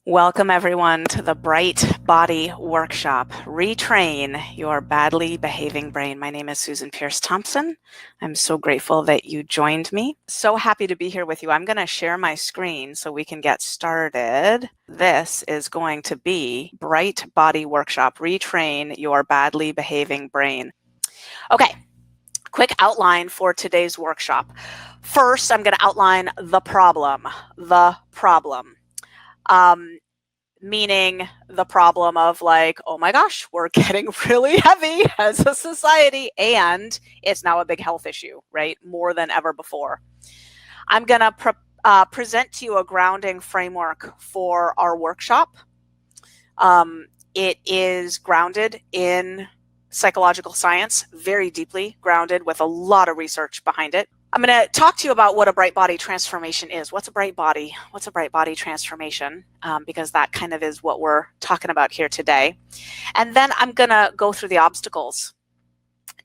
Welcome everyone to the Bright Body Workshop, Retrain Your Badly Behaving Brain. My name is Susan Pierce Thompson. I'm so grateful that you joined me. So happy to be here with you. I'm going to share my screen so we can get started. This is going to be Bright Body Workshop, Retrain Your Badly Behaving Brain. Okay, quick outline for today's workshop. First, I'm going to outline the problem. Meaning the problem of like, oh my gosh, we're getting really heavy as a society and it's now a big health issue, right? More than ever before. I'm going to present to you a grounding framework for our workshop. It is grounded in psychological science, very deeply grounded with a lot of research behind it. I'm going to talk to you about what a bright body transformation is. What's a bright body? What's a bright body transformation? Because that kind of is what we're talking about here today. And then I'm going to go through the obstacles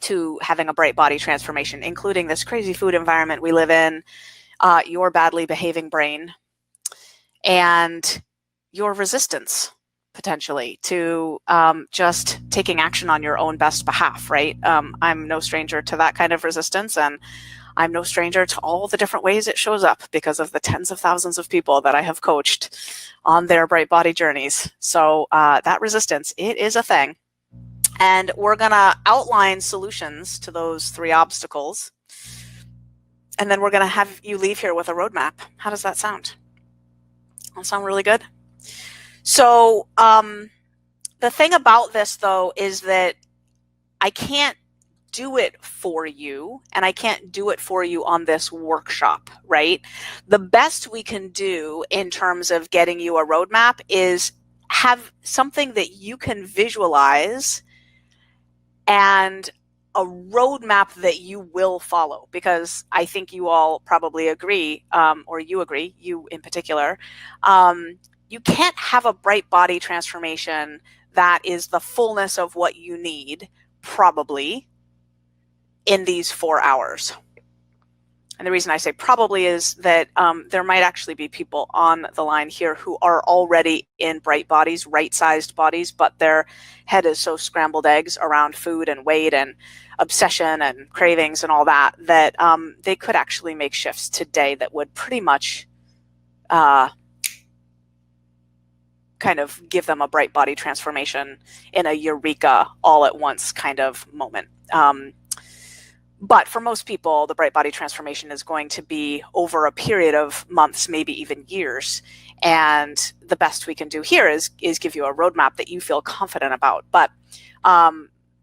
to having a bright body transformation, including this crazy food environment we live in, your badly behaving brain, and your resistance potentially to just taking action on your own best behalf, right? I'm no stranger to that kind of resistance, and I'm no stranger to all the different ways it shows up because of the tens of thousands of people that I have coached on their bright body journeys. So that resistance, it is a thing. And we're going to outline solutions to those three obstacles. And then we're going to have you leave here with a roadmap. How does that sound? That sound really good? So the thing about this, though, is that I can't do it for you, and I can't do it for you on this workshop, right? The best we can do in terms of getting you a roadmap is have something that you can visualize and a roadmap that you will follow, because I think you all probably agree, or you agree, you in particular, you can't have a bright body transformation that is the fullness of what you need, probably, in these 4 hours. And the reason I say probably is that there might actually be people on the line here who are already in bright bodies, right-sized bodies, but their head is so scrambled eggs around food and weight and obsession and cravings and all that, that they could actually make shifts today that would pretty much kind of give them a bright body transformation in a eureka all at once kind of moment. But for most people, the bright body transformation is going to be over a period of months, maybe even years. And the best we can do here is give you a roadmap that you feel confident about. But,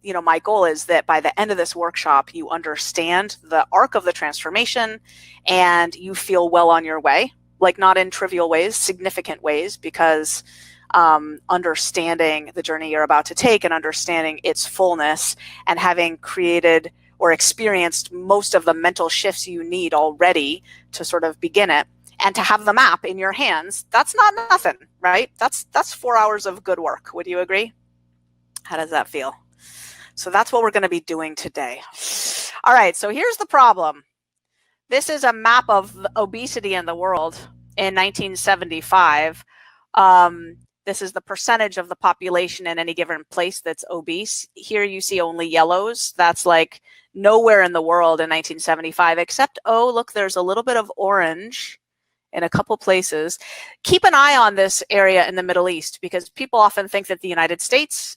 you know, my goal is that by the end of this workshop, you understand the arc of the transformation and you feel well on your way, like not in trivial ways, significant ways, because understanding the journey you're about to take and understanding its fullness and having created or experienced most of the mental shifts you need already to sort of begin it, and to have the map in your hands, that's not nothing, right? That's 4 hours of good work. Would you agree? How does that feel? So that's what we're going to be doing today. All right, so here's the problem. This is a map of obesity in the world in 1975. This is the percentage of the population in any given place that's obese. Here you see only yellows. That's like nowhere in the world in 1975, except, oh, look, there's a little bit of orange in a couple places. Keep an eye on this area in the Middle East, because people often think that the United States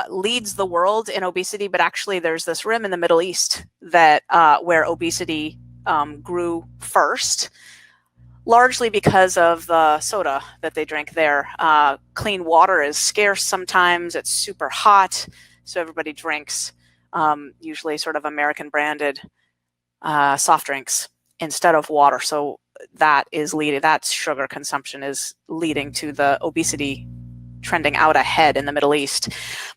leads the world in obesity, but actually there's this rim in the Middle East that where obesity grew first, largely because of the soda that they drink there. Clean water is scarce sometimes. It's super hot, so everybody drinks usually sort of American branded soft drinks instead of water. So that sugar consumption is leading to the obesity trending out ahead in the Middle East.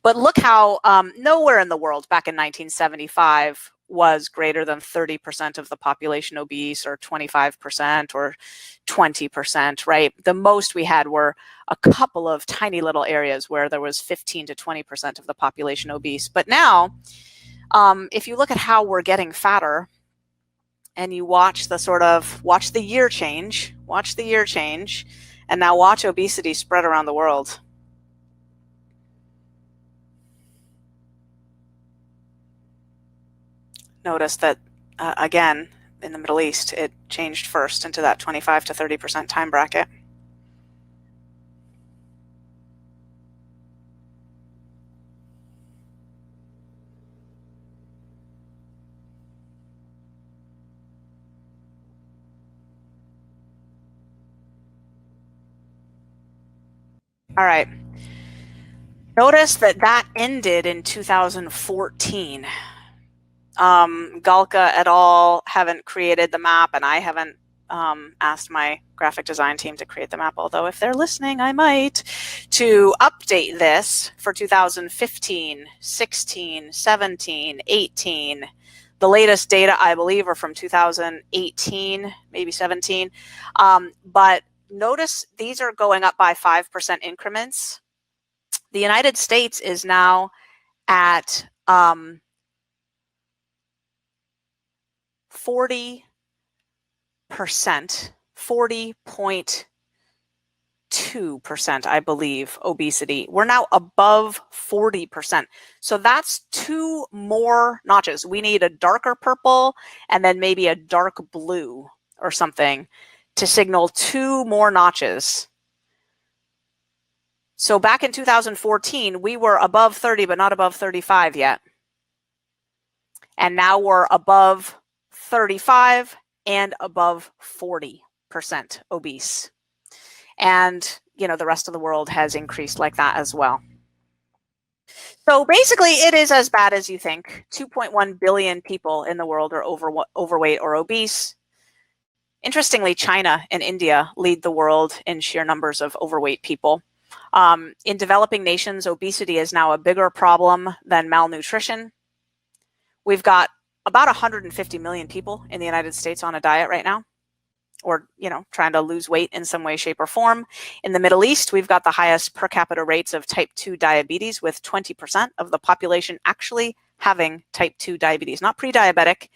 But look how nowhere in the world back in 1975 was greater than 30% of the population obese, or 25% or 20%, right? The most we had were a couple of tiny little areas where there was 15 to 20% of the population obese. But now, if you look at how we're getting fatter, and you watch the year change, And now watch obesity spread around the world. Notice that, again, in the Middle East, it changed first into that 25 to 30% time bracket. All right. Notice that ended in 2014. Galka et al. Haven't created the map, and I haven't asked my graphic design team to create the map, although if they're listening, I might, to update this for 2015, 16, 17, 18. The latest data, I believe, are from 2018, maybe 17. But notice these are going up by 5% increments. The United States is now at 40%, 40.2%, I believe, obesity. We're now above 40%. So that's 2 more notches. We need a darker purple and then maybe a dark blue or something to signal 2 more notches. So back in 2014, we were above 30, but not above 35 yet. And now we're above 35 and above 40% obese. And, you know, the rest of the world has increased like that as well. So basically, it is as bad as you think. 2.1 billion people in the world are overweight or obese. Interestingly, China and India lead the world in sheer numbers of overweight people. In developing nations, obesity is now a bigger problem than malnutrition. We've got about 150 million people in the United States on a diet right now, or, you know, trying to lose weight in some way, shape, or form. In the Middle East, we've got the highest per capita rates of type 2 diabetes, with 20% of the population actually having type 2 diabetes, not pre-diabetic.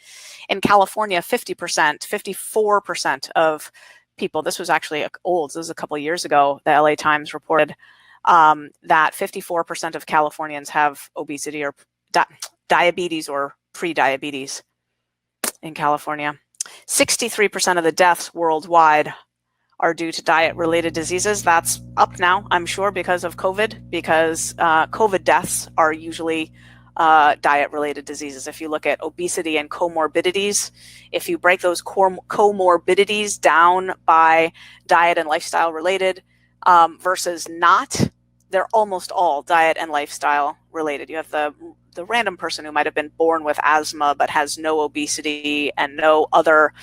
In California, 50%, 54% of people, this was actually old, this was a couple of years ago, the LA Times reported that 54% of Californians have obesity or diabetes or pre-diabetes in California. 63% of the deaths worldwide are due to diet-related diseases. That's up now, I'm sure, because of COVID, because COVID deaths are usually diet-related diseases. If you look at obesity and comorbidities, if you break those comorbidities down by diet and lifestyle related versus not, they're almost all diet and lifestyle related. You have the random person who might have been born with asthma but has no obesity and no other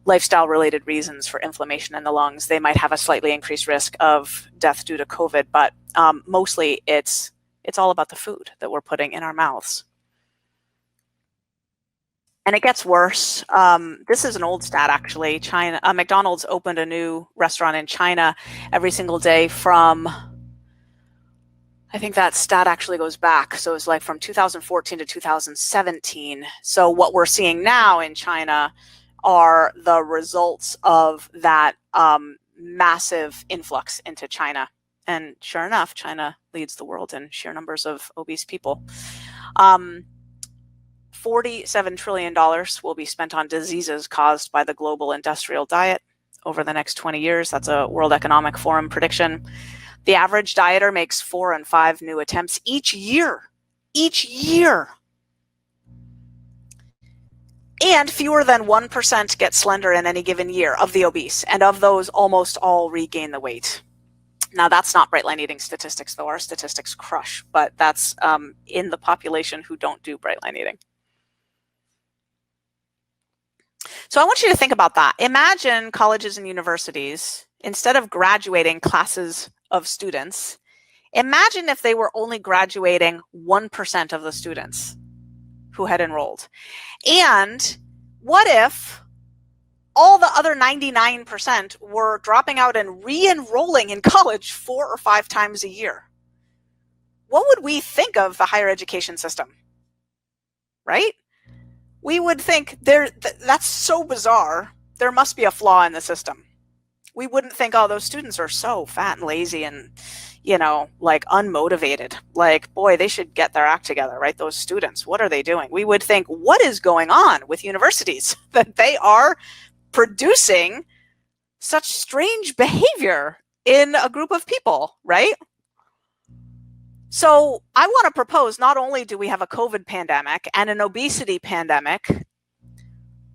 lifestyle related reasons for inflammation in the lungs. They might have a slightly increased risk of death due to COVID, but mostly it's all about the food that we're putting in our mouths. And it gets worse. This is an old stat, actually. China, McDonald's opened a new restaurant in China every single day from, I think that stat actually goes back. So it's like from 2014 to 2017. So what we're seeing now in China are the results of that massive influx into China. And sure enough, China leads the world in sheer numbers of obese people. $47 trillion will be spent on diseases caused by the global industrial diet over the next 20 years. That's a World Economic Forum prediction. The average dieter makes 4 and 5 new attempts each year. Each year. And fewer than 1% get slender in any given year of the obese. And of those, almost all regain the weight. Now, that's not Bright Line Eating statistics, though. Our statistics crush. But that's in the population who don't do Bright Line Eating. So I want you to think about that. Imagine colleges and universities, instead of graduating classes of students, imagine if they were only graduating 1% of the students who had enrolled. And what if all the other 99% were dropping out and re-enrolling in college 4 or 5 times a year? What would we think of the higher education system? Right? We would think that's so bizarre. There must be a flaw in the system. We wouldn't think, oh, those students are so fat and lazy and, like unmotivated. Like, boy, they should get their act together, right? Those students, what are they doing? We would think, what is going on with universities that they are producing such strange behavior in a group of people, right? So I want to propose, not only do we have a COVID pandemic and an obesity pandemic,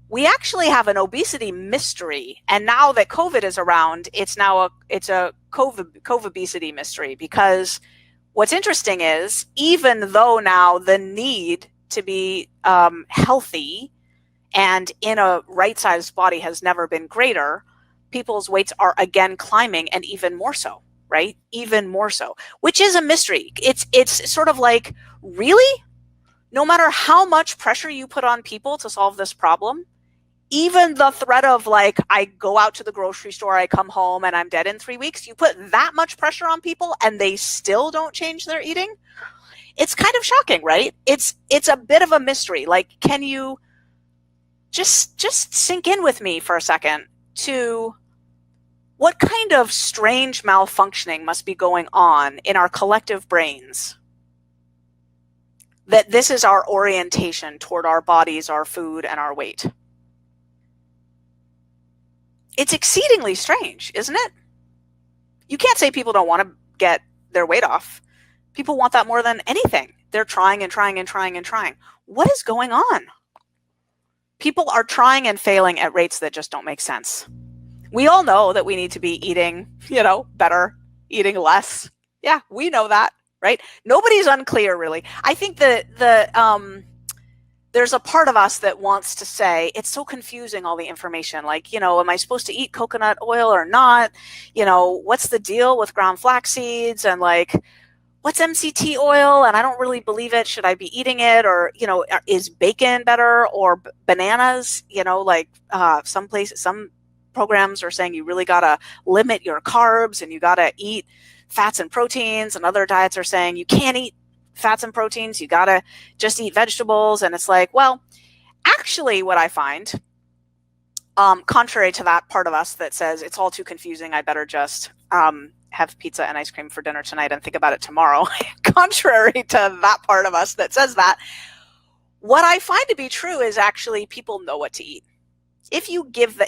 we actually have an obesity mystery. And now that COVID is around, it's a COVID obesity mystery, because what's interesting is, even though now the need to be healthy and in a right-sized body has never been greater, people's weights are again climbing, and even more so, right? Even more so, which is a mystery. It's sort of like, really? No matter how much pressure you put on people to solve this problem, even the threat of, like, I go out to the grocery store, I come home, and I'm dead in 3 weeks, you put that much pressure on people and they still don't change their eating? It's kind of shocking, right? It's a bit of a mystery. Like, can you just sink in with me for a second to what kind of strange malfunctioning must be going on in our collective brains that this is our orientation toward our bodies, our food, and our weight? It's exceedingly strange, isn't it? You can't say people don't want to get their weight off. People want that more than anything. They're trying and trying and trying and trying. What is going on? People are trying and failing at rates that just don't make sense. We all know that we need to be eating, better, eating less. Yeah, we know that, right? Nobody's unclear, really. I think that there's a part of us that wants to say, it's so confusing, all the information. Like, am I supposed to eat coconut oil or not? What's the deal with ground flax seeds? And, like, what's MCT oil? And I don't really believe it. Should I be eating it? Or, is bacon better, or bananas? Some programs are saying you really got to limit your carbs and you got to eat fats and proteins. And other diets are saying you can't eat fats and proteins. You got to just eat vegetables. And it's like, well, actually what I find, contrary to that part of us that says it's all too confusing, I better just have pizza and ice cream for dinner tonight and think about it tomorrow. Contrary to that part of us that says that, what I find to be true is actually people know what to eat. If you give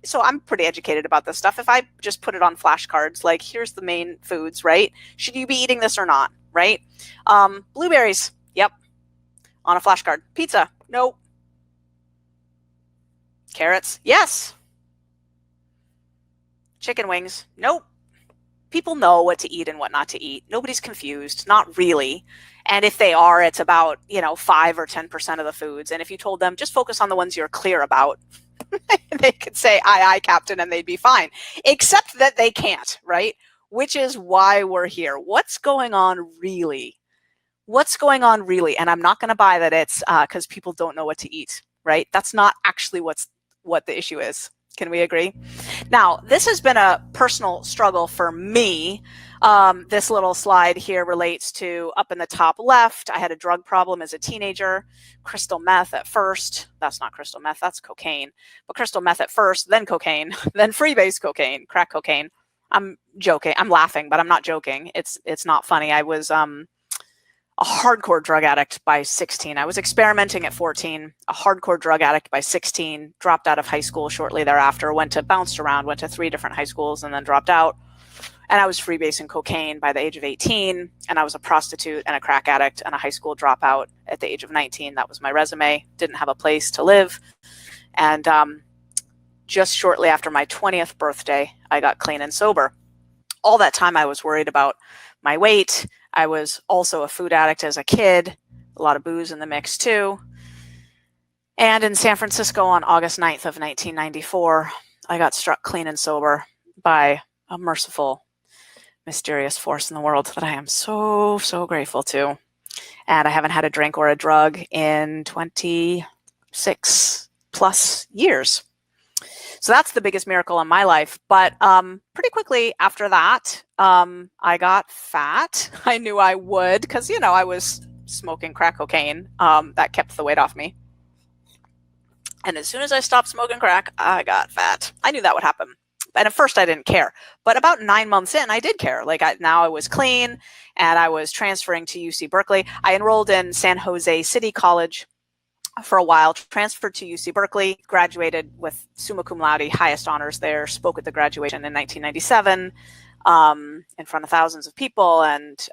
so I'm pretty educated about this stuff. If I just put it on flashcards, like, here's the main foods, right? Should you be eating this or not, right? Blueberries, yep, on a flashcard. Pizza, nope. Carrots, yes. Chicken wings, nope. People know what to eat and what not to eat. Nobody's confused, not really. And if they are, it's about, 5 or 10% of the foods. And if you told them, just focus on the ones you're clear about, they could say, aye, aye, Captain, and they'd be fine. Except that they can't, right? Which is why we're here. What's going on really? What's going on really? And I'm not going to buy that it's because people don't know what to eat, right? That's not actually what the issue is. Can we agree? Now, this has been a personal struggle for me. This little slide here relates to, up in the top left, I had a drug problem as a teenager. Crystal meth at first. That's not crystal meth, that's cocaine. But crystal meth at first, then cocaine, then freebase cocaine, crack cocaine. I'm joking. I'm laughing, but I'm not joking. It's not funny. I was a hardcore drug addict by 16. I was experimenting at 14, a hardcore drug addict by 16, dropped out of high school shortly thereafter, bounced around, went to 3 different high schools and then dropped out. And I was freebasing cocaine by the age of 18, and I was a prostitute and a crack addict and a high school dropout at the age of 19. That was my resume. Didn't have a place to live. And just shortly after my 20th birthday, I got clean and sober. All that time I was worried about my weight. I was also a food addict as a kid, a lot of booze in the mix too. And in San Francisco on August 9th of 1994, I got struck clean and sober by a merciful, mysterious force in the world that I am so, so grateful to. And I haven't had a drink or a drug in 26 plus years. So that's the biggest miracle in my life. But pretty quickly after that, I got fat. I knew I would because, I was smoking crack cocaine. That kept the weight off me. And as soon as I stopped smoking crack, I got fat. I knew that would happen. And at first I didn't care, but about 9 months in, I did care. Like now I was clean and I was transferring to UC Berkeley. I enrolled in San Jose City College for a while, transferred to UC Berkeley, graduated with summa cum laude, highest honors there, spoke at the graduation in 1997 in front of thousands of people, and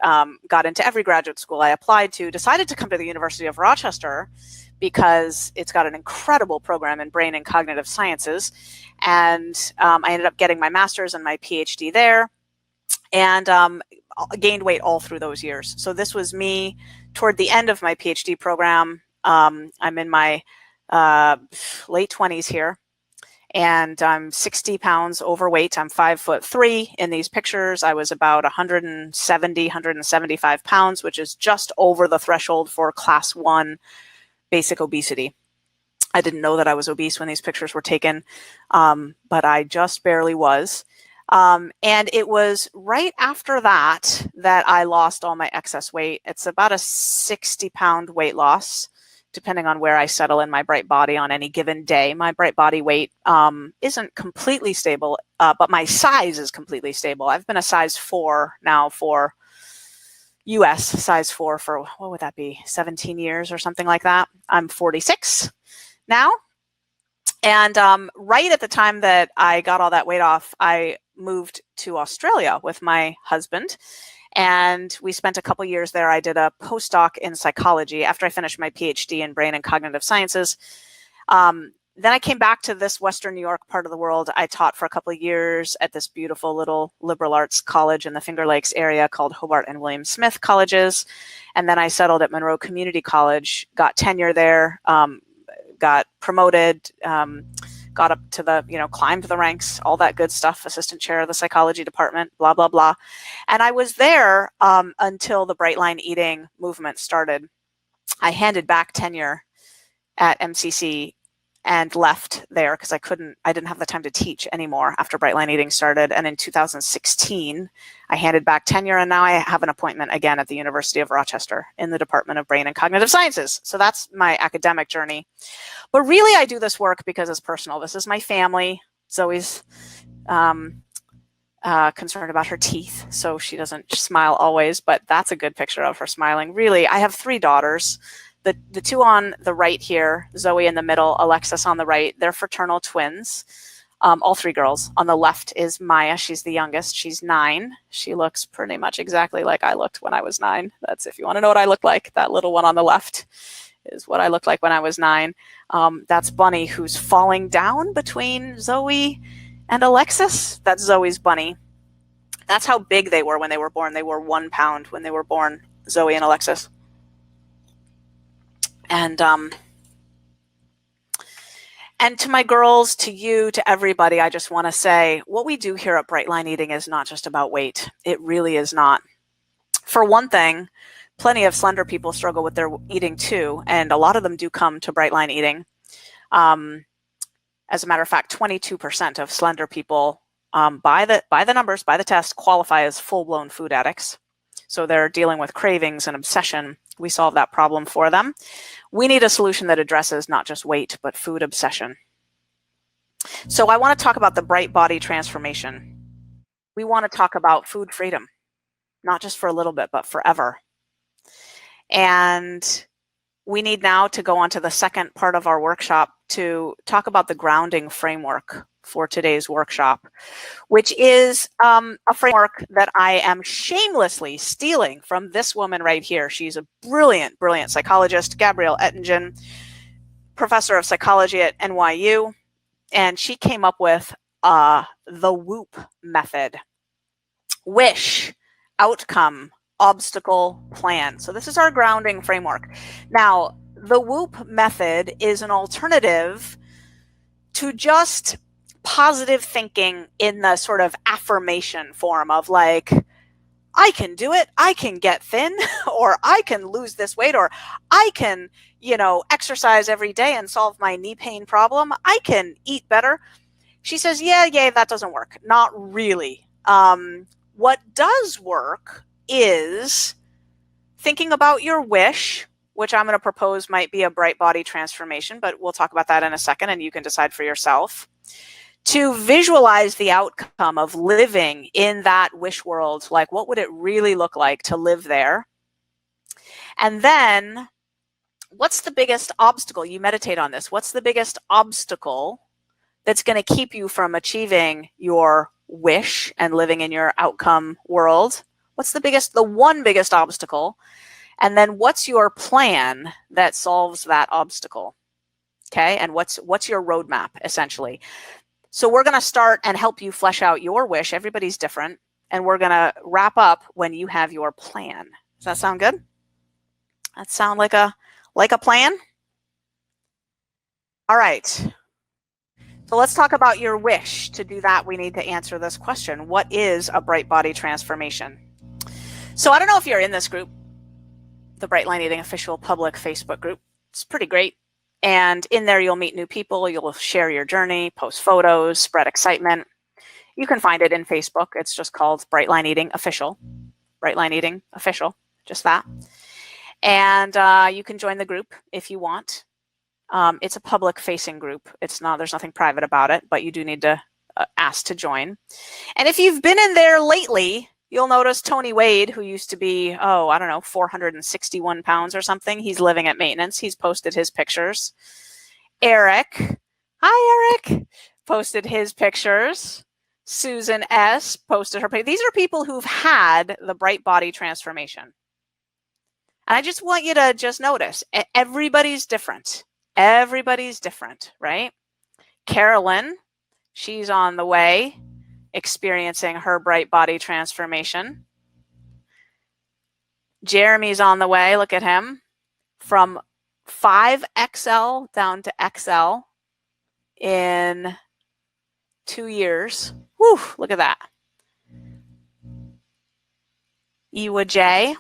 got into every graduate school I applied to, decided to come to the University of Rochester because it's got an incredible program in brain and cognitive sciences. And I ended up getting my master's and my PhD there, and gained weight all through those years. So this was me toward the end of my PhD program. I'm in my late 20s here, and I'm 60 pounds overweight. I'm 5'3". In these pictures, I was about 175 pounds, which is just over the threshold for class 1 basic obesity. I didn't know that I was obese when these pictures were taken, but I just barely was. And it was right after that that I lost all my excess weight. It's about a 60-pound weight loss, depending on where I settle in my Bright Body on any given day. My Bright Body weight isn't completely stable, but my size is completely stable. I've been a size 4 now for US size 4 for, what would that be, 17 years or something like that. I'm 46 now. And right at the time that I got all that weight off, I moved to Australia with my husband, and we spent a couple years there. I did a postdoc in psychology after I finished my PhD in brain and cognitive sciences. Then I came back to this Western New York part of the world. I taught for a couple of years at this beautiful little liberal arts college in the Finger Lakes area called Hobart and William Smith Colleges. And then I settled at Monroe Community College, got tenure there, got promoted, got up to the, climbed the ranks, all that good stuff, assistant chair of the psychology department, blah, blah, blah. And I was there until the Bright Line Eating movement started. I handed back tenure at MCC and left there because I didn't have the time to teach anymore after Bright Line Eating started. And in 2016, I handed back tenure, and now I have an appointment again at the University of Rochester in the Department of Brain and Cognitive Sciences. So that's my academic journey. But really, I do this work because it's personal. This is my family. Zoe's concerned about her teeth, so she doesn't smile always, but that's a good picture of her smiling. Really, I have 3 daughters. The 2 on the right here, Zoe in the middle, Alexis on the right, they're fraternal twins, all 3 girls. On the left is Maya. She's the youngest. She's 9. She looks pretty much exactly like I looked when I was 9. That's if you want to know what I look like. That little one on the left is what I looked like when I was 9. That's Bunny, who's falling down between Zoe and Alexis. That's Zoe's Bunny. That's how big they were when they were born. They were 1 pound when they were born, Zoe and Alexis. And to my girls, to you, to everybody, I just want to say what we do here at Bright Line Eating is not just about weight. It really is not. For one thing, plenty of slender people struggle with their eating too, and a lot of them do come to Bright Line Eating. As a matter of fact, 22% of slender people, by the numbers, by the test, qualify as full-blown food addicts. So they're dealing with cravings and obsession. We solve that problem for them. We need a solution that addresses not just weight, but food obsession. So I want to talk about the Bright Body transformation. We want to talk about food freedom, not just for a little bit, but forever. And we need now to go on to the second part of our workshop to talk about the grounding framework for today's workshop, which is a framework that I am shamelessly stealing from this woman right here. She's a brilliant, brilliant psychologist, Gabrielle Ettingen, professor of psychology at NYU, and she came up with the WOOP method. Wish, outcome, obstacle, plan. So this is our grounding framework. Now, the WOOP method is an alternative to just positive thinking in the sort of affirmation form of like, I can do it, I can get thin, or I can lose this weight, or I can, exercise every day and solve my knee pain problem. I can eat better. She says, yeah, that doesn't work. Not really. What does work is thinking about your wish, which I'm going to propose might be a Bright Body transformation, but we'll talk about that in a second and you can decide for yourself. to visualize the outcome of living in that wish world. Like, what would it really look like to live there? And then, what's the biggest obstacle? You meditate on this. What's the biggest obstacle that's going to keep you from achieving your wish and living in your outcome world? What's the one biggest obstacle? And then what's your plan that solves that obstacle? Okay, and what's your roadmap, essentially? So we're going to start and help you flesh out your wish. Everybody's different. And we're going to wrap up when you have your plan. Does that sound good? That sound like a plan? All right. So let's talk about your wish. To do that, we need to answer this question. What is a bright body transformation? So I don't know if you're in this group, the Bright Line Eating official public Facebook group. It's pretty great. And in there, you'll meet new people. You'll share your journey, post photos, spread excitement. You can find it in Facebook. It's just called Bright Line Eating Official. Bright Line Eating Official, just that. And you can join the group if you want. It's a public-facing group. There's nothing private about it, but you do need to ask to join. And if you've been in there lately, you'll notice Tony Wade, who used to be, I don't know, 461 pounds or something. He's living at maintenance. He's posted his pictures. Eric, hi Eric, posted his pictures. Susan S. posted her picture. These are people who've had the bright body transformation. And I just want you to just notice, everybody's different. Everybody's different, right? Carolyn, she's on the way, experiencing her bright body transformation. Jeremy's on the way, look at him, from 5XL down to XL in 2 years. Whew, look at that. Ewa J,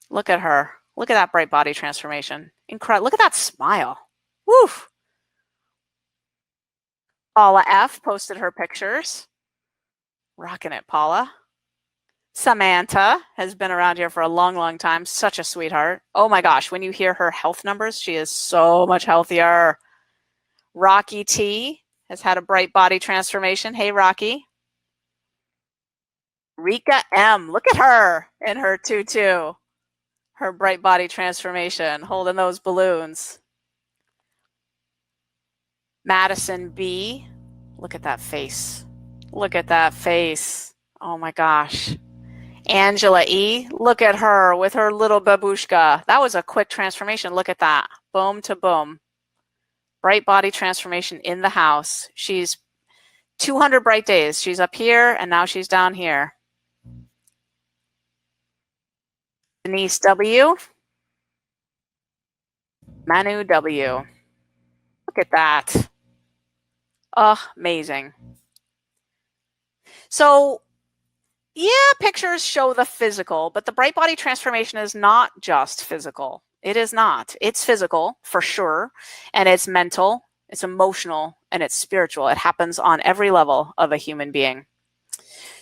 look at her. Look at that bright body transformation. Incredible. Look at that smile. Woo! Paula F posted her pictures. Rocking it, Paula. Samantha has been around here for a long, long time. Such a sweetheart. Oh my gosh, when you hear her health numbers, she is so much healthier. Rocky T has had a bright body transformation. Hey, Rocky. Rika M, look at her in her tutu. Her bright body transformation, holding those balloons. Madison B, look at that face. Look at that face. Oh my gosh. Angela E, look at her with her little babushka. That was a quick transformation. Look at that. Boom to boom. Bright body transformation in the house. She's 200 bright days. She's up here and now she's down here. Denise W. Manu W. Look at that. Oh, amazing. So, yeah, pictures show the physical, but the bright body transformation is not just physical. It is not. It's physical, for sure, and it's mental, it's emotional, and it's spiritual. It happens on every level of a human being.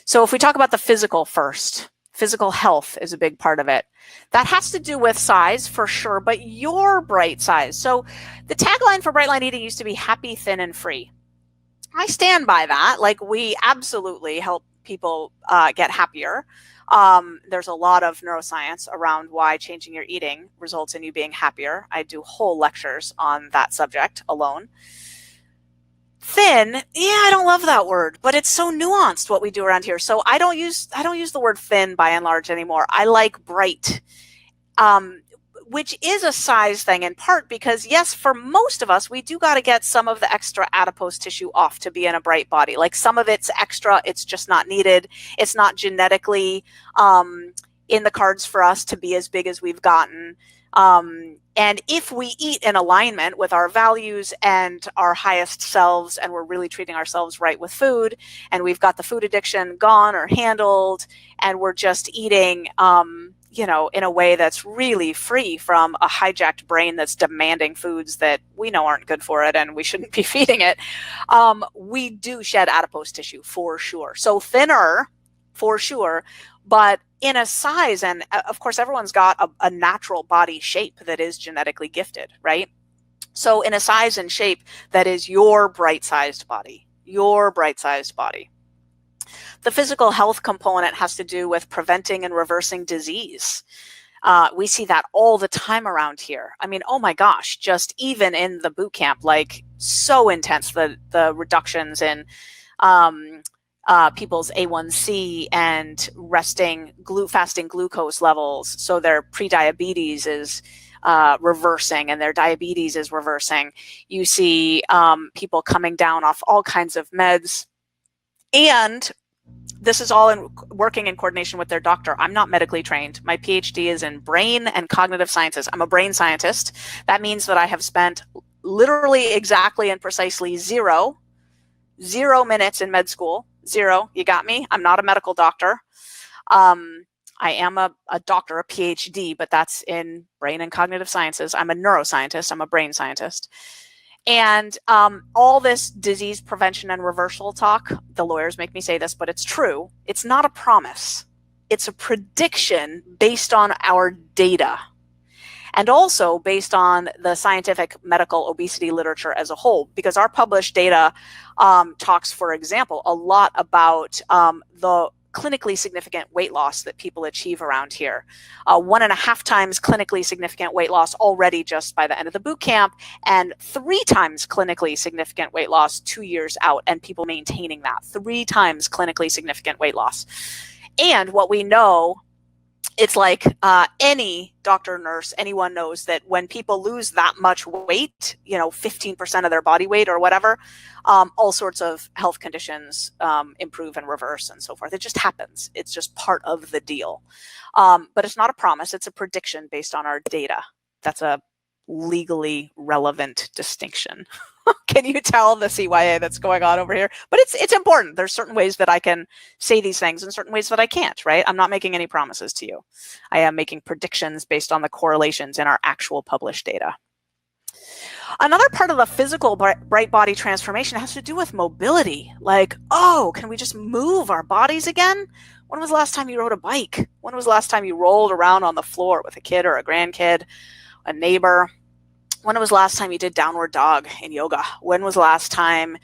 So if we talk about the physical first, physical health is a big part of it. That has to do with size, for sure, but your bright size. So the tagline for Bright Line Eating used to be happy, thin, and free. I stand by that. Like, we absolutely help people get happier. There's a lot of neuroscience around why changing your eating results in you being happier. I do whole lectures on that subject alone. Thin, yeah, I don't love that word, but it's so nuanced what we do around here. So I don't use the word thin by and large anymore. I like bright, which is a size thing in part because, yes, for most of us, we do got to get some of the extra adipose tissue off to be in a bright body. Like, some of it's extra, it's just not needed. It's not genetically in the cards for us to be as big as we've gotten. And if we eat in alignment with our values and our highest selves, and we're really treating ourselves right with food, and we've got the food addiction gone or handled, and we're just eating, in a way that's really free from a hijacked brain that's demanding foods that we know aren't good for it and we shouldn't be feeding it, we do shed adipose tissue for sure. So thinner for sure, but in a size, and of course everyone's got a natural body shape that is genetically gifted, right? So in a size and shape that is your bright-sized body, your bright-sized body. The physical health component has to do with preventing and reversing disease. We see that all the time around here. I mean, oh my gosh, just even in the boot camp, like so intense, the reductions in people's A1C and fasting glucose levels. So their prediabetes is reversing and their diabetes is reversing. You see people coming down off all kinds of meds. And this is all working in coordination with their doctor. I'm not medically trained. My PhD is in brain and cognitive sciences. I'm a brain scientist. That means that I have spent literally exactly and precisely zero minutes in med school. Zero. You got me? I'm not a medical doctor. I am a doctor, a PhD, but that's in brain and cognitive sciences. I'm a neuroscientist. I'm a brain scientist. And all this disease prevention and reversal talk, the lawyers make me say this, but it's true. It's not a promise. It's a prediction based on our data and also based on the scientific medical obesity literature as a whole, because our published data talks, for example, a lot about the clinically significant weight loss that people achieve around here. 1.5 times clinically significant weight loss already just by the end of the boot camp, and 3 times clinically significant weight loss 2 years out, and people maintaining that 3 times clinically significant weight loss. And what we know, it's like any doctor, nurse, anyone knows that when people lose that much weight, 15% of their body weight or whatever, all sorts of health conditions improve and reverse and so forth. It just happens. It's just part of the deal. But it's not a promise. It's a prediction based on our data. That's a legally relevant distinction. Can you tell the CYA that's going on over here? But it's important. There's certain ways that I can say these things and certain ways that I can't, right? I'm not making any promises to you. I am making predictions based on the correlations in our actual published data. Another part of the physical bright body transformation has to do with mobility. Like, oh, can we just move our bodies again? When was the last time you rode a bike? When was the last time you rolled around on the floor with a kid or a grandkid, a neighbor? When was the last time you did downward dog in yoga? When was the last time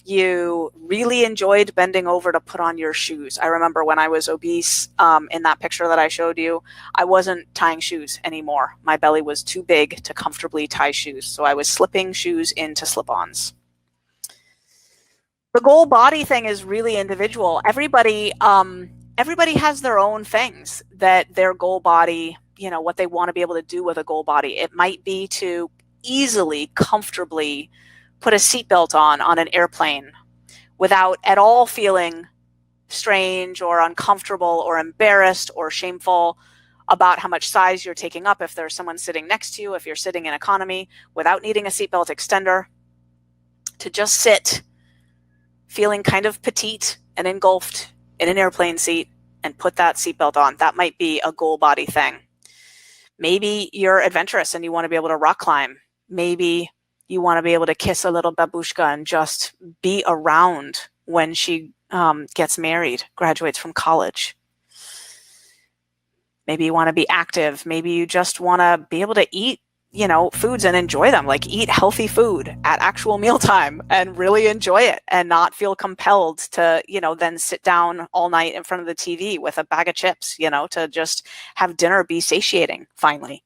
you really enjoyed bending over to put on your shoes? I remember when I was obese, in that picture that I showed you, I wasn't tying shoes anymore. My belly was too big to comfortably tie shoes, so I was slipping shoes into slip-ons. The goal body thing is really individual. Everybody has their own things that their goal body, what they want to be able to do with a goal body. It might be to easily, comfortably put a seatbelt on an airplane without at all feeling strange or uncomfortable or embarrassed or shameful about how much size you're taking up if there's someone sitting next to you, if you're sitting in economy, without needing a seatbelt extender, to just sit feeling kind of petite and engulfed in an airplane seat and put that seatbelt on. That might be a goal body thing. Maybe you're adventurous and you want to be able to rock climb. Maybe you want to be able to kiss a little babushka and just be around when she gets married, graduates from college. Maybe you want to be active. Maybe you just want to be able to eat, foods and enjoy them, like eat healthy food at actual mealtime and really enjoy it and not feel compelled to, then sit down all night in front of the TV with a bag of chips, to just have dinner be satiating finally.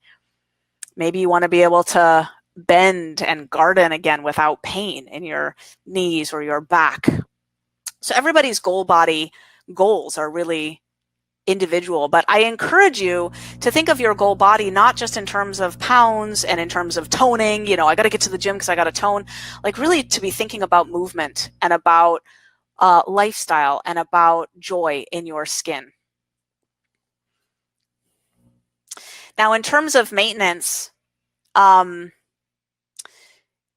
Maybe you want to be able to bend and garden again without pain in your knees or your back. So everybody's goal body goals are really individual, but I encourage you to think of your goal body not just in terms of pounds and in terms of toning, I got to get to the gym because I got to tone, like really to be thinking about movement and about lifestyle and about joy in your skin. Now, in terms of maintenance,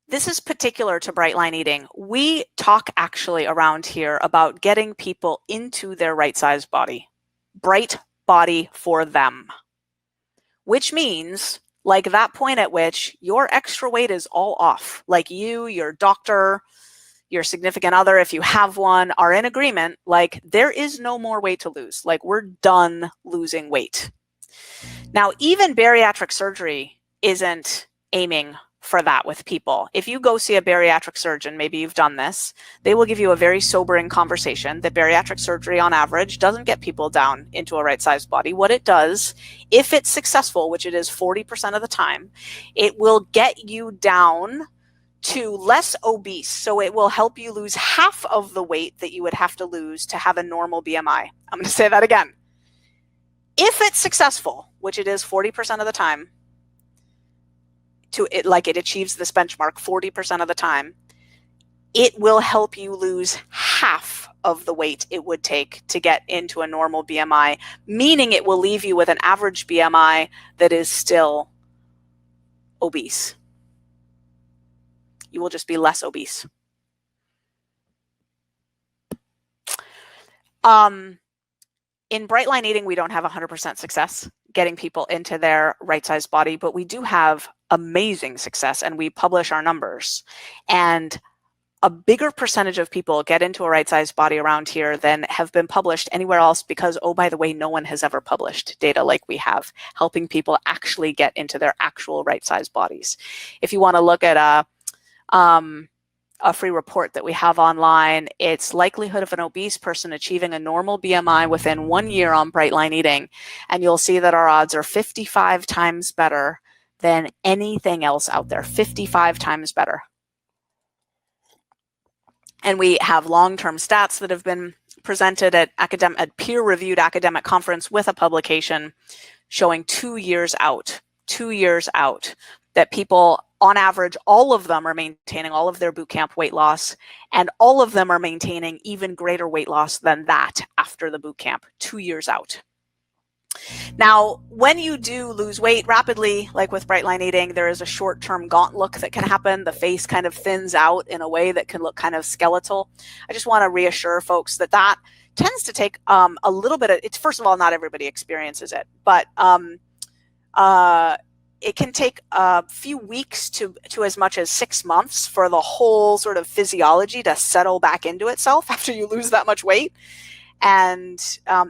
this is particular to bright line eating. We talk actually around here about getting people into their right size body, bright body for them, which means like that point at which your extra weight is all off, like you, your doctor, your significant other, if you have one, are in agreement, like there is no more weight to lose. Like we're done losing weight. Now, even bariatric surgery isn't aiming for that with people. If you go see a bariatric surgeon, maybe you've done this, they will give you a very sobering conversation that bariatric surgery on average doesn't get people down into a right-sized body. What it does, if it's successful, which it is 40% of the time, it will get you down to less obese. So it will help you lose half of the weight that you would have to lose to have a normal BMI. I'm going to say that again. If it's successful, which it is 40% of the time, it achieves this benchmark 40% of the time, it will help you lose half of the weight it would take to get into a normal BMI, meaning it will leave you with an average BMI that is still obese. You will just be less obese. In bright line eating, we don't have 100% success getting people into their right-sized body, but we do have amazing success, and we publish our numbers. And a bigger percentage of people get into a right-sized body around here than have been published anywhere else because, oh, by the way, no one has ever published data like we have, helping people actually get into their actual right-sized bodies. If you want to look at a free report that we have online, it's likelihood of an obese person achieving a normal BMI within 1 year on bright line eating. And you'll see that our odds are 55 times better than anything else out there, 55 times better. And we have long-term stats that have been presented at peer-reviewed academic conference with a publication showing 2 years out, that people, on average, all of them are maintaining all of their boot camp weight loss, and all of them are maintaining even greater weight loss than that after the boot camp, 2 years out. Now, when you do lose weight rapidly, like with bright line eating, there is a short-term gaunt look that can happen. The face kind of thins out in a way that can look kind of skeletal. I just want to reassure folks that that tends to take a little bit of, it's, first of all, not everybody experiences it, but it can take a few weeks to as much as 6 months for the whole sort of physiology to settle back into itself after you lose that much weight. And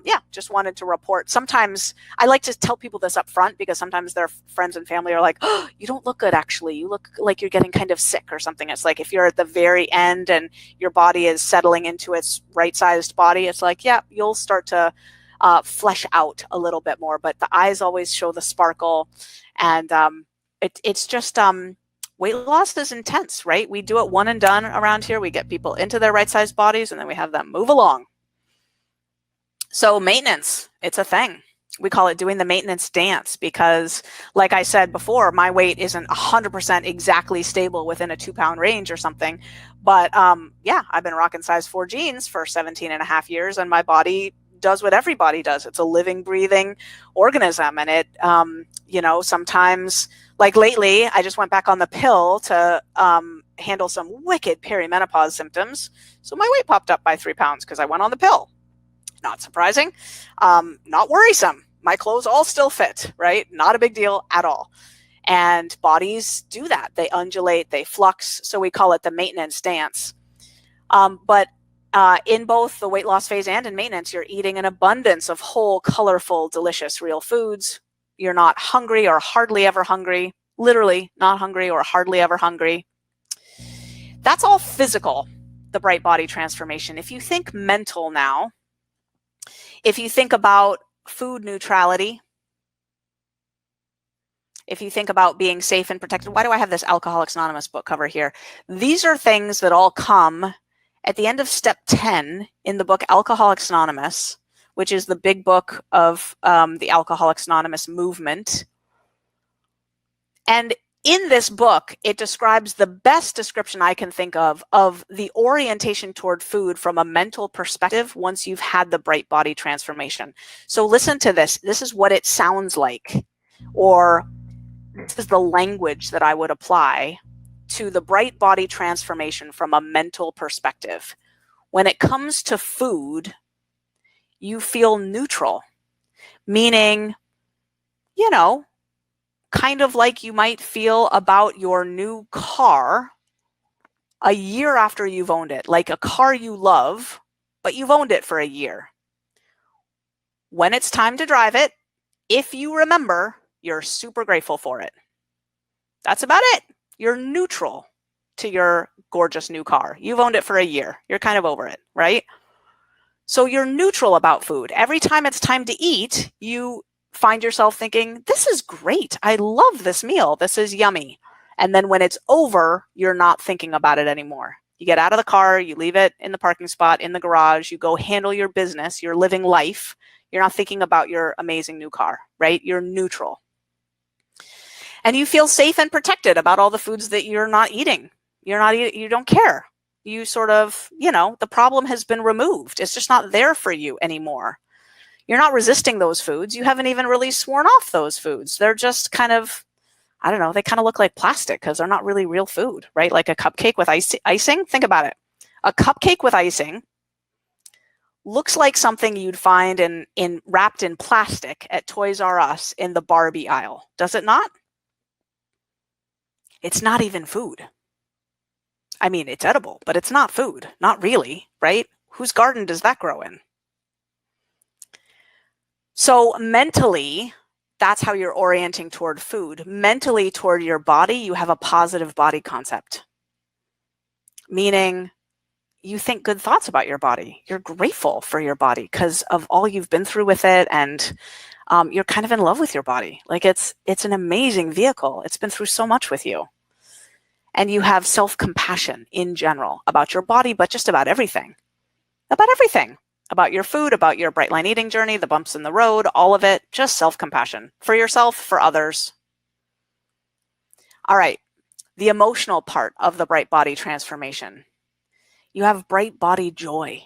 yeah, just wanted to report. Sometimes I like to tell people this up front because sometimes their friends and family are like, oh, you don't look good, actually. You look like you're getting kind of sick or something. It's like if you're at the very end and your body is settling into its right-sized body, it's like, yeah, you'll start to flesh out a little bit more. But the eyes always show the sparkle. And it's just weight loss is intense, right? We do it one and done around here. We get people into their right-sized bodies, and then we have them move along. So maintenance, it's a thing. We call it doing the maintenance dance because, like I said before, my weight isn't 100% exactly stable within a 2-pound range or something. But yeah, I've been rocking size 4 jeans for 17 and a half years, and my body does what everybody does. It's a living, breathing organism. And it, you know, sometimes, like lately, I just went back on the pill to handle some wicked perimenopause symptoms. So my weight popped up by 3 pounds because I went on the pill. Not surprising, not worrisome. My clothes all still fit, right? Not a big deal at all. And bodies do that. They undulate, they flux. So we call it the maintenance dance. But in both the weight loss phase and in maintenance, you're eating an abundance of whole, colorful, delicious, real foods. You're not hungry or hardly ever hungry. Literally not hungry or hardly ever hungry. That's all physical, the bright body transformation. If you think mental now, if you think about food neutrality, if you think about being safe and protected, why do I have this Alcoholics Anonymous book cover here? These are things that all come at the end of step 10 in the book Alcoholics Anonymous, which is the big book of the Alcoholics Anonymous movement. And in this book, it describes the best description I can think of the orientation toward food from a mental perspective once you've had the bright body transformation. So listen to this. This is what it sounds like, or this is the language that I would apply to the bright body transformation from a mental perspective. When it comes to food, you feel neutral, meaning, you know, kind of like you might feel about your new car a year after you've owned it, like a car you love, but you've owned it for a year. When it's time to drive it, if you remember, you're super grateful for it. That's about it. You're neutral to your gorgeous new car. You've owned it for a year. You're kind of over it, right? So you're neutral about food. Every time it's time to eat, you find yourself thinking, this is great. I love this meal. This is yummy. And then when it's over, you're not thinking about it anymore. You get out of the car, you leave it in the parking spot, in the garage, you go handle your business, you're living life. You're not thinking about your amazing new car, right? You're neutral. And you feel safe and protected about all the foods that you're not eating. You don't care. You sort of, the problem has been removed. It's just not there for you anymore. You're not resisting those foods. You haven't even really sworn off those foods. They're just kind of, I don't know, they kind of look like plastic because they're not really real food, right? Like a cupcake with icing. Think about it. A cupcake with icing looks like something you'd find in wrapped in plastic at Toys R Us in the Barbie aisle. Does it not? It's not even food. I mean, it's edible, but it's not food. Not really, right? Whose garden does that grow in? So mentally, that's how you're orienting toward food. Mentally, toward your body, you have a positive body concept. Meaning, you think good thoughts about your body. You're grateful for your body because of all you've been through with it, and you're kind of in love with your body. Like it's an amazing vehicle. It's been through so much with you. And you have self-compassion in general about your body, but just about everything. About everything. About your food, about your bright line eating journey, the bumps in the road, all of it. Just self-compassion for yourself, for others. All right. The emotional part of the bright body transformation. You have bright body joy.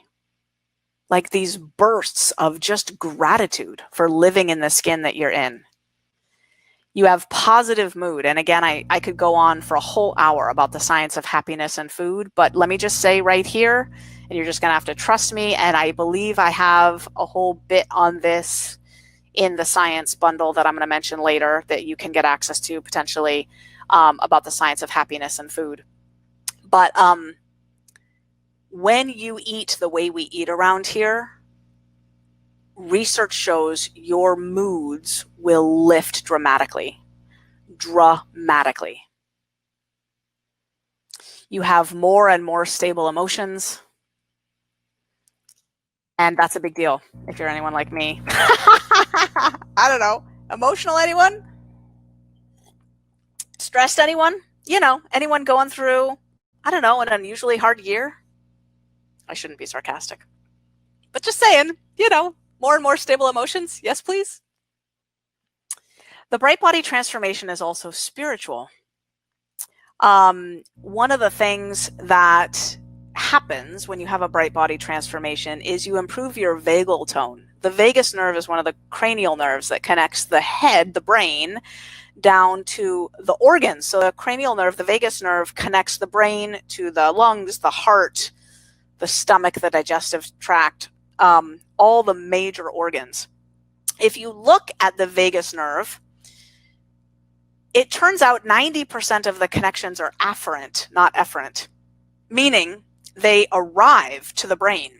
Like these bursts of just gratitude for living in the skin that you're in. You have positive mood. And again, I could go on for a whole hour about the science of happiness and food, but let me just say right here, and you're just going to have to trust me, and I believe I have a whole bit on this in the science bundle that I'm going to mention later that you can get access to potentially about the science of happiness and food. But when you eat the way we eat around here, research shows your moods will lift dramatically. Dramatically. You have more and more stable emotions. And that's a big deal if you're anyone like me. I don't know. Emotional anyone? Stressed anyone? Anyone going through, I don't know, an unusually hard year? I shouldn't be sarcastic. But just saying, more and more stable emotions. Yes, please. The bright body transformation is also spiritual. One of the things that happens when you have a bright body transformation is you improve your vagal tone. The vagus nerve is one of the cranial nerves that connects the head, the brain, down to the organs. So the cranial nerve, the vagus nerve, connects the brain to the lungs, the heart, the stomach, the digestive tract, all the major organs. If you look at the vagus nerve, it turns out 90% of the connections are afferent, not efferent, meaning they arrive to the brain.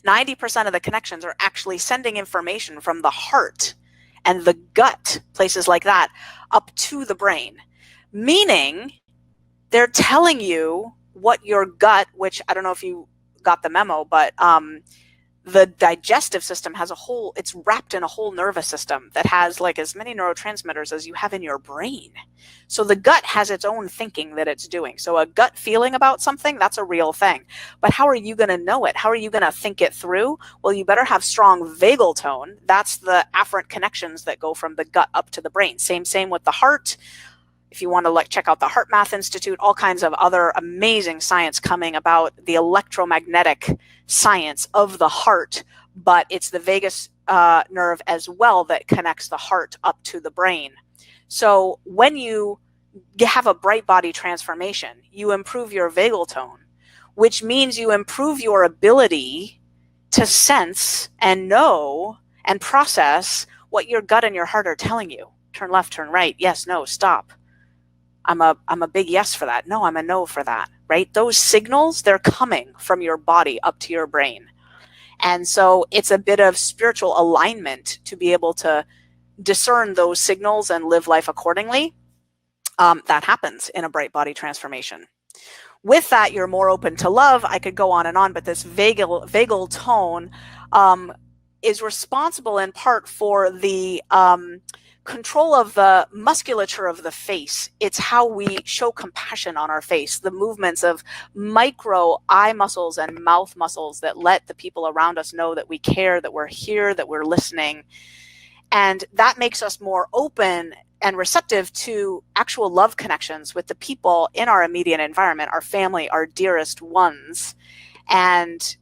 90% of the connections are actually sending information from the heart and the gut, places like that, up to the brain, meaning they're telling you what your gut, which I don't know if you got the memo, but the digestive system has it's wrapped in a whole nervous system that has like as many neurotransmitters as you have in your brain. So the gut has its own thinking that it's doing. So a gut feeling about something, that's a real thing. But how are you going to know it? How are you going to think it through? Well, you better have strong vagal tone. That's the afferent connections that go from the gut up to the brain. Same with the heart. If you want to check out the Heart Math Institute, all kinds of other amazing science coming about the electromagnetic science of the heart, but it's the vagus nerve as well that connects the heart up to the brain. So when you have a bright body transformation, you improve your vagal tone, which means you improve your ability to sense and know and process what your gut and your heart are telling you. Turn left, turn right, yes, no, stop. I'm a big yes for that. No, I'm a no for that, right? Those signals, they're coming from your body up to your brain. And so it's a bit of spiritual alignment to be able to discern those signals and live life accordingly. That happens in a bright body transformation. With that, you're more open to love. I could go on and on, but this vagal tone is responsible in part for the control of the musculature of the face. It's how we show compassion on our face, the movements of micro eye muscles and mouth muscles that let the people around us know that we care, that we're here, that we're listening. And that makes us more open and receptive to actual love connections with the people in our immediate environment, our family, our dearest ones. And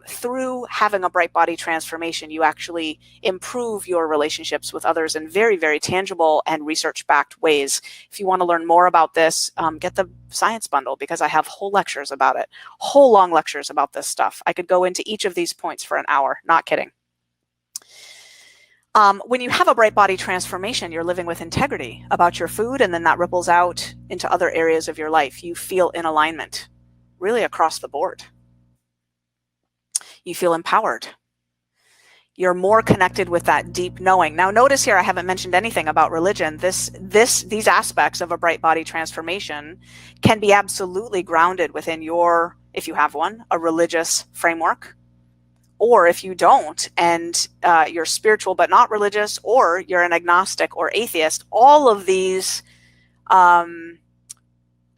through having a bright body transformation, you actually improve your relationships with others in very, very tangible and research-backed ways. If you want to learn more about this, get the science bundle, because I have whole lectures about it, whole long lectures about this stuff. I could go into each of these points for an hour, not kidding. When you have a bright body transformation, you're living with integrity about your food, and then that ripples out into other areas of your life. You feel in alignment, really across the board. You feel empowered. You're more connected with that deep knowing. Now, notice here, I haven't mentioned anything about religion. These aspects of a bright body transformation can be absolutely grounded within your, if you have one, a religious framework. Or if you don't, and you're spiritual but not religious, or you're an agnostic or atheist, all of these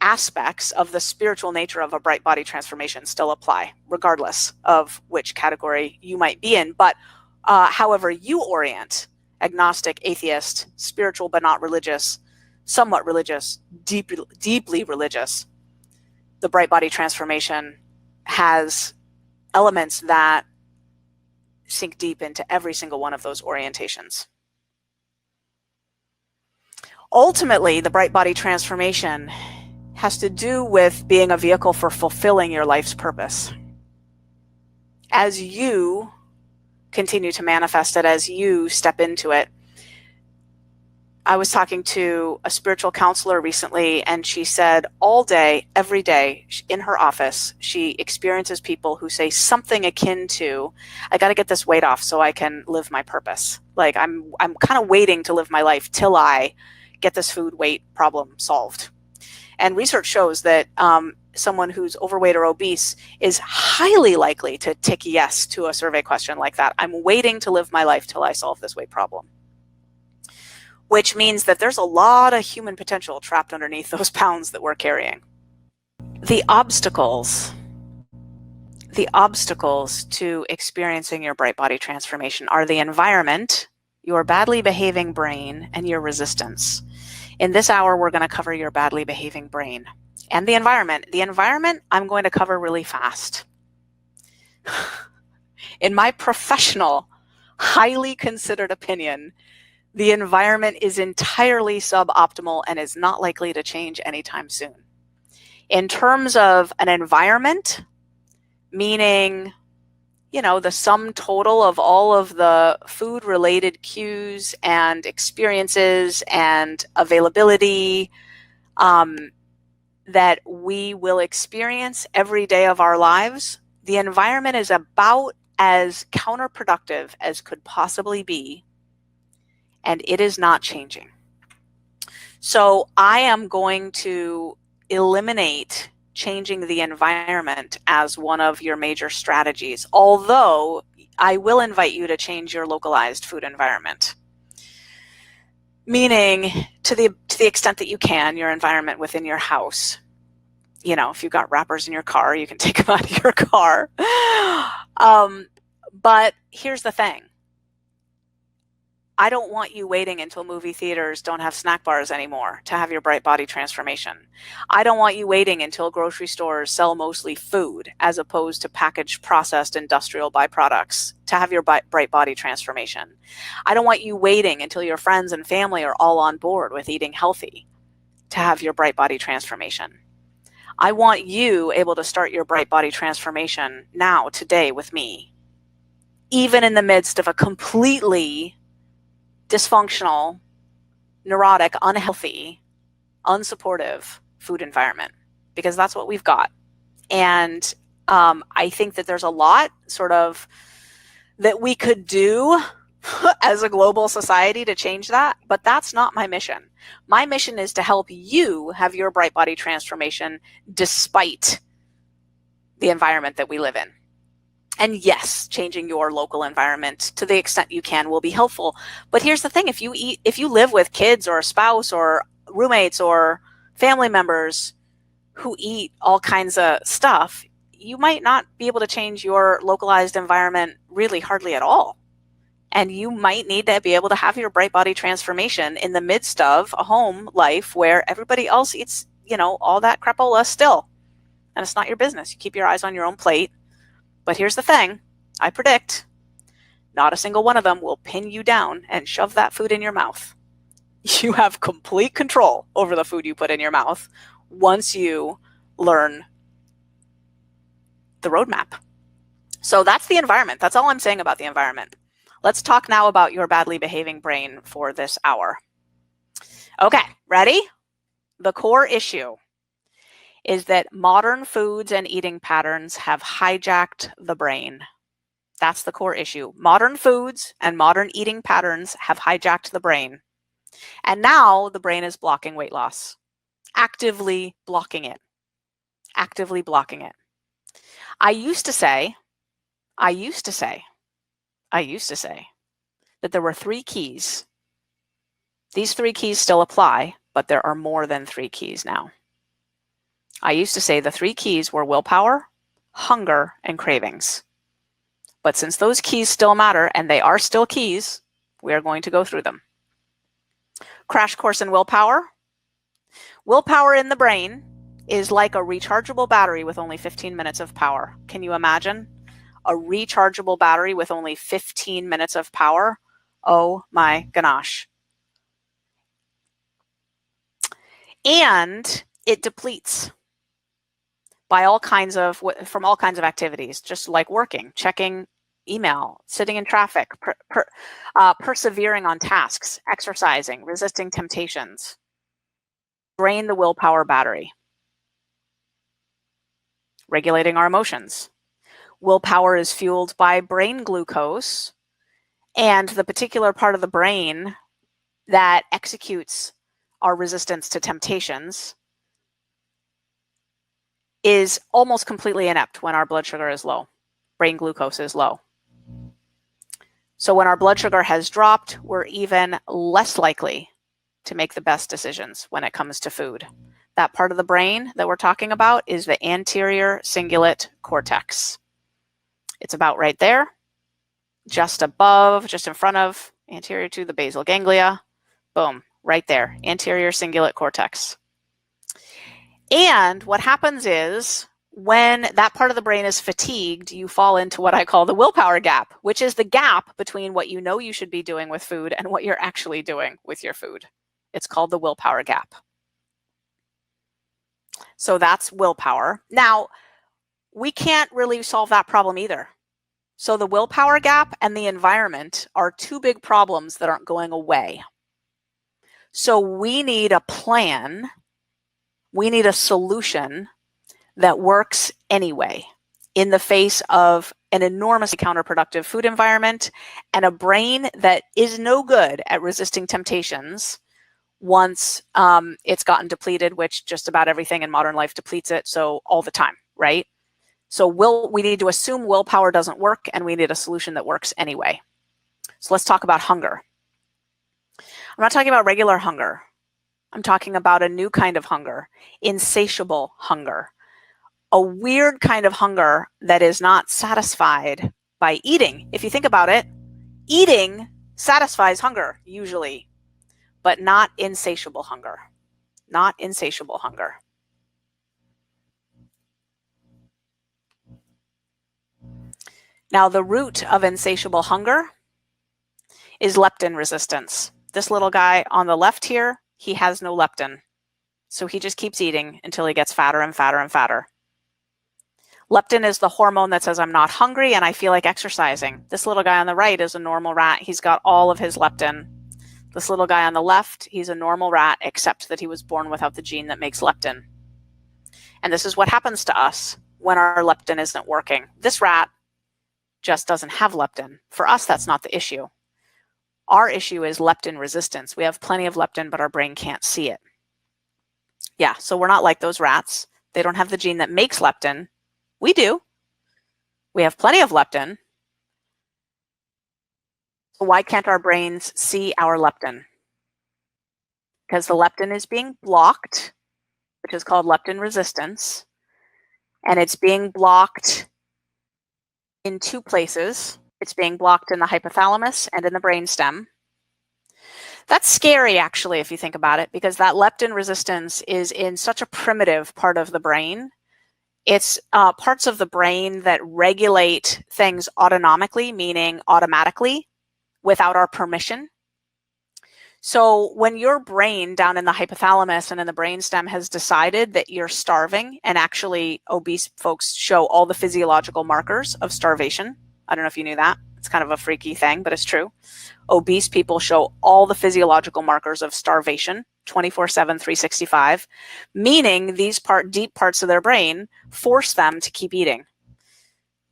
aspects of the spiritual nature of a bright body transformation still apply, regardless of which category you might be in. But however you orient, agnostic, atheist, spiritual but not religious, somewhat religious, deeply religious, the bright body transformation has elements that sink deep into every single one of those orientations. Ultimately, the bright body transformation has to do with being a vehicle for fulfilling your life's purpose. As you continue to manifest it, as you step into it. I was talking to a spiritual counselor recently, and she said all day, every day in her office, she experiences people who say something akin to, I got to get this weight off so I can live my purpose. Like I'm kind of waiting to live my life till I get this food weight problem solved. And research shows that someone who's overweight or obese is highly likely to tick yes to a survey question like that. I'm waiting to live my life till I solve this weight problem. Which means that there's a lot of human potential trapped underneath those pounds that we're carrying. The obstacles to experiencing your bright body transformation are the environment, your badly behaving brain, and your resistance. In this hour, we're going to cover your badly behaving brain and the environment. The environment I'm going to cover really fast. In my professional, highly considered opinion, the environment is entirely suboptimal and is not likely to change anytime soon. In terms of an environment, meaning, you know, the sum total of all of the food-related cues and experiences and availability that we will experience every day of our lives, the environment is about as counterproductive as could possibly be, and it is not changing. So I am going to eliminate changing the environment as one of your major strategies, although I will invite you to change your localized food environment. Meaning, to the extent that you can, your environment within your house. You know, if you've got wrappers in your car, you can take them out of your car. But here's the thing. I don't want you waiting until movie theaters don't have snack bars anymore to have your bright body transformation. I don't want you waiting until grocery stores sell mostly food as opposed to packaged, processed, industrial byproducts to have your bright body transformation. I don't want you waiting until your friends and family are all on board with eating healthy to have your bright body transformation. I want you able to start your bright body transformation now, today, with me, even in the midst of a completely dysfunctional, neurotic, unhealthy, unsupportive food environment, because that's what we've got. And I think that there's a lot sort of that we could do as a global society to change that, but that's not my mission. My mission is to help you have your bright body transformation despite the environment that we live in. And yes, changing your local environment to the extent you can will be helpful. But here's the thing, if you live with kids or a spouse or roommates or family members who eat all kinds of stuff, you might not be able to change your localized environment really hardly at all. And you might need to be able to have your bright body transformation in the midst of a home life where everybody else eats, all that crapola still. And it's not your business. You keep your eyes on your own plate. But here's the thing, I predict not a single one of them will pin you down and shove that food in your mouth. You have complete control over the food you put in your mouth once you learn the roadmap. So that's the environment. That's all I'm saying about the environment. Let's talk now about your badly behaving brain for this hour. Okay, ready? The core issue is that modern foods and eating patterns have hijacked the brain. That's the core issue. Modern foods and modern eating patterns have hijacked the brain. And now the brain is blocking weight loss, actively blocking it, actively blocking it. I used to say that there were 3 keys. These 3 keys still apply, but there are more than 3 keys now. I used to say the 3 keys were willpower, hunger, and cravings. But since those keys still matter, and they are still keys, we are going to go through them. Crash course in willpower. Willpower in the brain is like a rechargeable battery with only 15 minutes of power. Can you imagine? A rechargeable battery with only 15 minutes of power? Oh my gosh. And it depletes from all kinds of activities, just like working, checking email, sitting in traffic, persevering on tasks, exercising, resisting temptations. Drain the willpower battery. Regulating our emotions. Willpower is fueled by brain glucose, and the particular part of the brain that executes our resistance to temptations is almost completely inept when our blood sugar is low. Brain glucose is low. So when our blood sugar has dropped, we're even less likely to make the best decisions when it comes to food. That part of the brain that we're talking about is the anterior cingulate cortex. It's about right there, just above, just in front of, anterior to the basal ganglia. Boom, right there, anterior cingulate cortex. And what happens is when that part of the brain is fatigued, you fall into what I call the willpower gap, which is the gap between what you know you should be doing with food and what you're actually doing with your food. It's called the willpower gap. So that's willpower. Now, we can't really solve that problem either. So the willpower gap and the environment are 2 big problems that aren't going away. So we need a plan. We need a solution that works anyway in the face of an enormously counterproductive food environment and a brain that is no good at resisting temptations once it's gotten depleted, which just about everything in modern life depletes it, so all the time, right? So we need to assume willpower doesn't work, and we need a solution that works anyway. So let's talk about hunger. I'm not talking about regular hunger. I'm talking about a new kind of hunger, insatiable hunger, a weird kind of hunger that is not satisfied by eating. If you think about it, eating satisfies hunger usually, but not insatiable hunger, not insatiable hunger. Now, the root of insatiable hunger is leptin resistance. This little guy on the left here, he has no leptin. So he just keeps eating until he gets fatter and fatter and fatter. Leptin is the hormone that says I'm not hungry and I feel like exercising. This little guy on the right is a normal rat. He's got all of his leptin. This little guy on the left, he's a normal rat, except that he was born without the gene that makes leptin. And this is what happens to us when our leptin isn't working. This rat just doesn't have leptin. For us, that's not the issue. Our issue is leptin resistance. We have plenty of leptin, but our brain can't see it. Yeah, so we're not like those rats. They don't have the gene that makes leptin. We do. We have plenty of leptin. So why can't our brains see our leptin? Because the leptin is being blocked, which is called leptin resistance. And it's being blocked in two places. It's being blocked in the hypothalamus and in the brainstem. That's scary, actually, if you think about it, because that leptin resistance is in such a primitive part of the brain. It's parts of the brain that regulate things autonomically, meaning automatically, without our permission. So when your brain down in the hypothalamus and in the brainstem has decided that you're starving, and actually obese folks show all the physiological markers of starvation. I don't know if you knew that. It's kind of a freaky thing, but it's true. Obese people show all the physiological markers of starvation 24/7, 365, meaning these deep parts of their brain force them to keep eating.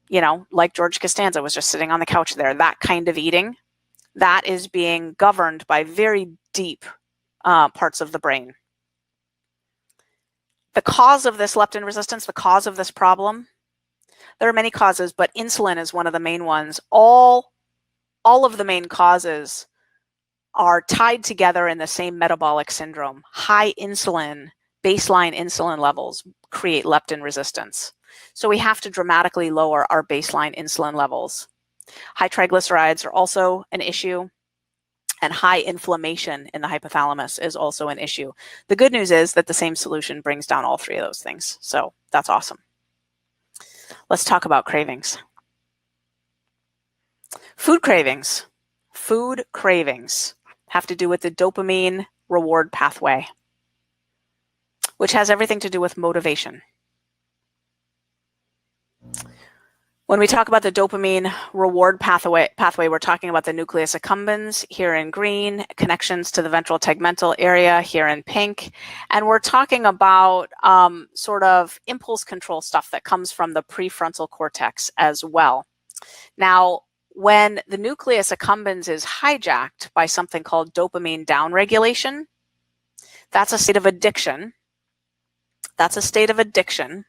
You know, like George Costanza was just sitting on the couch there, that kind of eating, that is being governed by very deep parts of the brain. The cause of this leptin resistance, the cause of this problem, there are many causes, but insulin is one of the main ones. All of the main causes are tied together in the same metabolic syndrome. High insulin, baseline insulin levels create leptin resistance. So we have to dramatically lower our baseline insulin levels. High triglycerides are also an issue, and high inflammation in the hypothalamus is also an issue. The good news is that the same solution brings down all three of those things. So that's awesome. Let's talk about cravings. Food cravings. Food cravings have to do with the dopamine reward pathway, which has everything to do with motivation. When we talk about the dopamine reward pathway, we're talking about the nucleus accumbens here in green, connections to the ventral tegmental area here in pink, and we're talking about sort of impulse control stuff that comes from the prefrontal cortex as well. Now, when the nucleus accumbens is hijacked by something called dopamine downregulation, that's a state of addiction. That's a state of addiction.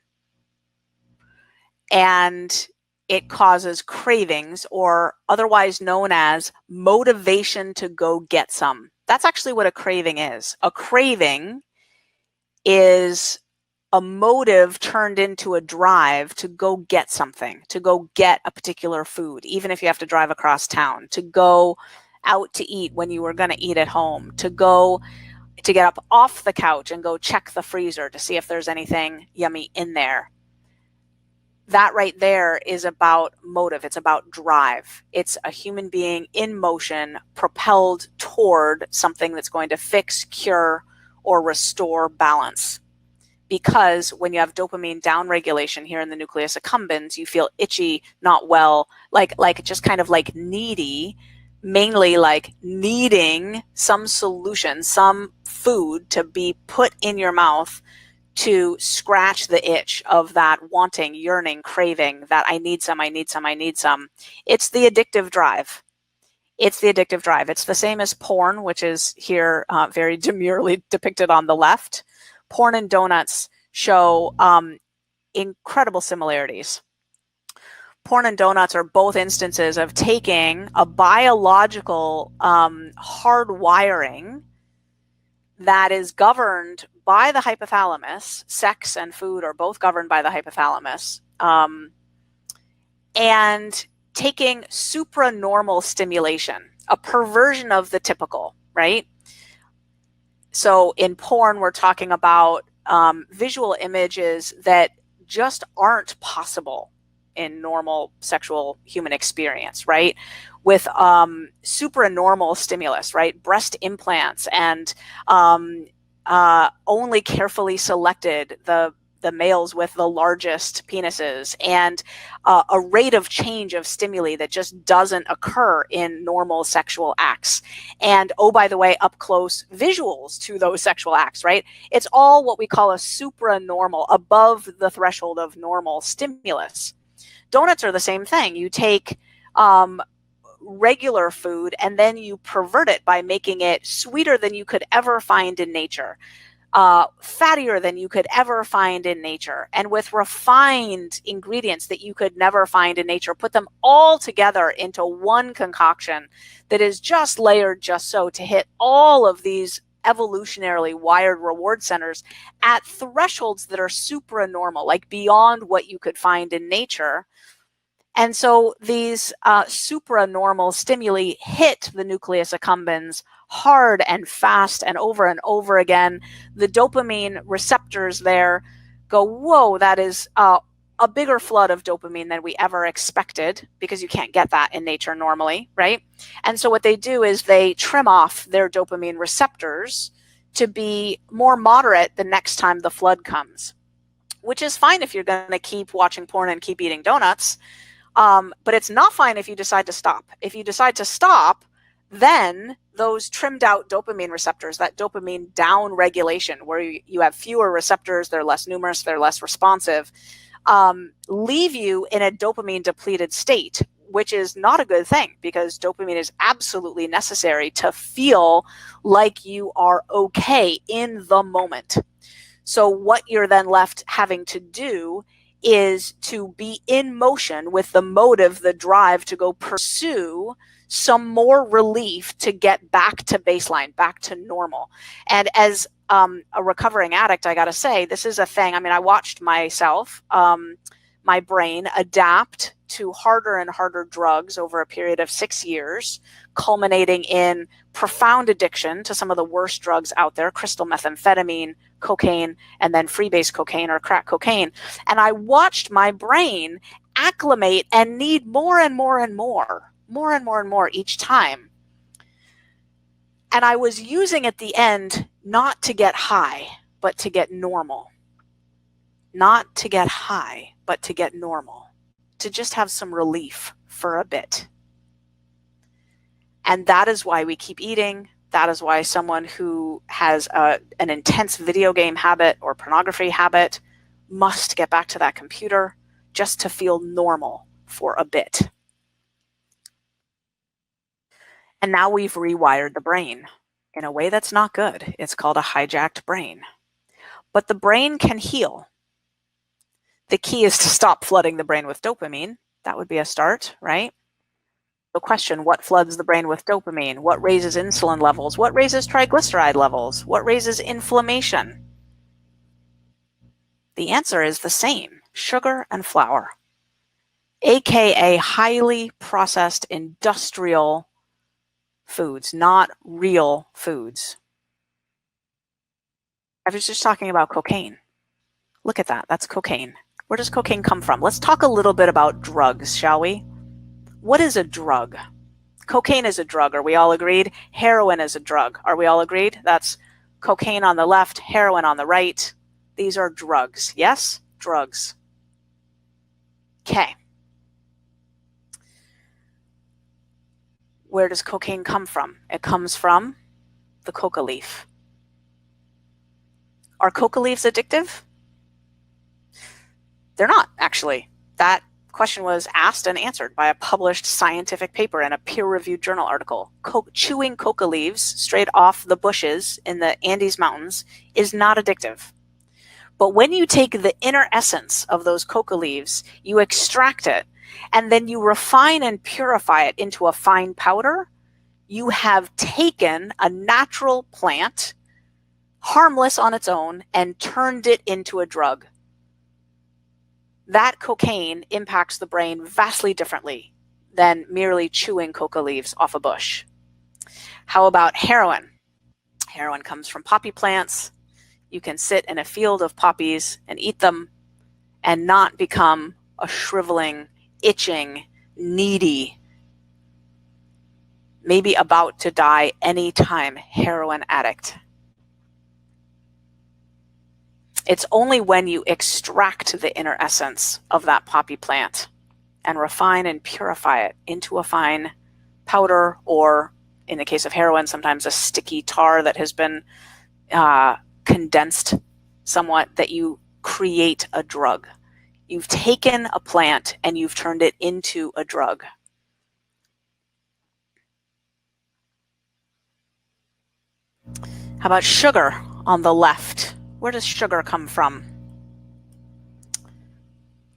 And it causes cravings, or otherwise known as motivation to go get some. That's actually what a craving is. A craving is a motive turned into a drive to go get something, to go get a particular food, even if you have to drive across town, to go out to eat when you were going to eat at home, to get up off the couch and go check the freezer to see if there's anything yummy in there. That right there is about motive. It's about drive. It's a human being in motion, propelled toward something that's going to fix, cure, or restore balance. Because when you have dopamine downregulation here in the nucleus accumbens, you feel itchy, not well, like just kind of like needy, mainly like needing some solution, some food to be put in your mouth to scratch the itch of that wanting, yearning, craving, that I need some, I need some, I need some. It's the addictive drive. It's the addictive drive. It's the same as porn, which is here very demurely depicted on the left. Porn and donuts show incredible similarities. Porn and donuts are both instances of taking a biological hardwiring that is governed by the hypothalamus. Sex and food are both governed by the hypothalamus. And taking supranormal stimulation, a perversion of the typical, right? So in porn, we're talking about visual images that just aren't possible in normal sexual human experience, right? With supranormal stimulus, right? Breast implants and only carefully selected the males with the largest penises, and a rate of change of stimuli that just doesn't occur in normal sexual acts. And oh, by the way, up close visuals to those sexual acts, right? It's all what we call a supranormal, above the threshold of normal stimulus. Donuts are the same thing. You take regular food and then you pervert it by making it sweeter than you could ever find in nature, fattier than you could ever find in nature, and with refined ingredients that you could never find in nature, put them all together into one concoction that is just layered just so to hit all of these evolutionarily wired reward centers at thresholds that are supranormal, like beyond what you could find in nature. And so these supranormal stimuli hit the nucleus accumbens hard and fast and over again. The dopamine receptors there go, whoa, that is a bigger flood of dopamine than we ever expected, because you can't get that in nature normally, right? And so what they do is they trim off their dopamine receptors to be more moderate the next time the flood comes, which is fine if you're going to keep watching porn and keep eating donuts. But it's not fine if you decide to stop. If you decide to stop, then those trimmed out dopamine receptors, that dopamine down regulation, where you have fewer receptors, they're less numerous, they're less responsive, leave you in a dopamine depleted state, which is not a good thing, because dopamine is absolutely necessary to feel like you are okay in the moment. So what you're then left having to do is to be in motion with the motive, the drive to go pursue some more relief to get back to baseline, back to normal. And as a recovering addict, I got to say, this is a thing. I mean, I watched myself, my brain adapt to harder and harder drugs over a period of 6 years, culminating in profound addiction to some of the worst drugs out there, crystal methamphetamine, cocaine, and then freebase cocaine or crack cocaine. And I watched my brain acclimate and need more and more and more each time. And I was using at the end not to get high, but to get normal. Not to get high, but to get normal. To just have some relief for a bit. And that is why we keep eating. That is why someone who has an intense video game habit or pornography habit must get back to that computer just to feel normal for a bit. And now we've rewired the brain in a way that's not good. It's called a hijacked brain. But the brain can heal. The key is to stop flooding the brain with dopamine. That would be a start, right? The question, what floods the brain with dopamine? What raises insulin levels? What raises triglyceride levels? What raises inflammation? The answer is the same, sugar and flour, aka highly processed industrial foods, not real foods. I was just talking about cocaine. Look at that, that's cocaine. Where does cocaine come from? Let's talk a little bit about drugs, shall we? What is a drug? Cocaine is a drug, are we all agreed? Heroin is a drug, are we all agreed? That's cocaine on the left, heroin on the right. These are drugs, yes? Drugs. Okay. Where does cocaine come from? It comes from the coca leaf. Are coca leaves addictive? They're not, actually. That question was asked and answered by a published scientific paper in a peer-reviewed journal article. Chewing coca leaves straight off the bushes in the Andes Mountains is not addictive. But when you take the inner essence of those coca leaves, you extract it, and then you refine and purify it into a fine powder, you have taken a natural plant, harmless on its own, and turned it into a drug. That cocaine impacts the brain vastly differently than merely chewing coca leaves off a bush. How about heroin? Heroin comes from poppy plants. You can sit in a field of poppies and eat them and not become a shriveling, itching, needy, maybe about to die anytime heroin addict. It's only when you extract the inner essence of that poppy plant and refine and purify it into a fine powder, or in the case of heroin, sometimes a sticky tar that has been condensed somewhat, that you create a drug. You've taken a plant and you've turned it into a drug. How about sugar on the left? Where does sugar come from?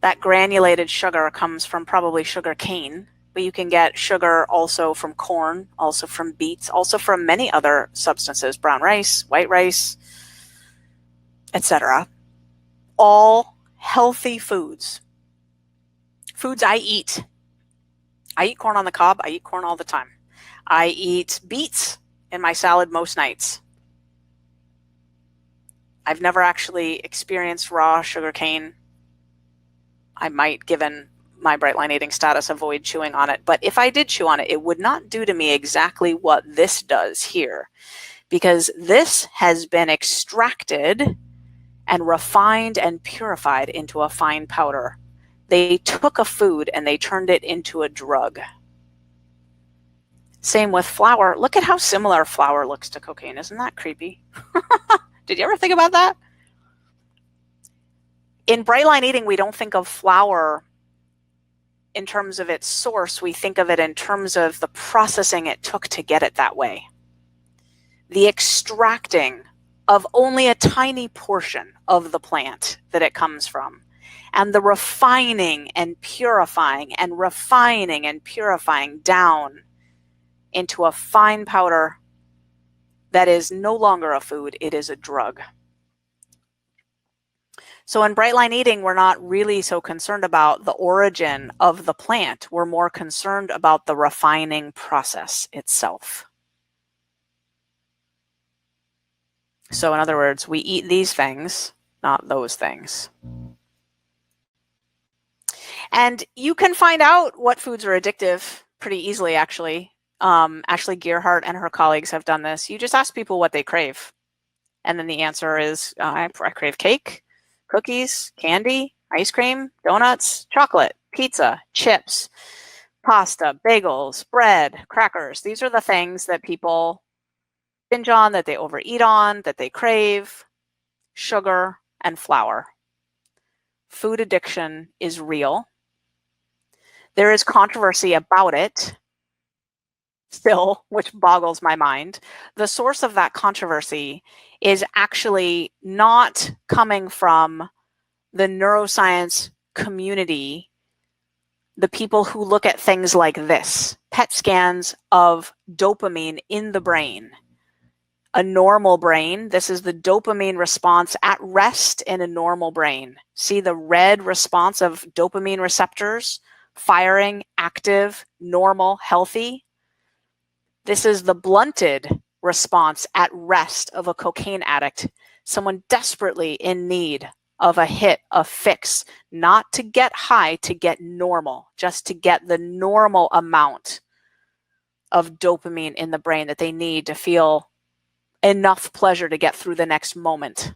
That granulated sugar comes from probably sugar cane, but you can get sugar also from corn, also from beets, also from many other substances, brown rice, white rice, etc. All healthy foods. Foods I eat. I eat corn on the cob. I eat corn all the time. I eat beets in my salad most nights. I've never actually experienced raw sugar cane. I might, given my bright line eating status, avoid chewing on it. But if I did chew on it, it would not do to me exactly what this does here, because this has been extracted and refined and purified into a fine powder. They took a food and they turned it into a drug. Same with flour. Look at how similar flour looks to cocaine. Isn't that creepy? Did you ever think about that? In bright line eating, we don't think of flour in terms of its source. We think of it in terms of the processing it took to get it that way. The extracting of only a tiny portion of the plant that it comes from, and the refining and purifying and refining and purifying down into a fine powder that is no longer a food, it is a drug. So in bright line eating, we're not really so concerned about the origin of the plant. We're more concerned about the refining process itself. So in other words, we eat these things, not those things. And you can find out what foods are addictive pretty easily, actually. Ashley Gearhart and her colleagues have done this. You just ask people what they crave. And then the answer is, I crave cake, cookies, candy, ice cream, donuts, chocolate, pizza, chips, pasta, bagels, bread, crackers. These are the things that people binge on, that they overeat on, that they crave. Sugar and flour. Food addiction is real. There is controversy about it still, which boggles my mind. The source of that controversy is actually not coming from the neuroscience community, the people who look at things like this, PET scans of dopamine in the brain. A normal brain, this is the dopamine response at rest in a normal brain. See the red response of dopamine receptors, firing, active, normal, healthy. This is the blunted response at rest of a cocaine addict, someone desperately in need of a hit, a fix, not to get high, to get normal, just to get the normal amount of dopamine in the brain that they need to feel enough pleasure to get through the next moment.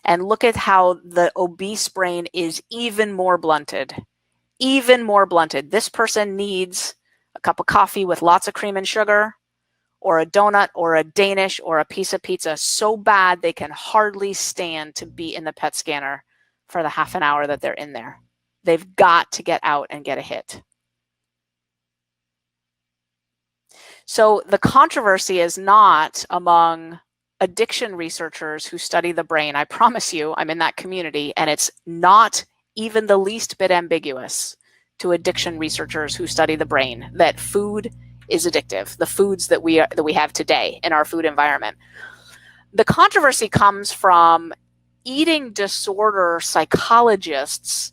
And look at how the obese brain is even more blunted. Even more blunted. This person needs a cup of coffee with lots of cream and sugar, or a donut, or a Danish, or a piece of pizza so bad they can hardly stand to be in the PET scanner for the half an hour that they're in there. They've got to get out and get a hit. So the controversy is not among addiction researchers who study the brain. I promise you, I'm in that community, and it's not even the least bit ambiguous to addiction researchers who study the brain that food is addictive, the foods that we have today in our food environment. The controversy comes from eating disorder psychologists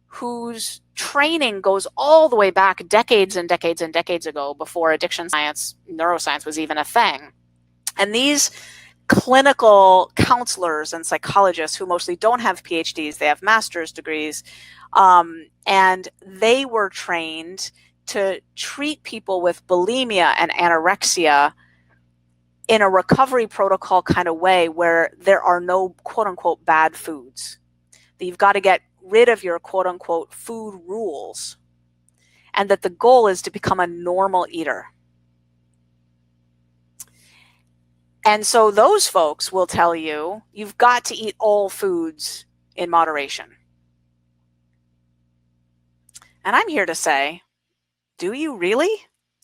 whose training goes all the way back decades and decades and decades ago, before addiction science, neuroscience was even a thing. And these clinical counselors and psychologists, who mostly don't have PhDs, they have master's degrees, and they were trained to treat people with bulimia and anorexia in a recovery protocol kind of way, where there are no quote unquote bad foods. That you've got to get rid of your quote unquote food rules, and that the goal is to become a normal eater. And so those folks will tell you, you've got to eat all foods in moderation. And I'm here to say, do you really?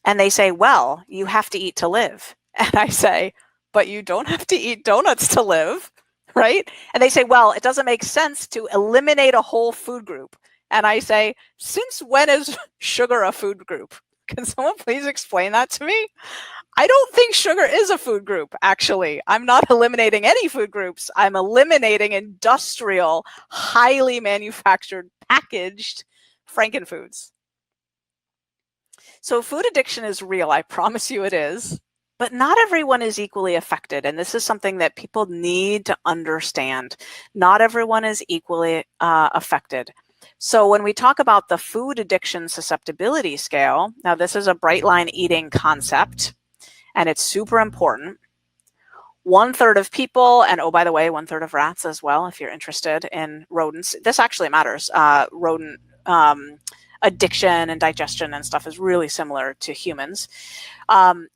And they say, well, you have to eat to live. And I say, but you don't have to eat donuts to live, right? And they say, well, it doesn't make sense to eliminate a whole food group. And I say, since when is sugar a food group? Can someone please explain that to me? I don't think sugar is a food group, actually. I'm not eliminating any food groups. I'm eliminating industrial, highly manufactured, packaged frankenfoods. So food addiction is real. I promise you it is. But not everyone is equally affected. And this is something that people need to understand. Not everyone is equally affected. So when we talk about the food addiction susceptibility scale, now this is a bright line eating concept, and it's super important. 1/3 of people, and oh, by the way, 1/3 of rats as well, if you're interested in rodents. This actually matters. Rodent addiction and digestion and stuff is really similar to humans.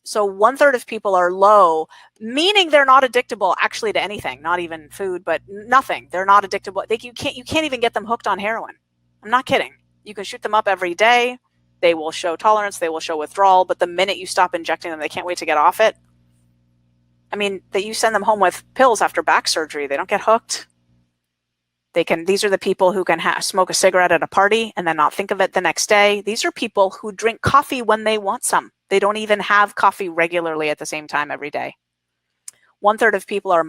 So 1/3 of people are low, meaning they're not addictable actually to anything, not even food, but nothing. They're not addictable. You can't even get them hooked on heroin. I'm not kidding. You can shoot them up every day. They will show tolerance. They will show withdrawal. But the minute you stop injecting them, they can't wait to get off it. I mean, that you send them home with pills after back surgery. They don't get hooked. These are the people who can smoke a cigarette at a party and then not think of it the next day. These are people who drink coffee when they want some. They don't even have coffee regularly at the same time every day. 1/3 of people are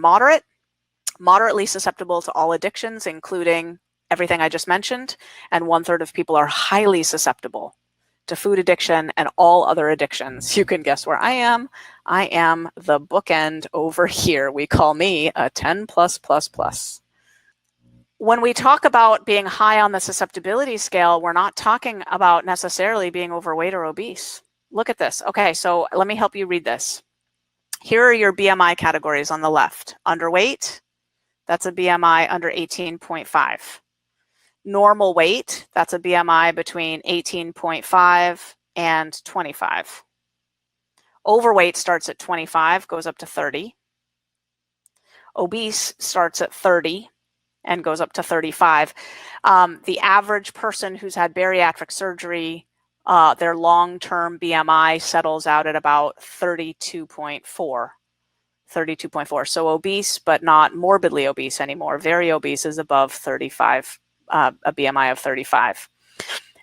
moderately susceptible to all addictions, including everything I just mentioned. And 1/3 of people are highly susceptible to food addiction and all other addictions. You can guess where I am. I am the bookend over here. We call me a 10 plus plus plus. When we talk about being high on the susceptibility scale, we're not talking about necessarily being overweight or obese. Look at this. Okay, so let me help you read this. Here are your BMI categories on the left. Underweight, that's a BMI under 18.5. Normal weight, that's a BMI between 18.5 and 25. Overweight starts at 25, goes up to 30. Obese starts at 30 and goes up to 35. The average person who's had bariatric surgery, their long-term BMI settles out at about 32.4. 32.4. So obese, but not morbidly obese anymore. Very obese is above 35, a BMI of 35.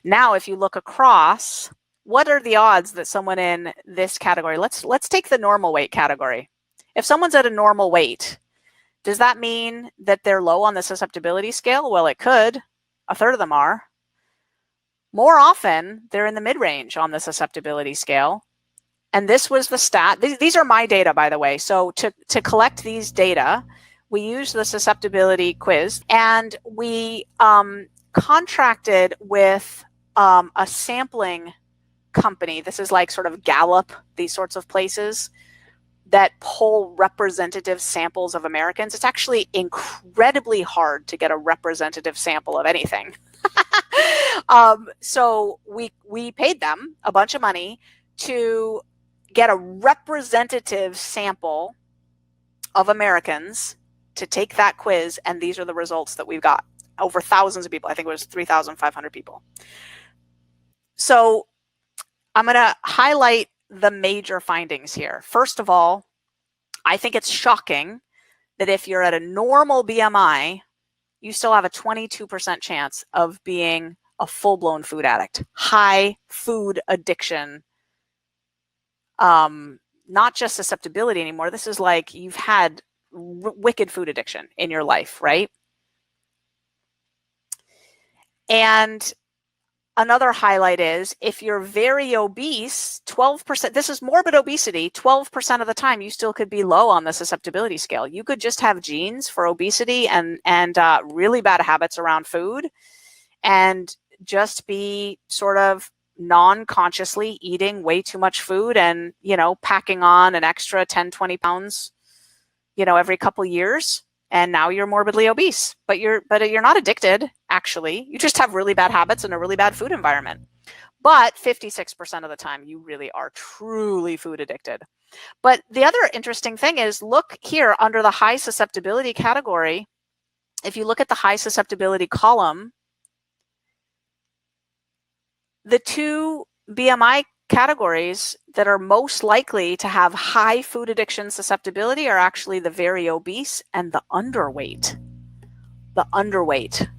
Now, if you look across, what are the odds that someone in this category, let's take the normal weight category. If someone's at a normal weight, does that mean that they're low on the susceptibility scale? Well, it could. 1/3 of them are. More often, they're in the mid-range on the susceptibility scale. And this was the stat. These are my data, by the way. So to collect these data, we used the susceptibility quiz, and we contracted with a sampling company. This is like sort of Gallup, these sorts of places that poll representative samples of Americans. It's actually incredibly hard to get a representative sample of anything. So we paid them a bunch of money to get a representative sample of Americans to take that quiz, and these are the results that we've got. Over thousands of people. I think it was 3,500 people. So I'm going to highlight the major findings here. First of all, I think it's shocking that if you're at a normal BMI, you still have a 22% chance of being a full-blown food addict. High food addiction. Not just susceptibility anymore. This is like you've had wicked food addiction in your life, right? And another highlight is if you're very obese, 12%, this is morbid obesity, 12% of the time you still could be low on the susceptibility scale. You could just have genes for obesity and really bad habits around food and just be sort of non-consciously eating way too much food and, packing on an extra 10, 20 pounds, every couple years. And now you're morbidly obese, but you're not addicted, actually. You just have really bad habits and a really bad food environment. But 56% of the time, you really are truly food addicted. But the other interesting thing is, look here under the high susceptibility category. If you look at the high susceptibility column, the two BMI categories that are most likely to have high food addiction susceptibility are actually the very obese and the underweight. The underweight.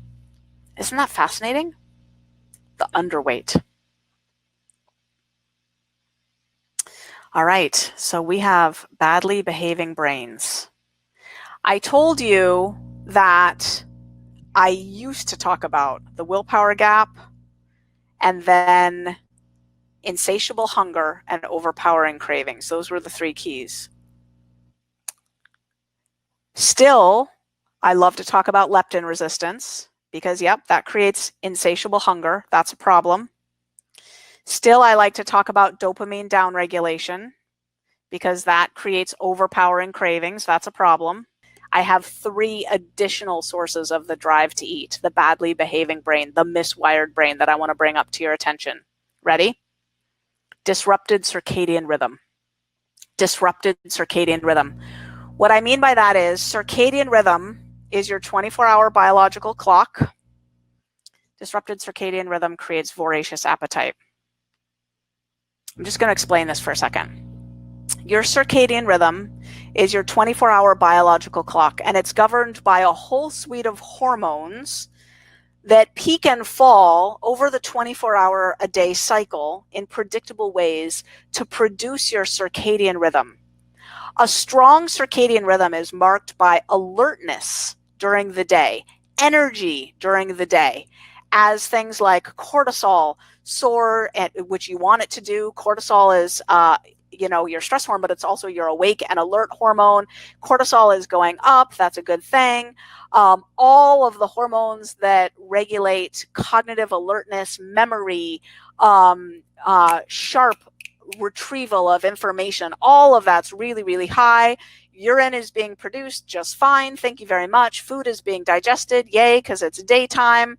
Isn't that fascinating? The underweight. All right, so we have badly behaving brains. I told you that I used to talk about the willpower gap and then insatiable hunger and overpowering cravings. Those were the 3 keys. Still, I love to talk about leptin resistance because, yep, that creates insatiable hunger. That's a problem. Still, I like to talk about dopamine downregulation because that creates overpowering cravings. That's a problem. I have 3 additional sources of the drive to eat, the badly behaving brain, the miswired brain that I want to bring up to your attention. Ready? Disrupted circadian rhythm. Disrupted circadian rhythm. What I mean by that is circadian rhythm is your 24-hour biological clock. Disrupted circadian rhythm creates voracious appetite. I'm just going to explain this for a second. Your circadian rhythm is your 24-hour biological clock, and it's governed by a whole suite of hormones that peak and fall over the 24-hour-a-day cycle in predictable ways to produce your circadian rhythm. A strong circadian rhythm is marked by alertness during the day, energy during the day, as things like cortisol soar, which you want it to do. Cortisol is your stress hormone, but it's also your awake and alert hormone. Cortisol is going up. That's a good thing. All of the hormones that regulate cognitive alertness, memory, sharp retrieval of information, all of that's really, really high. Urine is being produced just fine. Thank you very much. Food is being digested. Yay, because it's daytime.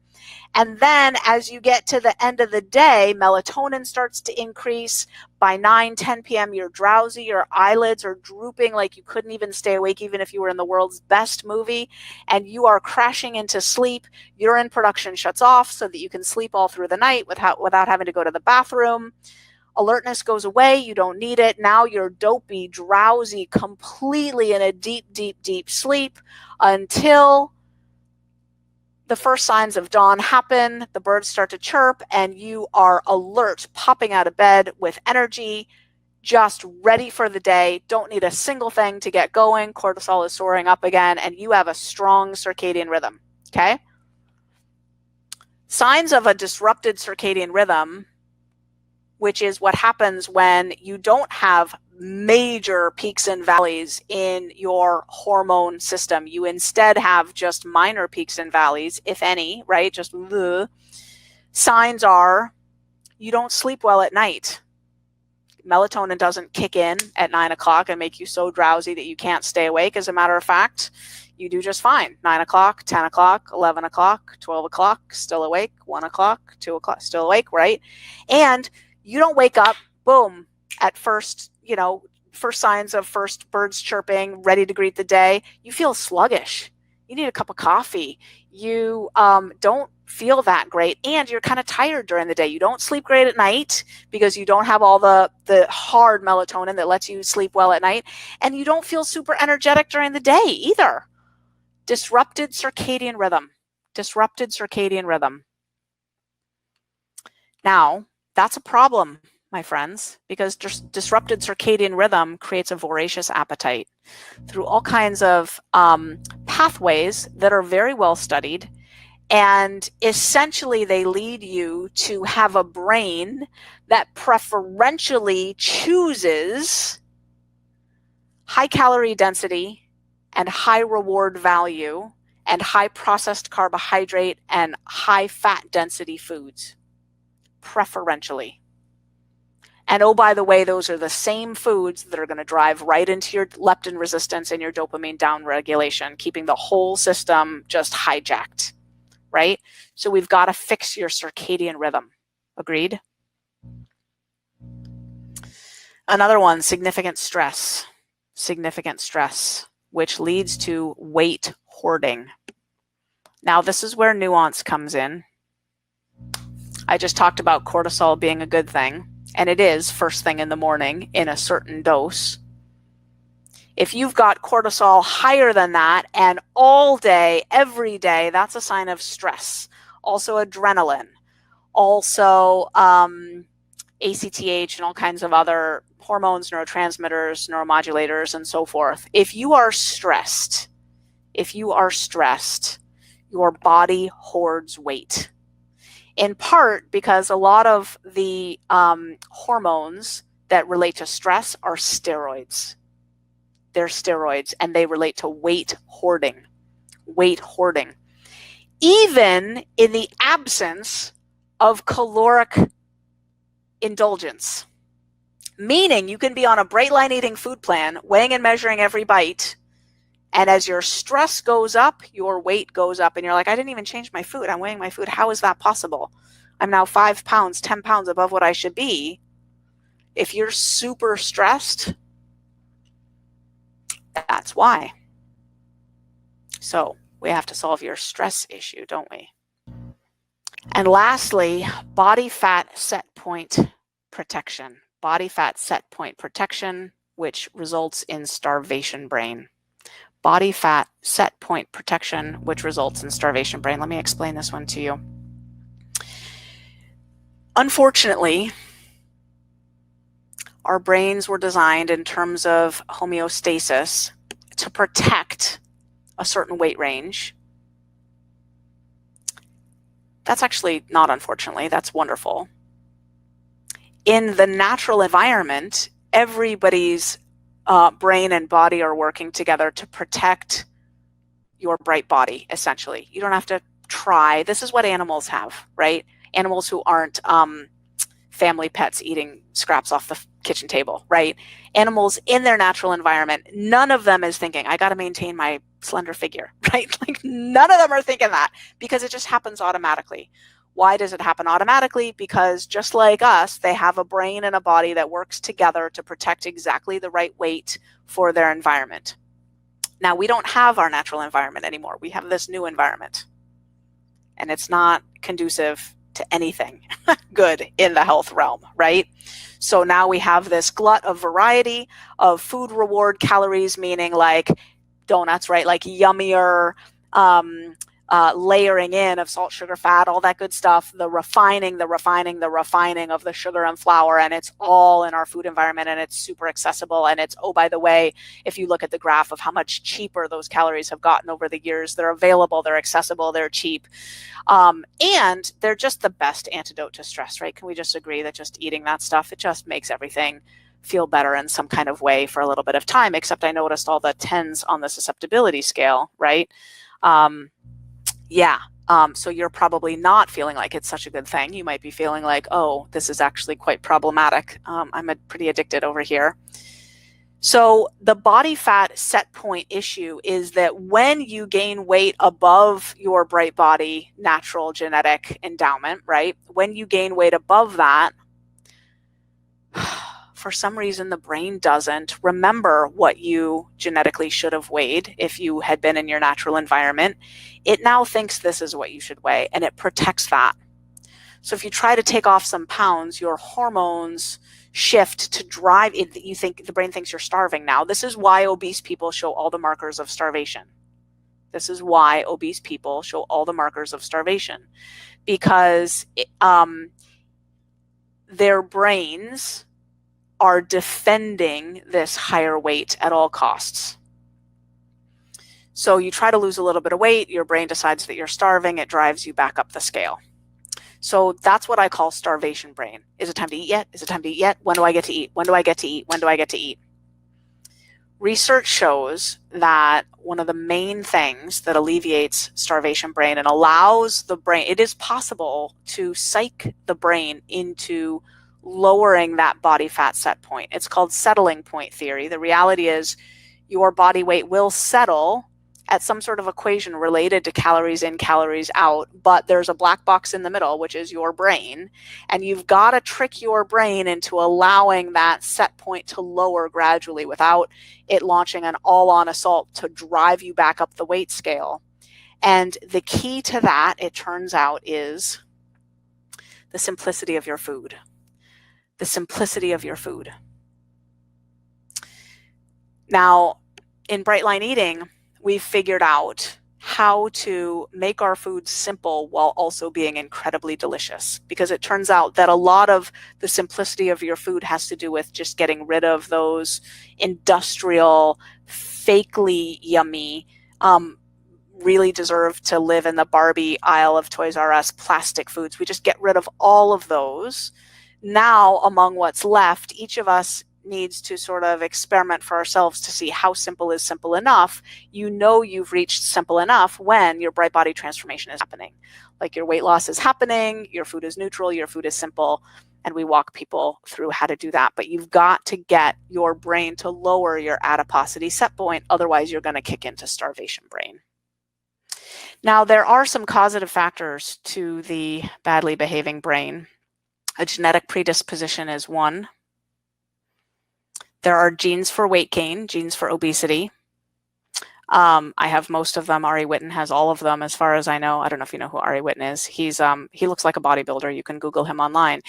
And then as you get to the end of the day, melatonin starts to increase. By 9, 10 p.m., you're drowsy. Your eyelids are drooping like you couldn't even stay awake even if you were in the world's best movie. And you are crashing into sleep. Urine production shuts off so that you can sleep all through the night without having to go to the bathroom. Alertness goes away. You don't need it. Now you're dopey, drowsy, completely in a deep, deep, deep sleep until the first signs of dawn happen, the birds start to chirp, and you are alert, popping out of bed with energy, just ready for the day, don't need a single thing to get going. Cortisol is soaring up again, and you have a strong circadian rhythm, okay? Signs of a disrupted circadian rhythm, which is what happens when you don't have major peaks and valleys in your hormone system. You instead have just minor peaks and valleys, if any, right? Just the signs are you don't sleep well at night. Melatonin doesn't kick in at 9 o'clock and make you so drowsy that you can't stay awake. As a matter of fact, you do just fine. 9 o'clock, 10 o'clock, 11 o'clock, 12 o'clock, still awake, 1 o'clock, 2 o'clock, still awake, right? And you don't wake up, boom, at first signs of first birds chirping, ready to greet the day. You feel sluggish. You need a cup of coffee. You don't feel that great, and you're kind of tired during the day. You don't sleep great at night because you don't have all the hard melatonin that lets you sleep well at night, and you don't feel super energetic during the day either. Disrupted circadian rhythm. Disrupted circadian rhythm. Now, that's a problem, my friends, because disrupted circadian rhythm creates a voracious appetite through all kinds of pathways that are very well studied. And essentially, they lead you to have a brain that preferentially chooses high calorie density and high reward value and high processed carbohydrate and high fat density foods, preferentially. And oh, by the way, those are the same foods that are going to drive right into your leptin resistance and your dopamine downregulation, keeping the whole system just hijacked, right? So we've got to fix your circadian rhythm. Agreed? Another one, significant stress. Significant stress, which leads to weight hoarding. Now, this is where nuance comes in. I just talked about cortisol being a good thing. and it is first thing in the morning in a certain dose. If you've got cortisol higher than that and all day, every day, that's a sign of stress. Also adrenaline, also ACTH and all kinds of other hormones, neurotransmitters, neuromodulators, and so forth. If you are stressed, your body hoards weight. In part because a lot of the hormones that relate to stress are steroids. They're steroids, and they relate to weight hoarding. Even in the absence of caloric indulgence. Meaning you can be on a bright line eating food plan, weighing and measuring every bite, and as your stress goes up, your weight goes up, and you're like, I didn't even change my food. I'm weighing my food. How is that possible? I'm now 5 pounds, 10 pounds above what I should be. If you're super stressed, that's why. So we have to solve your stress issue, don't we? And lastly, body fat set point protection. Body fat set point protection, which results in starvation brain. Body fat set point protection, which results in starvation brain. Let me explain this one to you. Unfortunately, our brains were designed in terms of homeostasis to protect a certain weight range. That's actually not unfortunately, that's wonderful. In the natural environment, everybody's brain and body are working together to protect your bright body, essentially. You don't have to try. This is what animals have, right? Animals who aren't family pets eating scraps off the kitchen table, right? Animals in their natural environment, none of them is thinking, I got to maintain my slender figure, right? Like none of them are thinking that because it just happens automatically. Why does it happen automatically? Because just like us, they have a brain and a body that works together to protect exactly the right weight for their environment. Now, we don't have our natural environment anymore. We have this new environment, and it's not conducive to anything good in the health realm, right? So now we have this glut of variety of food reward calories, meaning like donuts, right? Like yummier, layering in of salt, sugar, fat, all that good stuff, the refining of the sugar and flour, and it's all in our food environment, and it's super accessible. And it's, oh, by the way, if you look at the graph of how much cheaper those calories have gotten over the years, they're available, they're accessible, they're cheap, and they're just the best antidote to stress, right? Can we just agree that just eating that stuff, it just makes everything feel better in some kind of way for a little bit of time, except I noticed all the 10s on the susceptibility scale, right? So you're probably not feeling like it's such a good thing. You might be feeling like, oh, this is actually quite problematic. I'm pretty addicted over here. So the body fat set point issue is that when you gain weight above your bright body natural genetic endowment, right? When you gain weight above that, for some reason, the brain doesn't remember what you genetically should have weighed if you had been in your natural environment. It now thinks this is what you should weigh, and it protects that. So if you try to take off some pounds, your hormones shift to drive it. You think the brain thinks you're starving now. This is why obese people show all the markers of starvation. Because their brains are defending this higher weight at all costs. So you try to lose a little bit of weight, your brain decides that you're starving, it drives you back up the scale. So that's what I call starvation brain. Is it time to eat yet? Is it time to eat yet? When do I get to eat? When do I get to eat? When do I get to eat? Research shows that one of the main things that alleviates starvation brain and allows the brain, it is possible to psych the brain into lowering that body fat set point. It's called settling point theory. The reality is your body weight will settle at some sort of equation related to calories in, calories out, but there's a black box in the middle, which is your brain, and you've got to trick your brain into allowing that set point to lower gradually without it launching an all-on assault to drive you back up the weight scale. And the key to that, it turns out, is the simplicity of your food. the simplicity of your food. Now, in Bright Line Eating, we've figured out how to make our food simple while also being incredibly delicious, because it turns out that a lot of the simplicity of your food has to do with just getting rid of those industrial, fakely yummy, really deserve to live in the Barbie aisle of Toys R Us plastic foods. We just get rid of all of those. Now, among what's left, each of us needs to sort of experiment for ourselves to see how simple is simple enough. You know you've reached simple enough when your bright body transformation is happening. Like your weight loss is happening, your food is neutral, your food is simple, and we walk people through how to do that. But you've got to get your brain to lower your adiposity set point, otherwise you're going to kick into starvation brain. Now, there are some causative factors to the badly behaving brain. A genetic predisposition is one. There are genes for weight gain, genes for obesity. I have most of them. Ari Whitten has all of them, as far as I know. I don't know if you know who Ari Whitten is. He looks like a bodybuilder. You can Google him online.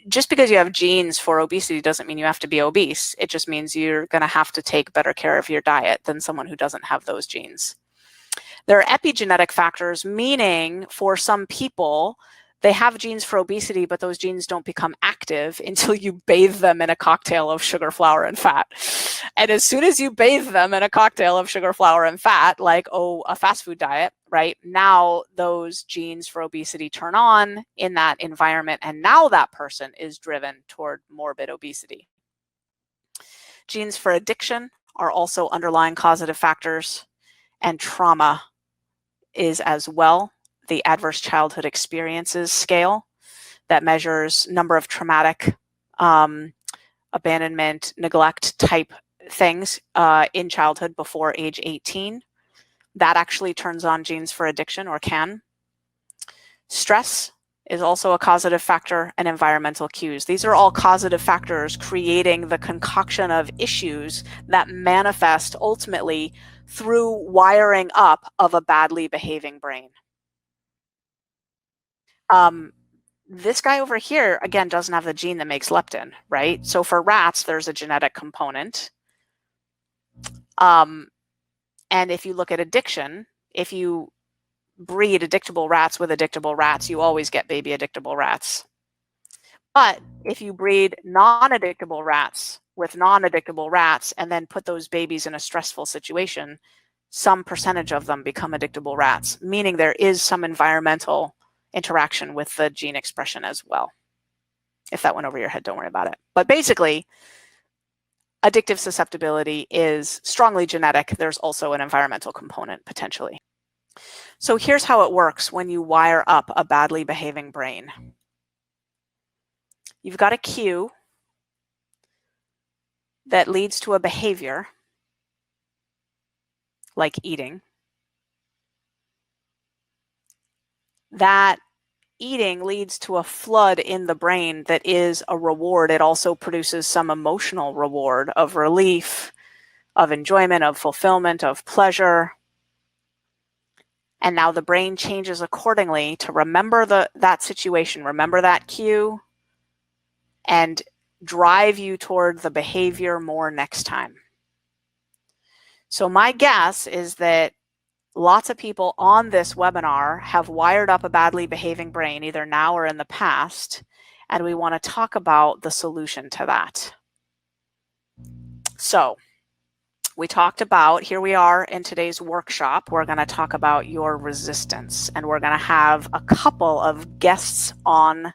Just because you have genes for obesity doesn't mean you have to be obese. It just means you're going to have to take better care of your diet than someone who doesn't have those genes. There are epigenetic factors, meaning for some people, they have genes for obesity, but those genes don't become active until you bathe them in a cocktail of sugar, flour, and fat. And as soon as you bathe them in a cocktail of sugar, flour, and fat, like, a fast food diet, right? Now those genes for obesity turn on in that environment, and now that person is driven toward morbid obesity. Genes for addiction are also underlying causative factors, and trauma is as well. The Adverse Childhood Experiences Scale that measures number of traumatic abandonment, neglect type things in childhood before age 18. That actually turns on genes for addiction, or can. Stress is also a causative factor, and environmental cues. These are all causative factors creating the concoction of issues that manifest ultimately through wiring up of a badly behaving brain. This guy over here, again, doesn't have the gene that makes leptin, right? So for rats, there's a genetic component. And if you look at addiction, if you breed addictable rats with addictable rats, you always get baby addictable rats. But if you breed non-addictable rats with non-addictable rats and then put those babies in a stressful situation, some percentage of them become addictable rats, meaning there is some environmental interaction with the gene expression as well. If that went over your head, don't worry about it. But basically, addictive susceptibility is strongly genetic. There's also an environmental component potentially. So here's how it works when you wire up a badly behaving brain. You've got a cue that leads to a behavior, like eating. That eating leads to a flood in the brain that is a reward. It also produces some emotional reward of relief, of enjoyment, of fulfillment, of pleasure. And now the brain changes accordingly to remember that situation, remember that cue, and drive you toward the behavior more next time. So my guess is that lots of people on this webinar have wired up a badly behaving brain, either now or in the past, and we want to talk about the solution to that. So we talked about, here we are in today's workshop, we're going to talk about your resistance, and we're going to have a couple of guests on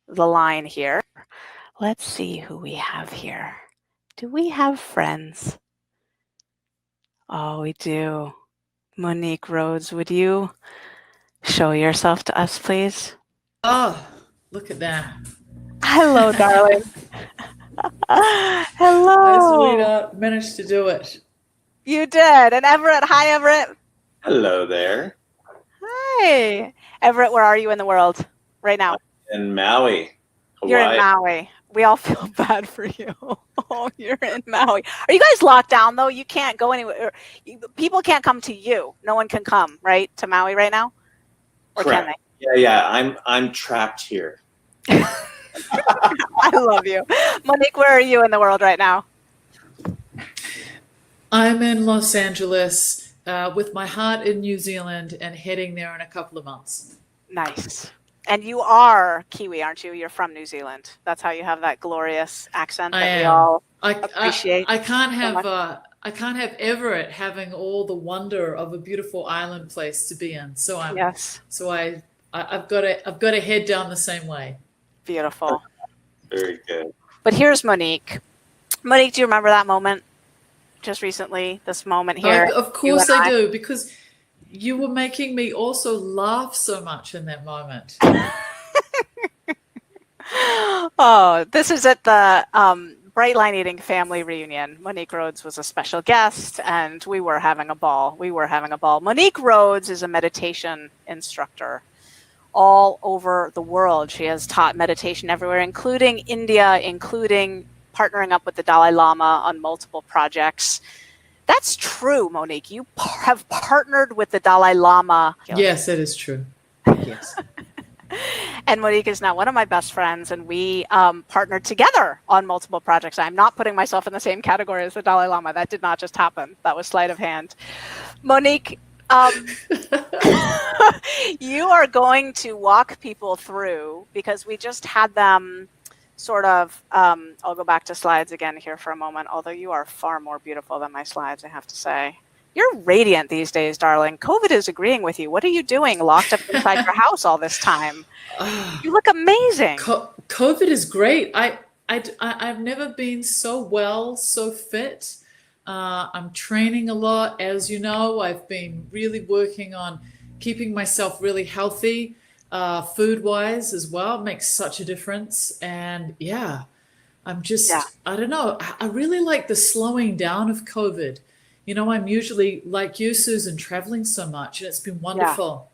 the line here. Let's see who we have here. Do we have friends? Oh, we do. Monique Rhodes, would you show yourself to us, please? Oh, look at that. Hello, darling. Hello. My sweetheart managed to do it. You did. And Everett, hi, Everett. Hello there. Hi. Everett, where are you in the world right now? In Maui, Hawaii. You're in Maui. We all feel bad for you. Oh, you're in Maui. Are you guys locked down, though? You can't go anywhere. People can't come to you. No one can come, right, to Maui right now? Or Correct. can they? Yeah. I'm trapped here. I love you. Monique, where are you in the world right now? I'm in Los Angeles with my heart in New Zealand and heading there in a couple of months. Nice. And you are Kiwi, aren't you? You're from New Zealand. That's how you have that glorious accent I that we am. all I, appreciate I can't so have much. I can't have Everett having all the wonder of a beautiful island place to be in. Yes. So I've got to head down the same way. Beautiful. Very good. But here's Monique. Monique, do you remember that moment just recently? This moment here? Of You course and I do, because you were making me also laugh so much in that moment. Oh, this is at the Bright Line Eating family reunion. Monique Rhodes was a special guest, and we were having a ball. Monique Rhodes is a meditation instructor all over the world. She has taught meditation everywhere, including India, including partnering up with the Dalai Lama on multiple projects. That's true, Monique. You have partnered with the Dalai Lama. Yes, that is true. Yes. And Monique is now one of my best friends, and we partnered together on multiple projects. I'm not putting myself in the same category as the Dalai Lama. That did not just happen. That was sleight of hand. Monique, you are going to walk people through, because we just had them sort of, I'll go back to slides again here for a moment, although you are far more beautiful than my slides, I have to say. You're radiant these days, darling. COVID is agreeing with you. What are you doing locked up inside your house all this time? You look amazing. COVID is great. I've never been so well, so fit. I'm training a lot. As you know, I've been really working on keeping myself really healthy, food-wise as well. It makes such a difference. And yeah, I don't know. I really like the slowing down of COVID. You know, I'm usually, like you, Susan, traveling so much, and it's been wonderful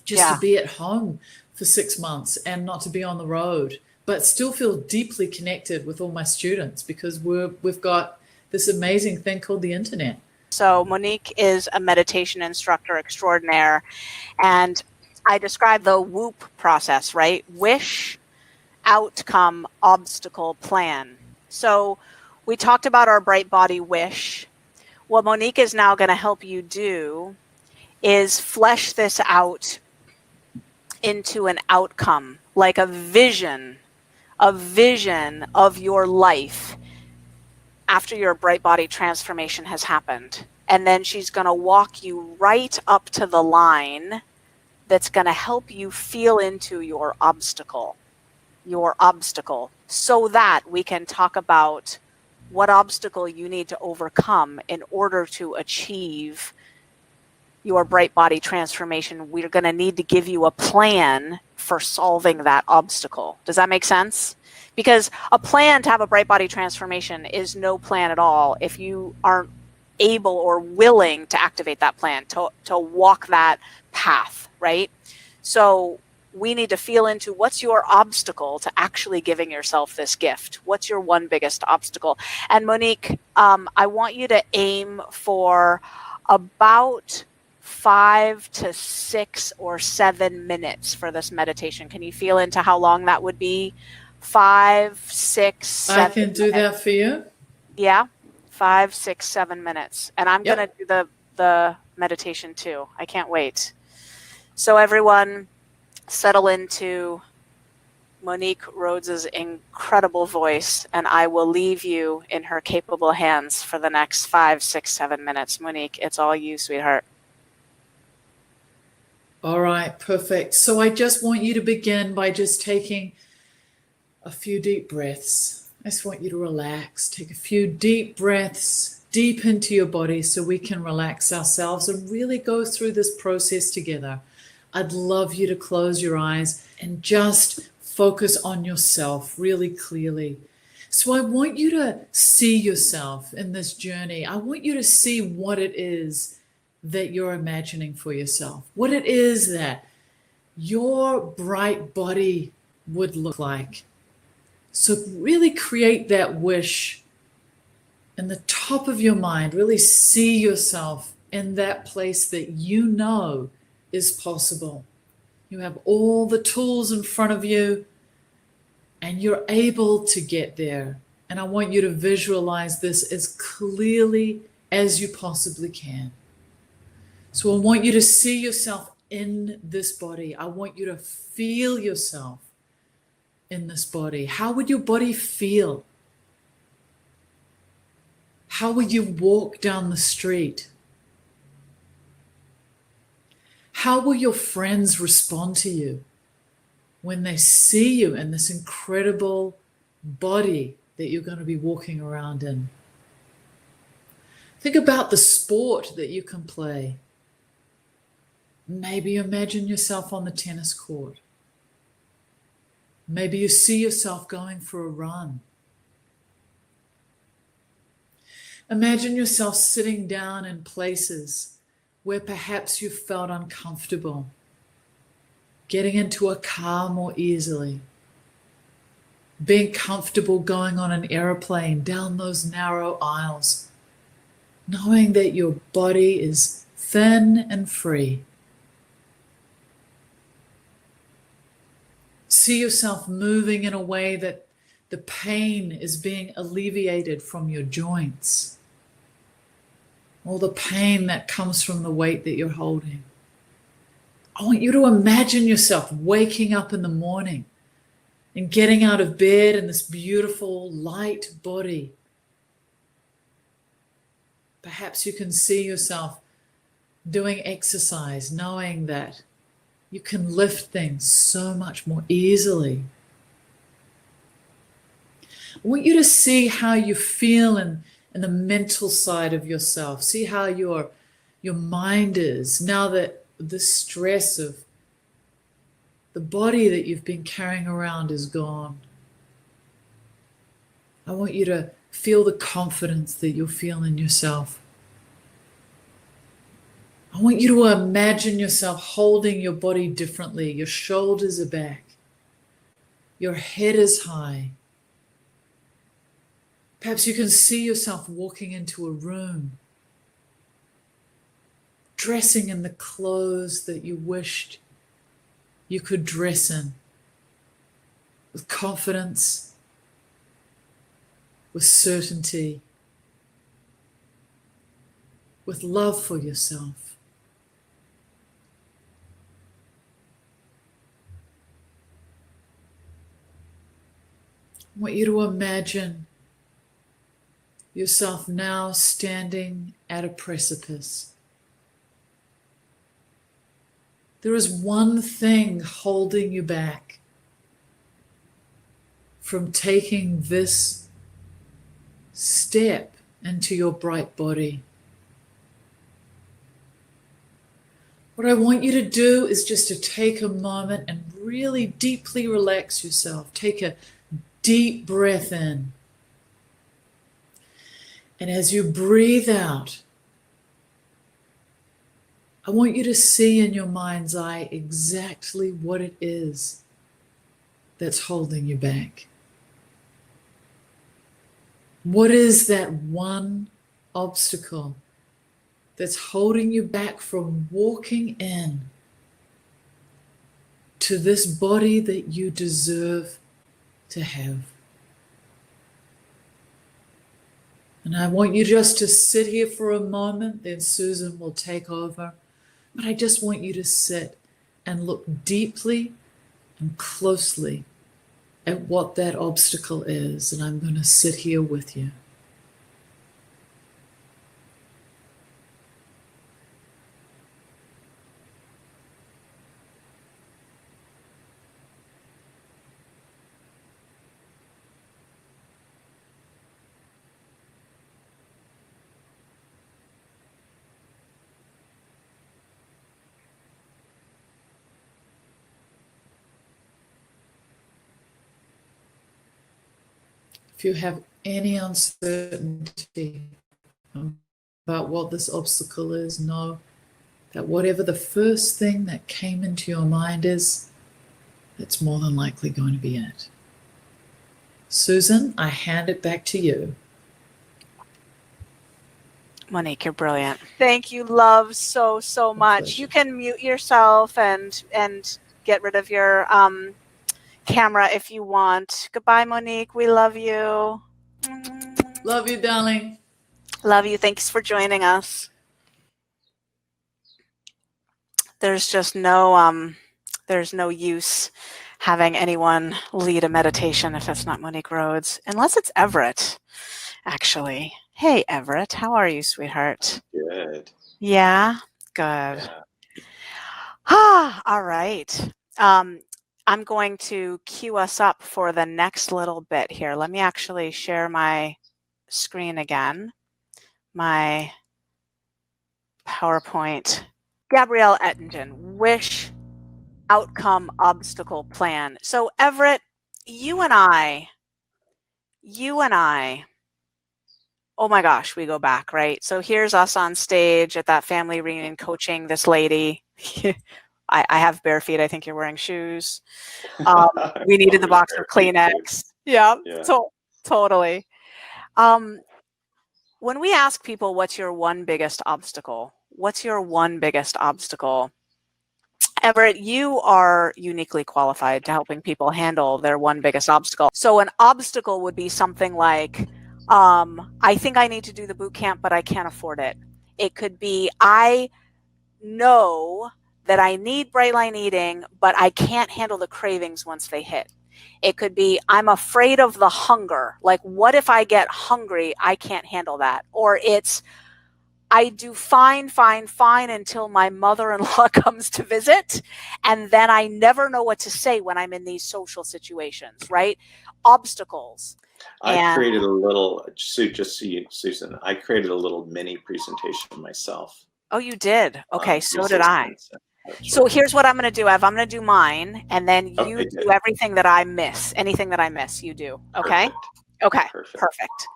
just to be at home for 6 months and not to be on the road, but still feel deeply connected with all my students, because we've got this amazing thing called the internet. So Monique is a meditation instructor extraordinaire, and I describe the WHOOP process, right? Wish, outcome, obstacle, plan. So we talked about our bright body wish. What Monique is now going to help you do is flesh this out into an outcome, like a vision of your life after your bright body transformation has happened. And then she's going to walk you right up to the line that's going to help you feel into your obstacle, so that we can talk about what obstacle you need to overcome in order to achieve your bright body transformation. We're going to need to give you a plan for solving that obstacle. Does that make sense? Because a plan to have a bright body transformation is no plan at all if you aren't able or willing to activate that plan, to walk that path, right? So we need to feel into what's your obstacle to actually giving yourself this gift. What's your one biggest obstacle? And Monique, I want you to aim for about 5 to 6 or 7 minutes for this meditation. Can you feel into how long that would be? 5, 6, 7 I can do that for you. Yeah, 5, 6, 7 minutes. And I'm going to do the meditation too. I can't wait. So everyone, settle into Monique Rhodes's incredible voice, and I will leave you in her capable hands for the next 5, 6, 7 minutes. Monique, it's all you, sweetheart. All right, perfect. So I just want you to begin by just taking a few deep breaths. I just want you to relax. Take a few deep breaths deep into your body so we can relax ourselves and really go through this process together. I'd love you to close your eyes and just focus on yourself really clearly. So I want you to see yourself in this journey. I want you to see what it is that you're imagining for yourself, what it is that your bright body would look like. So really create that wish in the top of your mind. Really see yourself in that place that you know is possible. You have all the tools in front of you, and you're able to get there. And I want you to visualize this as clearly as you possibly can. So I want you to see yourself in this body. I want you to feel yourself in this body. How would your body feel? How would you walk down the street? How will your friends respond to you when they see you in this incredible body that you're going to be walking around in? Think about the sport that you can play. Maybe imagine yourself on the tennis court. Maybe you see yourself going for a run. Imagine yourself sitting down in places where perhaps you felt uncomfortable, getting into a car more easily, being comfortable going on an airplane down those narrow aisles, knowing that your body is thin and free. See yourself moving in a way that the pain is being alleviated from your joints, all the pain that comes from the weight that you're holding. I want you to imagine yourself waking up in the morning and getting out of bed in this beautiful light body. Perhaps you can see yourself doing exercise, knowing that you can lift things so much more easily. I want you to see how you feel in the mental side of yourself. See how your mind is now that the stress of the body that you've been carrying around is gone. I want you to feel the confidence that you'll feel in yourself. I want you to imagine yourself holding your body differently. Your shoulders are back. Your head is high. Perhaps you can see yourself walking into a room, dressing in the clothes that you wished you could dress in, with confidence, with certainty, with love for yourself. I want you to imagine yourself now standing at a precipice. There is one thing holding you back from taking this step into your bright body. What I want you to do is just to take a moment and really deeply relax yourself. Take a deep breath in. And as you breathe out, I want you to see in your mind's eye exactly what it is that's holding you back. What is that one obstacle that's holding you back from walking in to this body that you deserve to have? And I want you just to sit here for a moment, then Susan will take over. But I just want you to sit and look deeply and closely at what that obstacle is. And I'm going to sit here with you. If you have any uncertainty about what this obstacle is, know that whatever the first thing that came into your mind is, that's more than likely going to be it. Susan, I hand it back to you. Monique, you're brilliant. Thank you, love, so much. pleasure. You can mute yourself and get rid of your camera if you want. Goodbye, Monique. We love you. Love you, darling. Love you. Thanks for joining us. There's just there's no use having anyone lead a meditation if it's not Monique Rhodes, unless it's Everett, actually. Hey, Everett, how are you, sweetheart? Good. Yeah? Good. Yeah. All right. I'm going to cue us up for the next little bit here. Let me actually share my screen again. My PowerPoint. Gabrielle Ettingen, wish outcome obstacle plan. So Everett, you and I, oh my gosh, we go back, right? So here's us on stage at that family reunion coaching this lady. I have bare feet. I think you're wearing shoes. We needed the box of Kleenex. Yeah, totally. When we ask people, what's your one biggest obstacle? What's your one biggest obstacle? Everett, you are uniquely qualified to helping people handle their one biggest obstacle. So an obstacle would be something like, I think I need to do the boot camp, but I can't afford it. It could be, I know that I need bright line eating, but I can't handle the cravings once they hit. It could be, I'm afraid of the hunger. Like, what if I get hungry? I can't handle that. Or it's, I do fine until my mother-in-law comes to visit. And then I never know what to say when I'm in these social situations, right? Obstacles. I created a little, just so you, Susan, I created a little mini presentation myself. Oh, you did? Okay, so did I. So here's what I'm going to do, Ev. I'm going to do mine, and then you do everything that I miss. Anything that I miss, you do. Okay? Okay, perfect.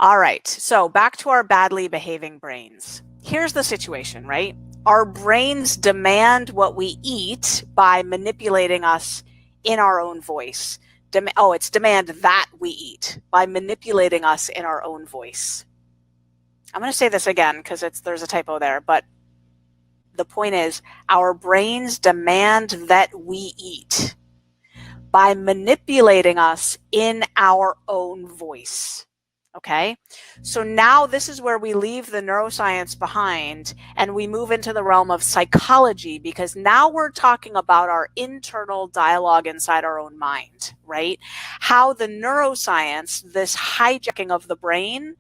All right, so back to our badly behaving brains. Here's the situation, right? Our brains demand what we eat by manipulating us in our own voice. It's demand that we eat by manipulating us in our own voice. I'm going to say this again because there's a typo there, but the point is our brains demand that we eat by manipulating us in our own voice. Okay, so now this is where we leave the neuroscience behind and we move into the realm of psychology, because now we're talking about our internal dialogue inside our own mind, right? How the neuroscience, this hijacking of the brain,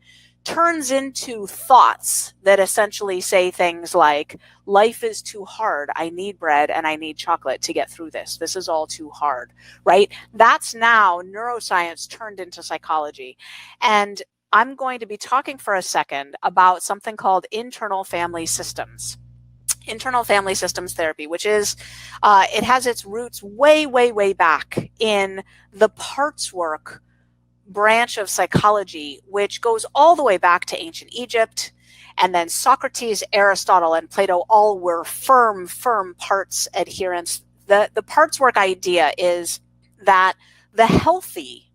turns into thoughts that essentially say things like, life is too hard. I need bread and I need chocolate to get through this. This is all too hard, right? That's now neuroscience turned into psychology. And I'm going to be talking for a second about something called internal family systems. Internal family systems therapy, which is, it has its roots way, way, way back in the parts work branch of psychology, which goes all the way back to ancient Egypt. And then Socrates, Aristotle, and Plato all were firm parts adherents. The parts work idea is that the healthy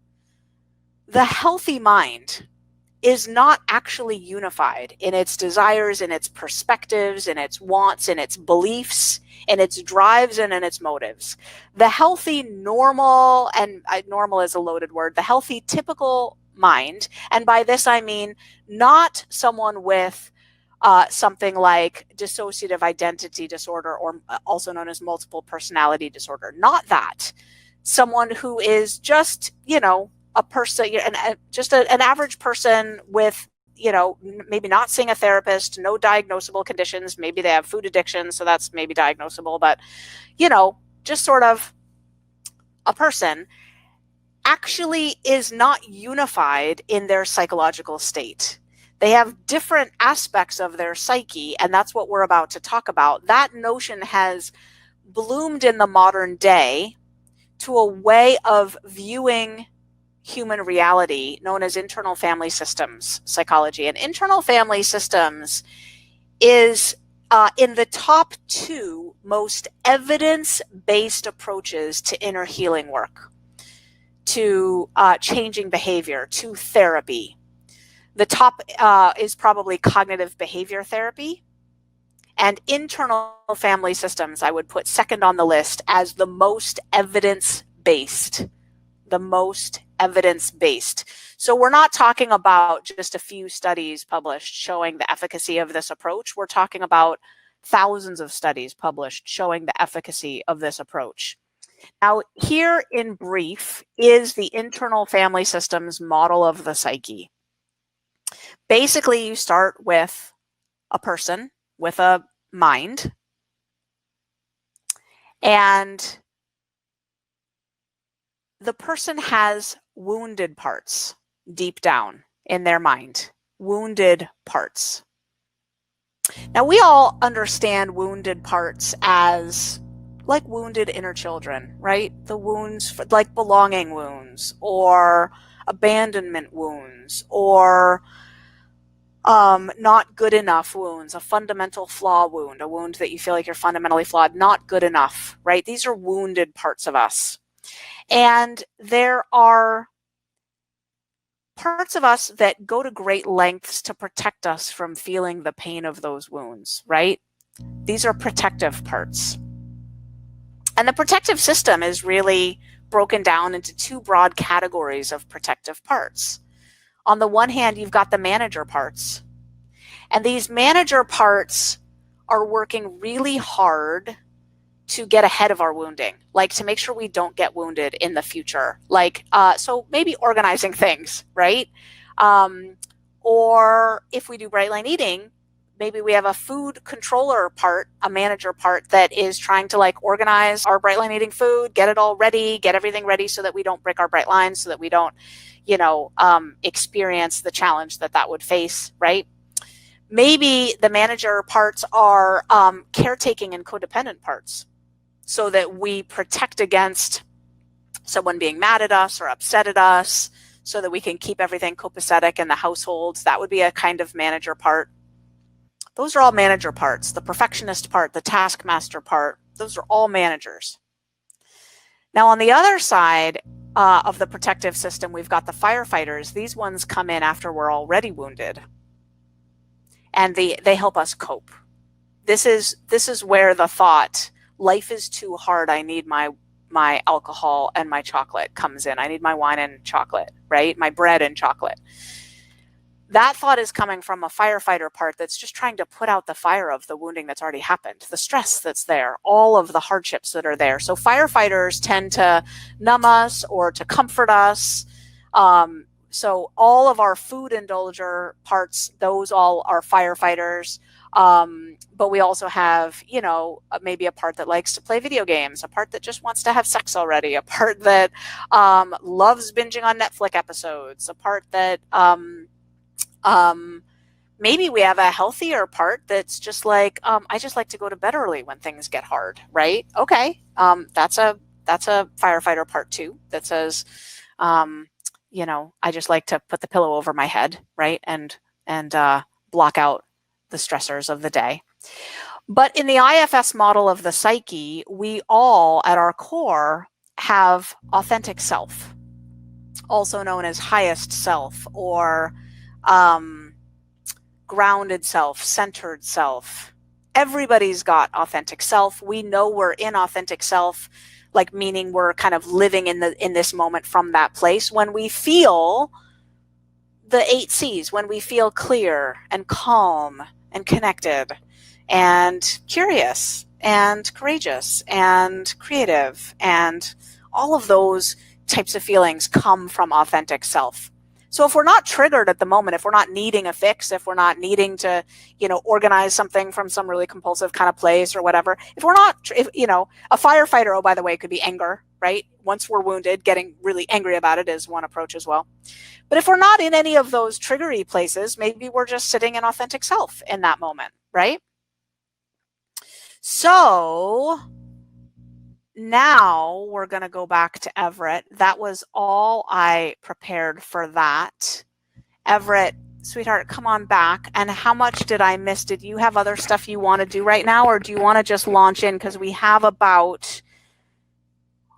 mind is not actually unified in its desires, in its perspectives, in its wants, in its beliefs, in its drives, and in its motives. The healthy, normal, and normal is a loaded word, the healthy, typical mind, and by this I mean not someone with something like dissociative identity disorder, or also known as multiple personality disorder. Not that. Someone who is just, a person, just an average person with, maybe not seeing a therapist, no diagnosable conditions. Maybe they have food addiction, so that's maybe diagnosable, but, just sort of a person actually is not unified in their psychological state. They have different aspects of their psyche, and that's what we're about to talk about. That notion has bloomed in the modern day to a way of viewing human reality known as internal family systems psychology. And internal family systems is in the top 2 most evidence-based approaches to inner healing work, to changing behavior, to therapy. The top is probably cognitive behavior therapy. And internal family systems I would put second on the list as the most evidence based, the most evidence-based. So we're not talking about just a few studies published showing the efficacy of this approach. We're talking about thousands of studies published showing the efficacy of this approach. Now, here in brief is the internal family systems model of the psyche. Basically, you start with a person with a mind, and the person has wounded parts deep down in their mind, wounded parts. Now, we all understand wounded parts as like wounded inner children, right? The wounds, like belonging wounds or abandonment wounds or not good enough wounds, a fundamental flaw wound, a wound that you feel like you're fundamentally flawed, not good enough, right? These are wounded parts of us. And there are parts of us that go to great lengths to protect us from feeling the pain of those wounds, right? These are protective parts. And the protective system is really broken down into two broad categories of protective parts. On the one hand, you've got the manager parts. And these manager parts are working really hard to get ahead of our wounding, like to make sure we don't get wounded in the future. Like, so maybe organizing things, right? Or if we do bright line eating, maybe we have a food controller part, a manager part that is trying to like organize our bright line eating food, get it all ready, get everything ready so that we don't break our bright lines, so that we don't, experience the challenge that would face, right? Maybe the manager parts are caretaking and codependent parts, so that we protect against someone being mad at us or upset at us, so that we can keep everything copacetic in the households. That would be a kind of manager part. Those are all manager parts. The perfectionist part, the taskmaster part, those are all managers. Now, on the other side of the protective system, we've got the firefighters. These ones come in after we're already wounded, and they help us cope. This is where the thought, life is too hard, I need my alcohol and my chocolate, comes in. I need my wine and chocolate, right? My bread and chocolate. That thought is coming from a firefighter part that's just trying to put out the fire of the wounding that's already happened, the stress that's there, all of the hardships that are there. So firefighters tend to numb us or to comfort us. So all of our food indulger parts, those all are firefighters. But we also have, maybe a part that likes to play video games, a part that just wants to have sex already, a part that loves binging on Netflix episodes, a part that maybe we have a healthier part that's just like, I just like to go to bed early when things get hard, right? Okay, that's a firefighter part too that says, I just like to put the pillow over my head, right, and block out the stressors of the day. But in the IFS model of the psyche, we all, at our core, have authentic self, also known as highest self or grounded self, centered self. Everybody's got authentic self. We know we're in authentic self, like meaning we're kind of living in this moment from that place when we feel the 8 C's, when we feel clear and calm and connected and curious and courageous and creative, and all of those types of feelings come from authentic self. So if we're not triggered at the moment, if we're not needing a fix, if we're not needing to, organize something from some really compulsive kind of place or whatever, if we're not, a firefighter, oh, by the way, could be anger, right? Once we're wounded, getting really angry about it is one approach as well. But if we're not in any of those triggery places, maybe we're just sitting in authentic self in that moment, right? So now we're going to go back to Everett. That was all I prepared for that. Everett, sweetheart, come on back. And how much did I miss? Did you have other stuff you want to do right now, or do you want to just launch in? Because we have about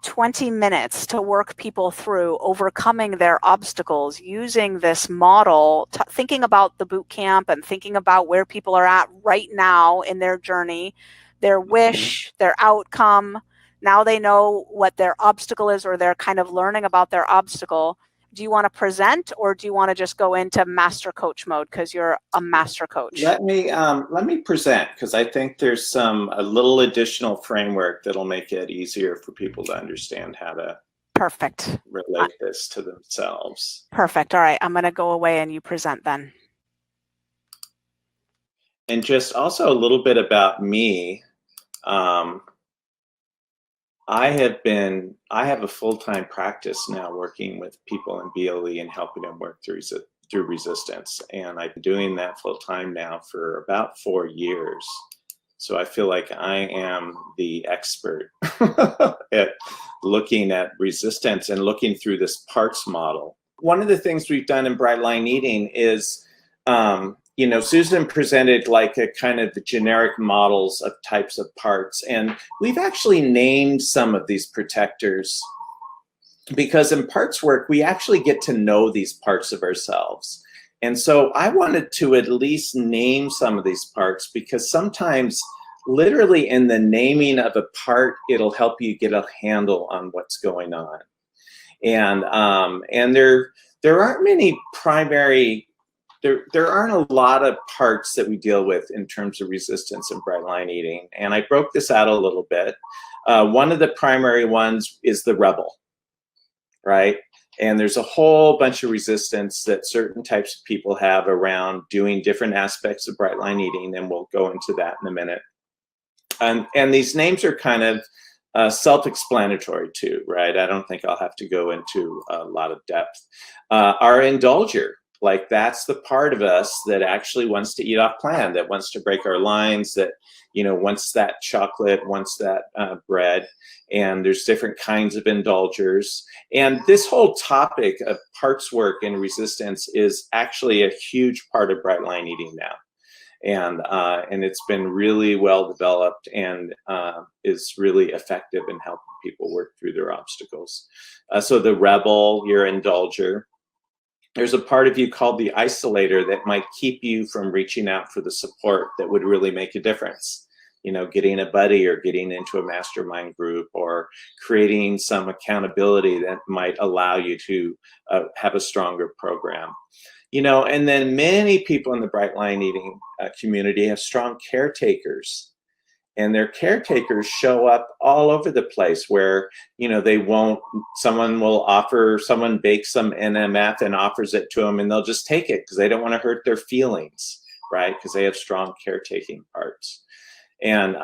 20 minutes to work people through overcoming their obstacles using this model, thinking about the boot camp and thinking about where people are at right now in their journey, their wish, their outcome, Now they know what their obstacle is, or they're kind of learning about their obstacle. Do you want to present, or do you want to just go into master coach mode because you're a master coach? Let me present, because I think there's a little additional framework that'll make it easier for people to understand how to Perfect. relate this to themselves. Perfect. All right, I'm going to go away and you present then. And just also a little bit about me. I have a full-time practice now working with people in BLE and helping them work through resistance. And I've been doing that full-time now for about 4 years. So I feel like I am the expert at looking at resistance and looking through this parts model. One of the things we've done in Bright Line Eating is, Susan presented like a kind of the generic models of types of parts. And we've actually named some of these protectors, because in parts work, we actually get to know these parts of ourselves. And so I wanted to at least name some of these parts, because sometimes literally in the naming of a part, it'll help you get a handle on what's going on. And there aren't many primary, there aren't a lot of parts that we deal with in terms of resistance and Bright Line Eating. And I broke this out a little bit. One of the primary ones is the rebel, right? And there's a whole bunch of resistance that certain types of people have around doing different aspects of Bright Line Eating, and we'll go into that in a minute. And these names are kind of self-explanatory too, right? I don't think I'll have to go into a lot of depth. Our indulger, like that's the part of us that actually wants to eat off plan, that wants to break our lines, that wants that chocolate, wants that bread. And there's different kinds of indulgers. And this whole topic of parts work and resistance is actually a huge part of Bright Line Eating now. And it's been really well developed and is really effective in helping people work through their obstacles. So the rebel, your indulger. There's a part of you called the isolator that might keep you from reaching out for the support that would really make a difference. Getting a buddy or getting into a mastermind group or creating some accountability that might allow you to have a stronger program. And then many people in the Bright Line Eating community have strong caretakers. And their caretakers show up all over the place where, someone bakes some NMF and offers it to them, and they'll just take it because they don't want to hurt their feelings, right? Because they have strong caretaking parts. And,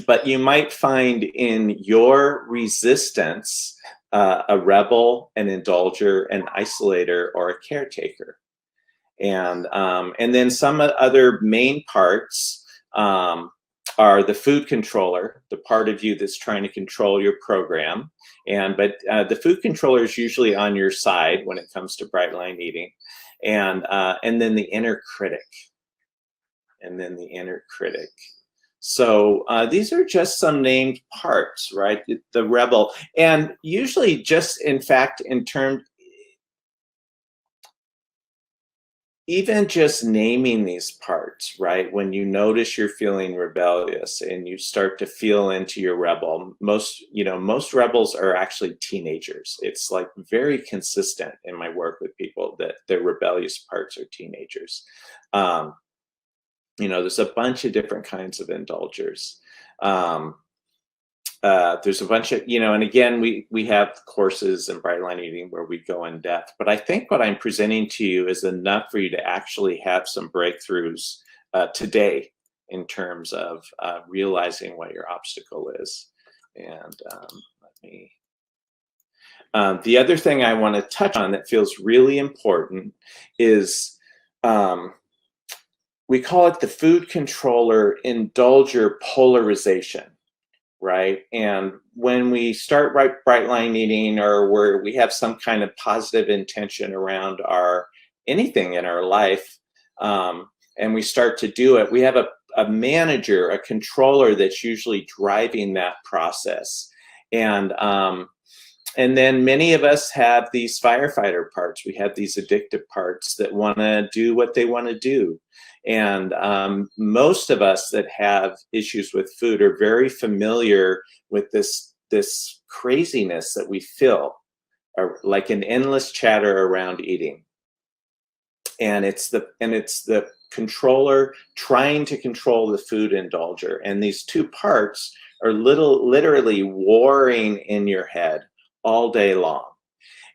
but you might find in your resistance, a rebel, an indulger, an isolator, or a caretaker. And then some other main parts, are the food controller, the part of you that's trying to control your program. But the food controller is usually on your side when it comes to Bright Line Eating. And then the inner critic. So these are just some named parts, right? The rebel. And usually just, in fact, in terms, even just naming these parts, right? When you notice you're feeling rebellious and you start to feel into your rebel, most rebels are actually teenagers. It's like very consistent in my work with people that their rebellious parts are teenagers. There's a bunch of different kinds of indulgers. There's a bunch of, and again, we have courses in Bright Line Eating where we go in depth, but I think what I'm presenting to you is enough for you to actually have some breakthroughs today in terms of realizing what your obstacle is. And the other thing I want to touch on that feels really important is, we call it the food controller indulger polarization. Right? And when we start Bright Line Eating, or where we have some kind of positive intention around anything in our life, and we start to do it, we have a manager, a controller that's usually driving that process. And And then many of us have these firefighter parts. We have these addictive parts that want to do what they want to do. And most of us that have issues with food are very familiar with this craziness that we feel, or like an endless chatter around eating. And it's the controller trying to control the food indulger. And these two parts are literally warring in your head all day long.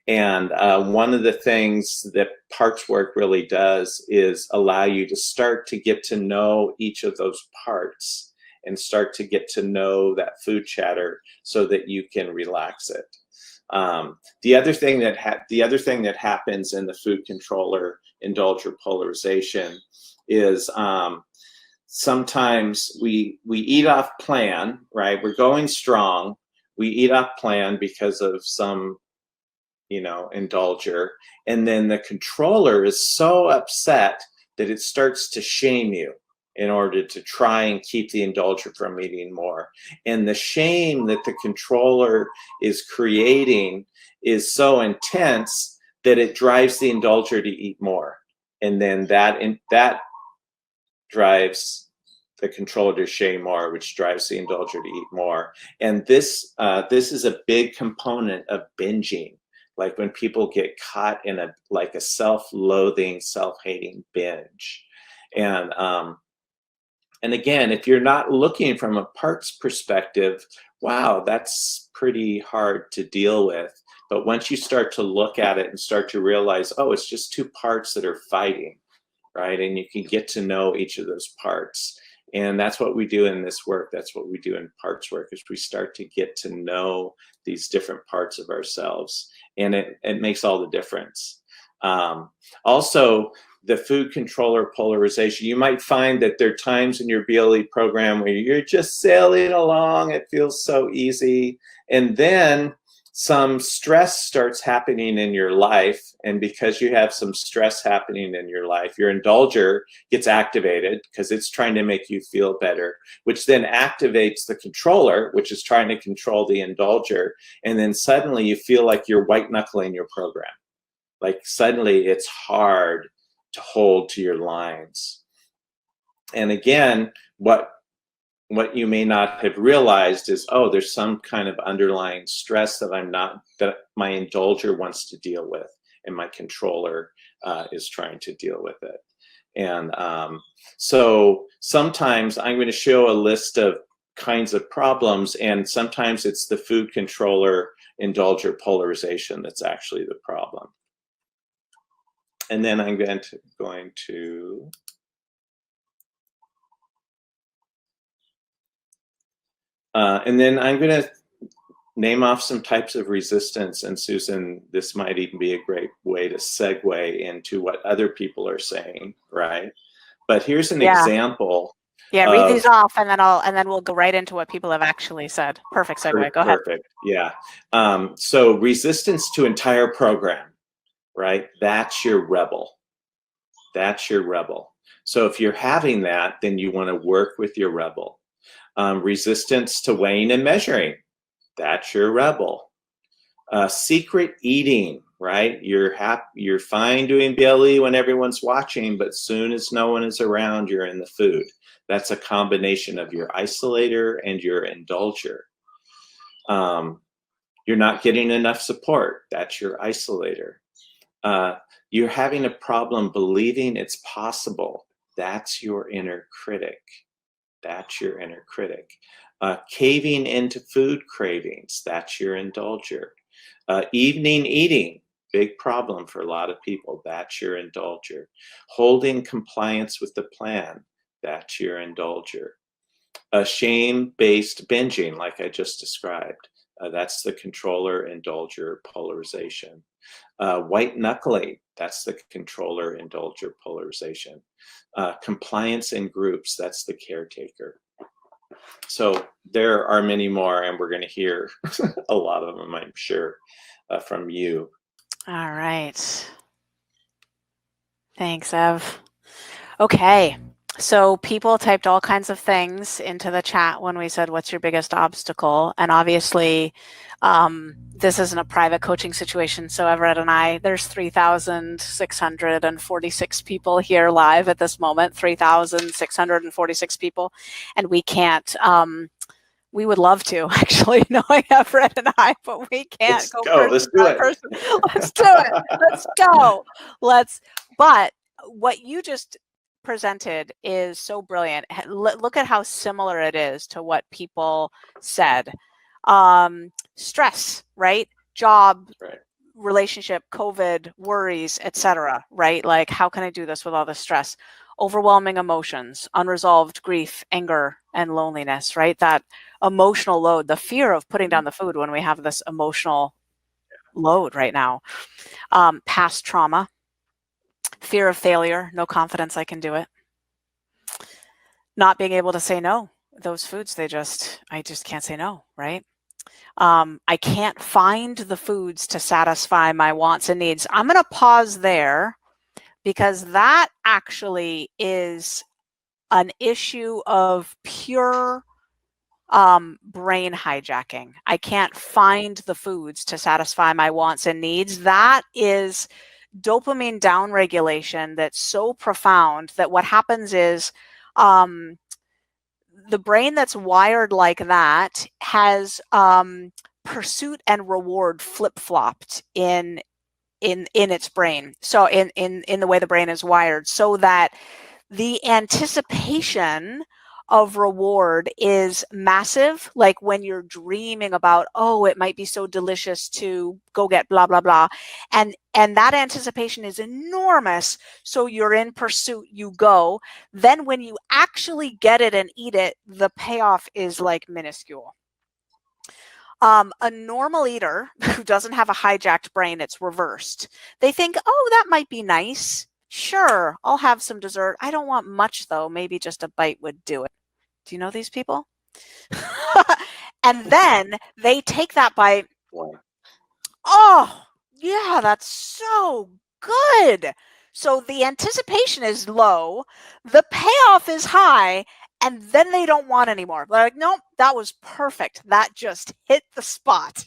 And one of the things that parts work really does is allow you to start to get to know each of those parts and start to get to know that food chatter so that you can relax it. The other thing that happens in the food controller indulger polarization is sometimes we eat off plan, right? We're going strong. We eat off plan because of some, indulger, and then the controller is so upset that it starts to shame you in order to try and keep the indulger from eating more. And the shame that the controller is creating is so intense that it drives the indulger to eat more. And then that drives the controller to shame more, which drives the indulger to eat more. And this is a big component of binging. Like when people get caught in a self-loathing, self-hating binge. And again, if you're not looking from a parts perspective, wow, that's pretty hard to deal with. But once you start to look at it and start to realize, oh, it's just two parts that are fighting, right? And you can get to know each of those parts. And that's what we do in this work. That's what we do in parts work, is we start to get to know these different parts of ourselves. And it makes all the difference. Also, the food controller polarization, you might find that there are times in your BLE program where you're just sailing along, it feels so easy, and then some stress starts happening in your life, and because you have some stress happening in your life, your indulger gets activated because it's trying to make you feel better, which then activates the controller, which is trying to control the indulger, and then suddenly you feel like you're white-knuckling your program. Like suddenly it's hard to hold to your lines. And again, what you may not have realized is, oh, there's some kind of underlying stress that my indulger wants to deal with, and my controller is trying to deal with it. And so sometimes I'm going to show a list of kinds of problems, and sometimes it's the food controller indulger polarization that's actually the problem. And then I'm going to and then I'm going to name off some types of resistance. And Susan, this might even be a great way to segue into what other people are saying, right? But here's an example. Yeah, read these off, and then we'll go right into what people have actually said. Perfect segue. Go ahead. Perfect. Yeah. So resistance to entire program, right? That's your rebel. That's your rebel. So if you're having that, then you want to work with your rebel. Resistance to weighing and measuring. That's your rebel. Secret eating, right? You're fine doing BLE when everyone's watching, but soon as no one is around, you're in the food. That's a combination of your isolator and your indulger. You're not getting enough support. That's your isolator. You're having a problem believing it's possible. That's your inner critic. That's your inner critic. Caving into food cravings. That's your indulger. Evening eating. Big problem for a lot of people. That's your indulger. Holding compliance with the plan. That's your indulger. Shame-based binging, like I just described. That's the controller indulger polarization. White knuckling, that's the controller indulger polarization. Compliance in groups, that's the caretaker. So there are many more, and we're going to hear a lot of them, I'm sure, from you. All right. Thanks, Ev. Okay. So people typed all kinds of things into the chat when we said, what's your biggest obstacle? And obviously, this isn't a private coaching situation. So Everett and I, there's 3,646 people here live at this moment, 3,646 people. And we can't, we would love to actually, knowing Everett and I, but we can't Let's go go. person Let's do by it. person. Let's do it. Let's go. But what you just presented is so brilliant. Look at how similar it is to what people said. Stress, right? Job, Right. relationship, COVID, worries, etc. Right? Like, how can I do this with all this stress? Overwhelming emotions, unresolved grief, anger, and loneliness, right? That emotional load, the fear of putting down the food when we have this emotional load right now. Past trauma, fear of failure, no confidence I can do it. Not being able to say no. Those foods, I just can't say no, right? I can't find the foods to satisfy my wants and needs. I'm going to pause there because that actually is an issue of pure brain hijacking. I can't find the foods to satisfy my wants and needs. That is dopamine downregulation that's so profound that what happens is the brain that's wired like that has pursuit and reward flip-flopped in its brain. So in the way the brain is wired, so that the anticipation of reward is massive. Like when you're dreaming about, oh, it might be so delicious to go get blah blah blah, and that anticipation is enormous. So you're in pursuit, you go. Then when you actually get it and eat it, the payoff is like minuscule. A normal eater who doesn't have a hijacked brain, it's reversed. They think, oh, that might be nice. Sure, I'll have some dessert. I don't want much, though. Maybe just a bite would do it. Do you know these people? And then they take that bite. Oh, yeah, that's so good. So the anticipation is low, the payoff is high, and then they don't want any more. They're like, nope, that was perfect. That just hit the spot.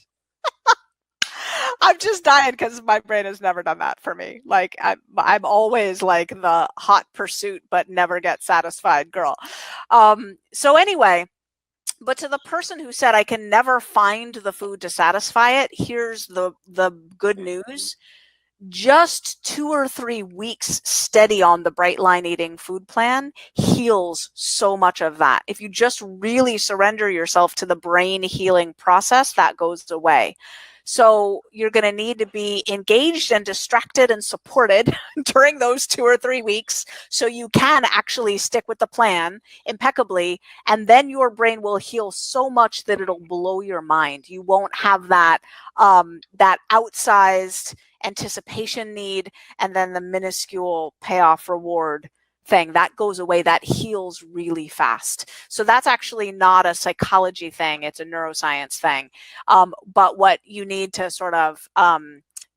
I'm just dying because my brain has never done that for me. Like I'm always like the hot pursuit but never get satisfied girl. So anyway, but to the person who said I can never find the food to satisfy it, here's the good news. Just 2 or 3 weeks steady on the bright line eating food plan heals so much of that. If you just really surrender yourself to the brain healing process, that goes away. So you're going to need to be engaged and distracted and supported during those 2 or 3 weeks so you can actually stick with the plan impeccably, and then your brain will heal so much that it'll blow your mind. You won't have that that outsized anticipation need and then the minuscule payoff reward thing that goes away. That heals really fast. So that's actually not a psychology thing, it's a neuroscience thing. But what you need to sort of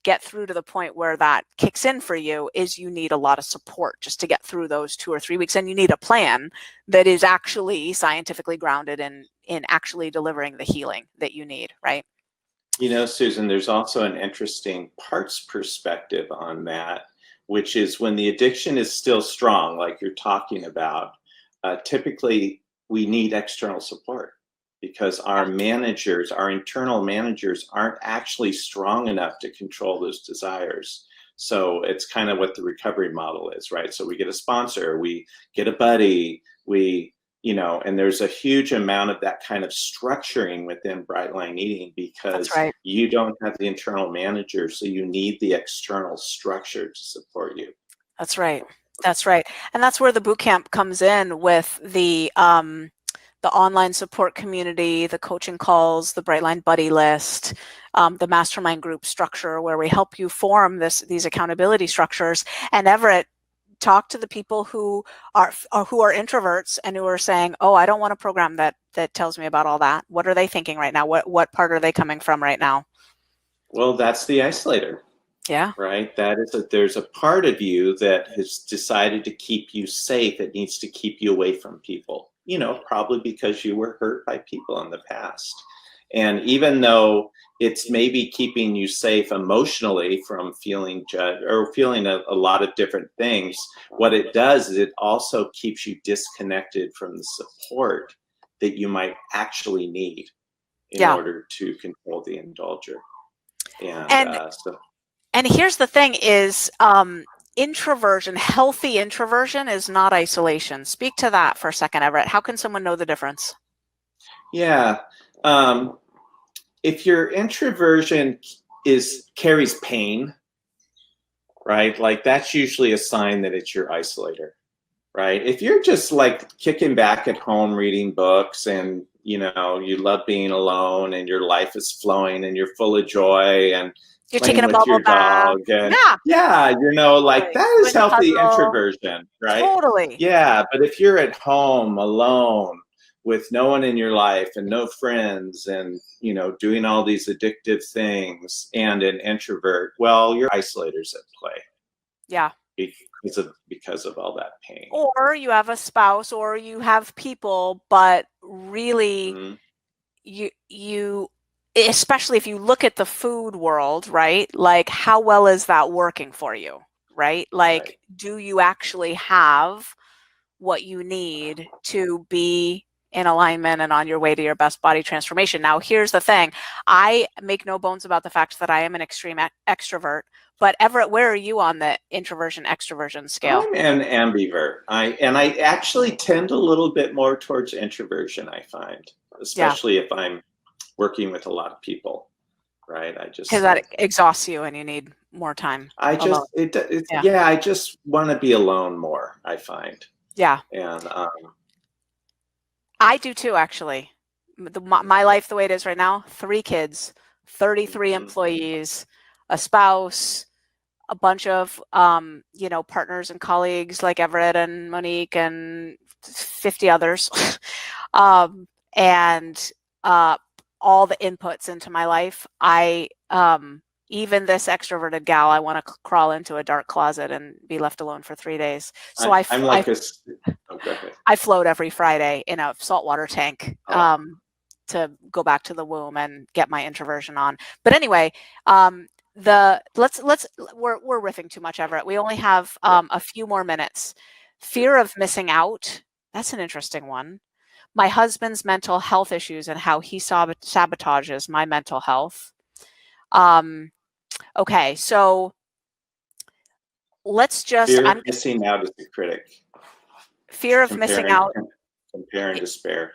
get through to the point where that kicks in for you is you need a lot of support just to get through those 2 or 3 weeks, and you need a plan that is actually scientifically grounded in actually delivering the healing that you need, right? You know, Susan, there's also an interesting parts perspective on that, which is when the addiction is still strong, like you're talking about, typically we need external support because our managers, our internal managers, aren't actually strong enough to control those desires. So it's kind of what the recovery model is, right? So we get a sponsor, we get a buddy, and there's a huge amount of that kind of structuring within bright line eating because right. you don't have the internal manager, so you need the external structure to support you. That's right. That's right. And that's where the boot camp comes in with the online support community, the coaching calls, the Brightline buddy list, the mastermind group structure where we help you form these accountability structures. And Everett, talk to the people who are introverts and who are saying, oh, I don't want a program that tells me about all that. What are they thinking right now? What part are they coming from right now? Well, that's the isolator. Yeah. right? There's a part of you that has decided to keep you safe. It needs to keep you away from people, probably because you were hurt by people in the past. And even though it's maybe keeping you safe emotionally from feeling judged or feeling a lot of different things, what it does is it also keeps you disconnected from the support that you might actually need in Yeah. order to control the indulger. And So and here's the thing is introversion, healthy introversion is not isolation. Speak to that for a second, Everett. How can someone know the difference? yeah, if your introversion carries pain, right? Like that's usually a sign that it's your isolator, right? If you're just like kicking back at home reading books and you love being alone and your life is flowing and you're full of joy and You're taking playing a with bubble your bath. dog and Yeah. yeah, like Totally. that is Doing healthy puzzle. introversion, right? Totally. Yeah, but if you're at home alone with no one in your life and no friends and doing all these addictive things and an introvert, well, your isolator's at play Yeah. because of all that pain. Or you have a spouse or you have people, but really Mm-hmm. you especially if you look at the food world, right? Like how well is that working for you, right? Like Right. do you actually have what you need to be in alignment and on your way to your best body transformation? Now, here's the thing. I make no bones about the fact that I am an extreme extrovert, but Everett, where are you on the introversion extroversion scale? I'm an ambivert. I actually tend a little bit more towards introversion, I find, especially if I'm working with a lot of people, right? Because that exhausts you and you need more time alone. Yeah, I just want to be alone more, I find. Yeah. And I do too, actually. My life, the way it is right now, 3 kids, 33 employees, a spouse, a bunch of partners and colleagues like Everett and Monique and 50 others, and all the inputs into my life. Even this extroverted gal, I want to crawl into a dark closet and be left alone for 3 days. So I'm like this. Oh, go ahead. I float every Friday in a saltwater tank to go back to the womb and get my introversion on. But anyway, we're riffing too much, Everett. We only have a few more minutes. Fear of missing out. That's an interesting one. My husband's mental health issues and how he sabotages my mental health. Okay, so let's just. Fear of missing out is the critic. Fear of missing out. Compare and despair.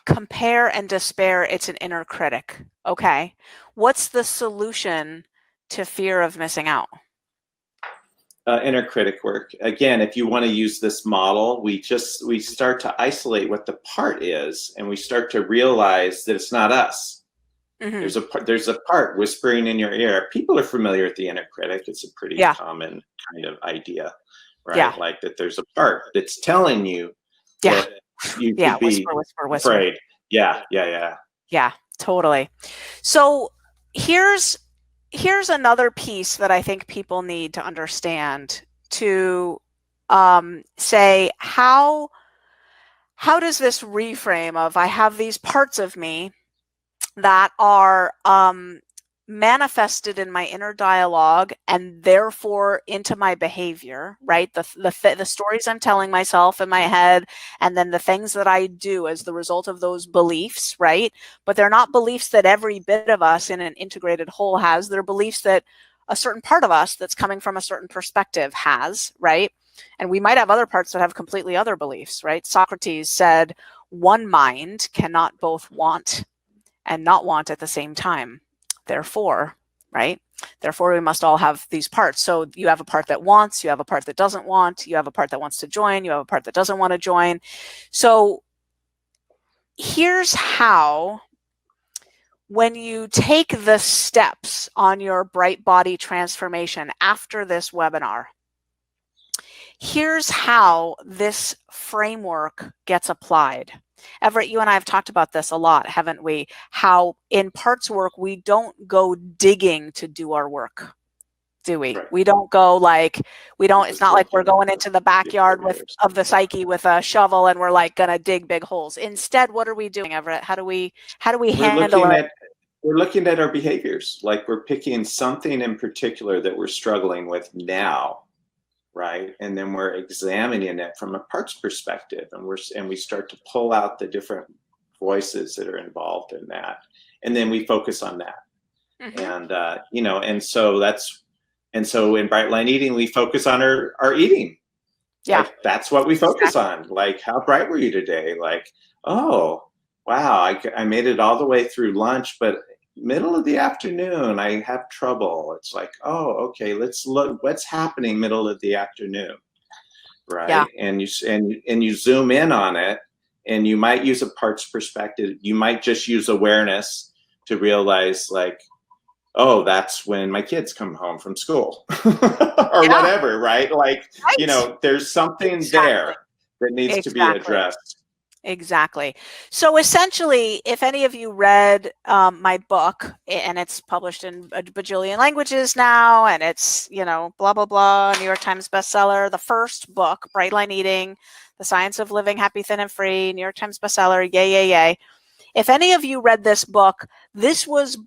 Compare and despair, it's an inner critic. Okay. What's the solution to fear of missing out? Inner critic work. Again, if you want to use this model, we start to isolate what the part is, and we start to realize that it's not us. Mm-hmm. There's a part whispering in your ear. People are familiar with the inner critic. It's a pretty common kind of idea, right? Yeah. Like that there's a part that's telling you that you could be whisper. afraid. Yeah, totally. So here's another piece that I think people need to understand to say how does this reframe of I have these parts of me that are manifested in my inner dialogue and therefore into my behavior, right? The stories I'm telling myself in my head, and then the things that I do as the result of those beliefs, right? But they're not beliefs that every bit of us in an integrated whole has. They're beliefs that a certain part of us that's coming from a certain perspective has, right? And we might have other parts that have completely other beliefs, right? Socrates said, one mind cannot both want and not want at the same time. Therefore, right? Therefore, we must all have these parts. So you have a part that wants, you have a part that doesn't want, you have a part that wants to join, you have a part that doesn't want to join. So here's how, when you take the steps on your bright body transformation after this webinar, here's how this framework gets applied. Everett, you and I have talked about this a lot, haven't we? How in parts work, we don't go digging to do our work. do we? Right. We don't go like, it's not like we're going Looking into the backyard of the psyche with a shovel and we're like gonna dig big holes. Instead, what are we doing, Everett? How do we handle it? We're looking at our behaviors. Like we're picking something in particular that we're struggling with now, right? And then we're examining it from a parts perspective, and we start to pull out the different voices that are involved in that, and then we focus on that. And and so in Bright Line Eating, we focus on our eating. Yeah. Like, that's what we focus on. Like, how bright were you today? Like, oh, wow, I made it all the way through lunch, but middle of the afternoon, I have trouble. It's like, oh, okay, let's look what's happening middle of the afternoon, right? Yeah. And you zoom in on it, and you might use a parts perspective. You might just use awareness to realize, like, oh, that's when my kids come home from school or whatever, right? Like, there's something there that needs to be addressed. Exactly. So essentially, if any of you read my book, and it's published in a bajillion languages now, and it's, blah, blah, blah, New York Times bestseller, the first book, Bright Line Eating, The Science of Living Happy, Thin, and Free, New York Times bestseller, yay, yay, yay. If any of you read this book, this was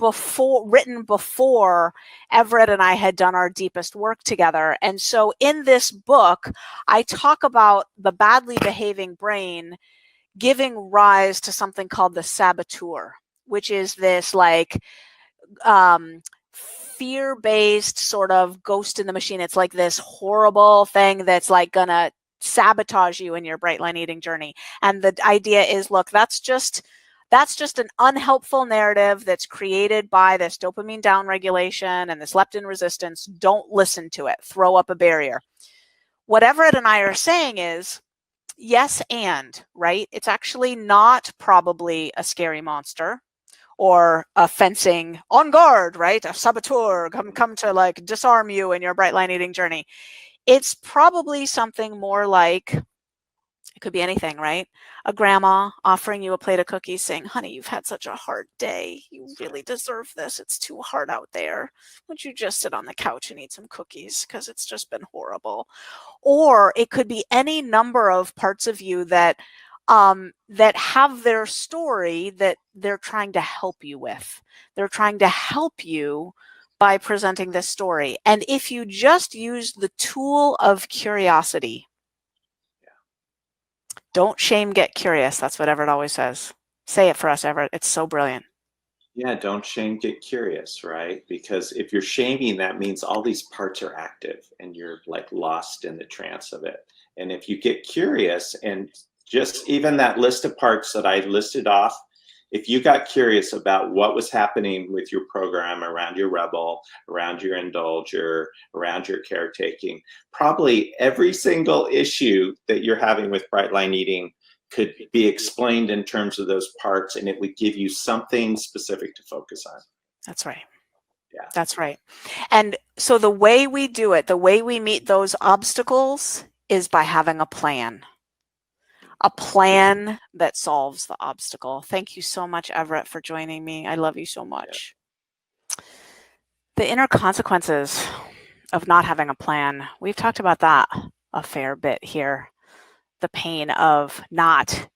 written before Everett and I had done our deepest work together. And so in this book, I talk about the badly behaving brain giving rise to something called the saboteur, which is this like fear-based sort of ghost in the machine. It's like this horrible thing that's like gonna sabotage you in your Bright Line Eating journey. And the idea is, look, that's just an unhelpful narrative that's created by this dopamine downregulation and this leptin resistance. Don't listen to it. Throw up a barrier. What Everett and I are saying is, yes, and, right? It's actually not probably a scary monster or a fencing on guard, right? A saboteur come to like disarm you in your Bright Line Eating journey. It's probably something more like, it could be anything, right? A grandma offering you a plate of cookies saying, honey, you've had such a hard day. You really deserve this. It's too hard out there. Would you just sit on the couch and eat some cookies? Because it's just been horrible. Or it could be any number of parts of you that have their story that they're trying to help you with. They're trying to help you by presenting this story. And if you just use the tool of curiosity, don't shame, get curious. That's what Everett always says. Say it for us, Everett. It's so brilliant. Yeah, don't shame, get curious, right? Because if you're shaming, that means all these parts are active and you're like lost in the trance of it. And if you get curious, and just even that list of parts that I listed off, if you got curious about what was happening with your program around your rebel, around your indulger, around your caretaking, probably every single issue that you're having with Bright Line Eating could be explained in terms of those parts, and it would give you something specific to focus on. That's right. Yeah. That's right. And so the way we do it, the way we meet those obstacles is by having a plan that solves the obstacle. Thank you so much, Everett, for joining me. I love you so much. Yeah. The inner consequences of not having a plan, we've talked about that a fair bit here. The pain of not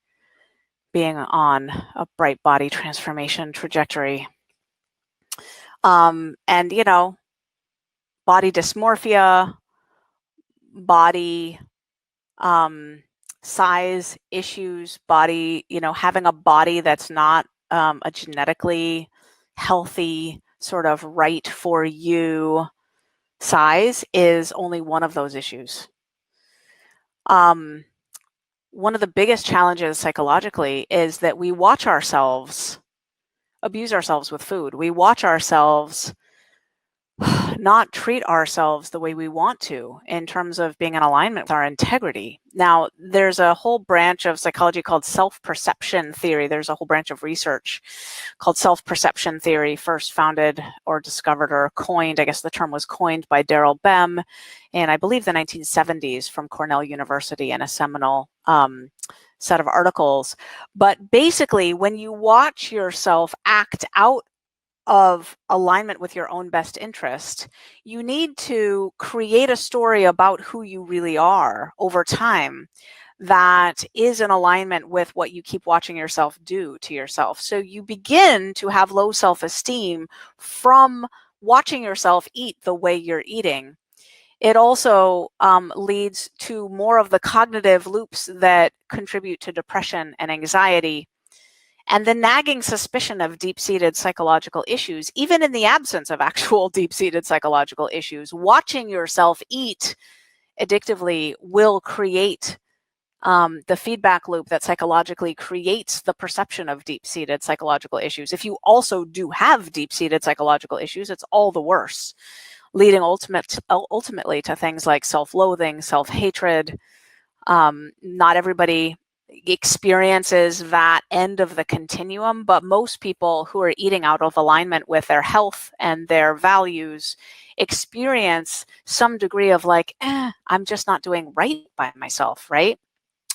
being on a bright body transformation trajectory. And, body dysmorphia, body size issues, body, having a body that's not a genetically healthy, sort of right for you size is only one of those issues. One of the biggest challenges psychologically is that we watch ourselves abuse ourselves with food. We watch ourselves not treat ourselves the way we want to in terms of being in alignment with our integrity. Now, there's a whole branch of psychology called self-perception theory. There's a whole branch of research called self-perception theory, first founded or discovered or coined, I guess the term was coined by Daryl Bem in, I believe, the 1970s from Cornell University in a seminal set of articles. But basically, when you watch yourself act out of alignment with your own best interest, you need to create a story about who you really are over time that is in alignment with what you keep watching yourself do to yourself. So you begin to have low self-esteem from watching yourself eat the way you're eating. It also leads to more of the cognitive loops that contribute to depression and anxiety, and the nagging suspicion of deep-seated psychological issues, even in the absence of actual deep-seated psychological issues. Watching yourself eat addictively will create the feedback loop that psychologically creates the perception of deep-seated psychological issues. If you also do have deep-seated psychological issues, it's all the worse, leading ultimately to things like self-loathing, self-hatred. Not everybody experiences that end of the continuum, but most people who are eating out of alignment with their health and their values experience some degree of like, I'm just not doing right by myself, right?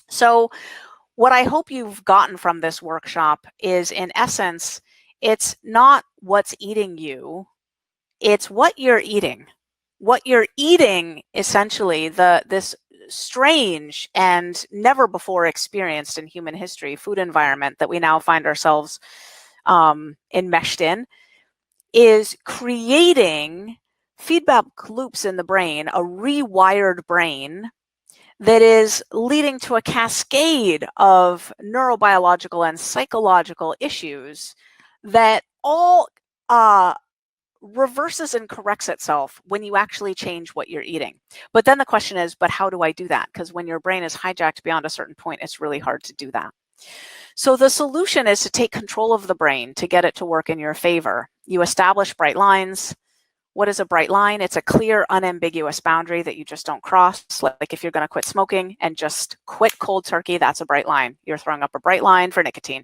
So what I hope you've gotten from this workshop is, in essence, it's not what's eating you, it's what you're eating. What you're eating, essentially, this strange and never before experienced in human history food environment that we now find ourselves enmeshed in, is creating feedback loops in the brain, a rewired brain that is leading to a cascade of neurobiological and psychological issues that all reverses and corrects itself when you actually change what you're eating. But then the question is, but how do I do that? Because when your brain is hijacked beyond a certain point, it's really hard to do that. So the solution is to take control of the brain to get it to work in your favor. You establish bright lines. What is a bright line? It's a clear, unambiguous boundary that you just don't cross. Like if you're going to quit smoking and just quit cold turkey, that's a bright line. You're throwing up a bright line for nicotine.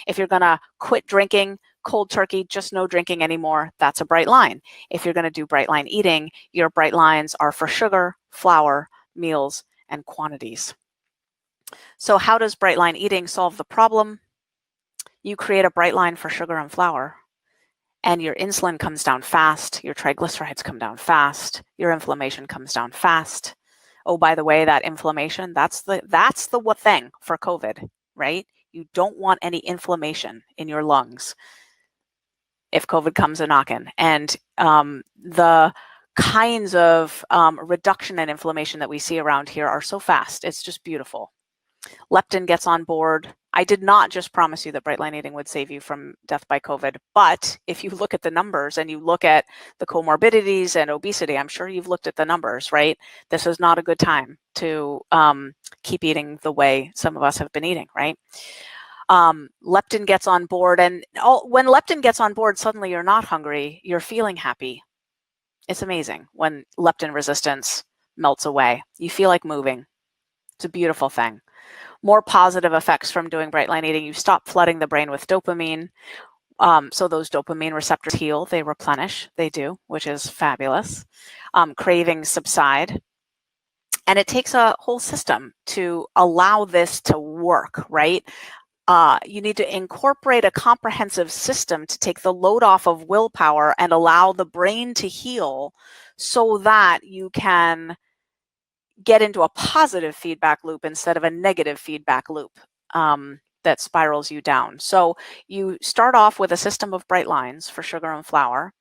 If you're going to quit drinking cold turkey, just no drinking anymore, that's a bright line. If you're going to do bright line eating, your bright lines are for sugar, flour, meals, and quantities. So how does bright line eating solve the problem? You create a bright line for sugar and flour, and your insulin comes down fast, your triglycerides come down fast, your inflammation comes down fast. Oh, by the way, that inflammation, that's the what thing for COVID, right? You don't want any inflammation in your lungs if COVID comes a knocking. And the kinds of reduction in inflammation that we see around here are so fast. It's just beautiful. Leptin gets on board. I did not just promise you that bright line eating would save you from death by COVID, but if you look at the numbers and you look at the comorbidities and obesity, I'm sure you've looked at the numbers, right? This is not a good time to keep eating the way some of us have been eating, right? Leptin gets on board, and when leptin gets on board, suddenly you're not hungry, you're feeling happy. It's amazing when leptin resistance melts away. You feel like moving. It's a beautiful thing. More positive effects from doing bright line eating. You stop flooding the brain with dopamine. So those dopamine receptors heal, they replenish, they do, which is fabulous. Cravings subside. And it takes a whole system to allow this to work, right? You need to incorporate a comprehensive system to take the load off of willpower and allow the brain to heal so that you can get into a positive feedback loop instead of a negative feedback loop that spirals you down. So you start off with a system of bright lines for sugar and flour.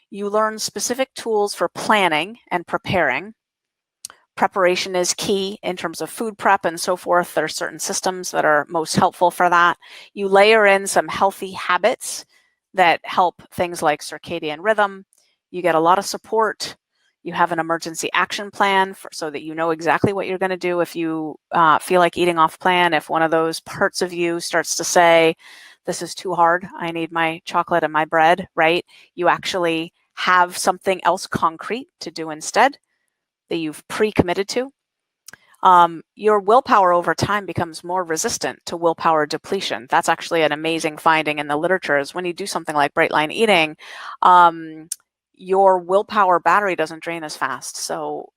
You learn specific tools for planning and preparing. Preparation is key in terms of food prep and so forth. There are certain systems that are most helpful for that. You layer in some healthy habits that help things like circadian rhythm. You get a lot of support. You have an emergency action plan so that you know exactly what you're going to do if you feel like eating off plan. If one of those parts of you starts to say, this is too hard, I need my chocolate and my bread, right? You actually have something else concrete to do instead that you've pre-committed to. Your willpower over time becomes more resistant to willpower depletion. That's actually an amazing finding in the literature, is when you do something like bright line eating, your willpower battery doesn't drain as fast. So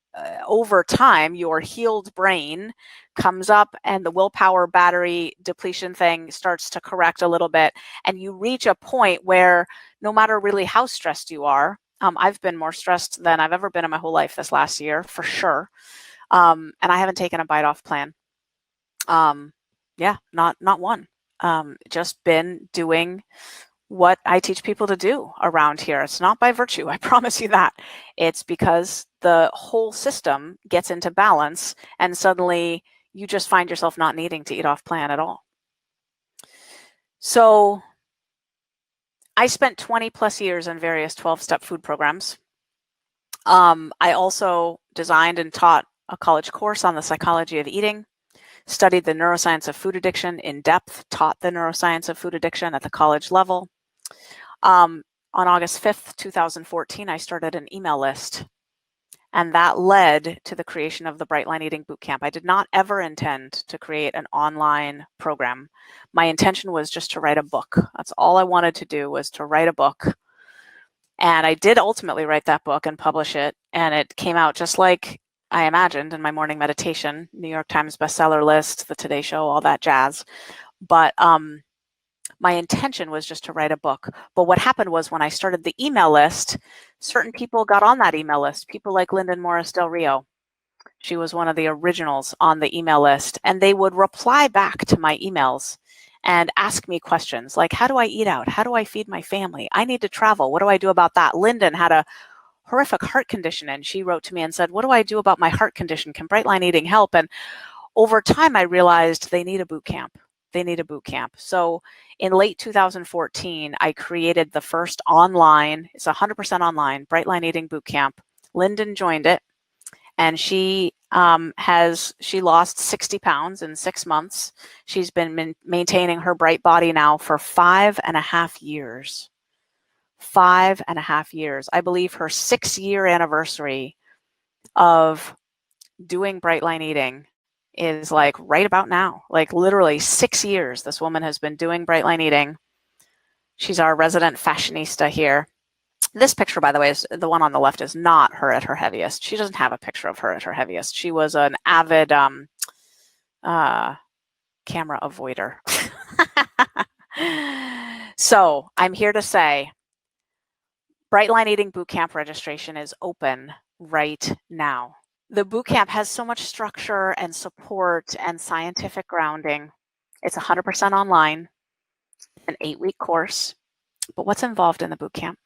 over time, your healed brain comes up and the willpower battery depletion thing starts to correct a little bit. And you reach a point where no matter really how stressed you are, I've been more stressed than I've ever been in my whole life this last year, for sure. And I haven't taken a bite off plan. Yeah, not one. Just been doing what I teach people to do around here. It's not by virtue, I promise you that. It's because the whole system gets into balance and suddenly you just find yourself not needing to eat off plan at all. So I spent 20 plus years in various 12-step food programs. I also designed and taught a college course on the psychology of eating, studied the neuroscience of food addiction in depth, taught the neuroscience of food addiction at the college level. On August 5th, 2014, I started an email list, and that led to the creation of the Bright Line Eating Bootcamp. I did not ever intend to create an online program. My intention was just to write a book. That's all I wanted to do, was to write a book. And I did ultimately write that book and publish it, and it came out just like I imagined in my morning meditation, New York Times bestseller list, the Today Show, all that jazz. But my intention was just to write a book. But what happened was, when I started the email list, certain people got on that email list, people like Lyndon Morris Del Rio. She was one of the originals on the email list, and they would reply back to my emails and ask me questions like, how do I eat out? How do I feed my family? I need to travel. What do I do about that? Lyndon had a horrific heart condition, and she wrote to me and said, what do I do about my heart condition? Can Bright Line Eating help? And over time, I realized they need a boot camp. They need a boot camp. So in late 2014, I created the first online, it's 100% online, Bright Line Eating Boot Camp. Lyndon joined it, and she lost 60 pounds in 6 months. She's been maintaining her bright body now for 5.5 years. 5.5 years. I believe her 6-year anniversary of doing Bright Line Eating is like right about now. Like literally 6 years this woman has been doing Bright Line Eating. She's our resident fashionista here. This picture, by the way, is the one on the left, is not her at her heaviest. She doesn't have a picture of her at her heaviest. She was an avid camera avoider. So I'm here to say, Bright Line Eating Bootcamp registration is open right now. The bootcamp has so much structure and support and scientific grounding. It's 100% online, an 8-week course. But what's involved in the bootcamp?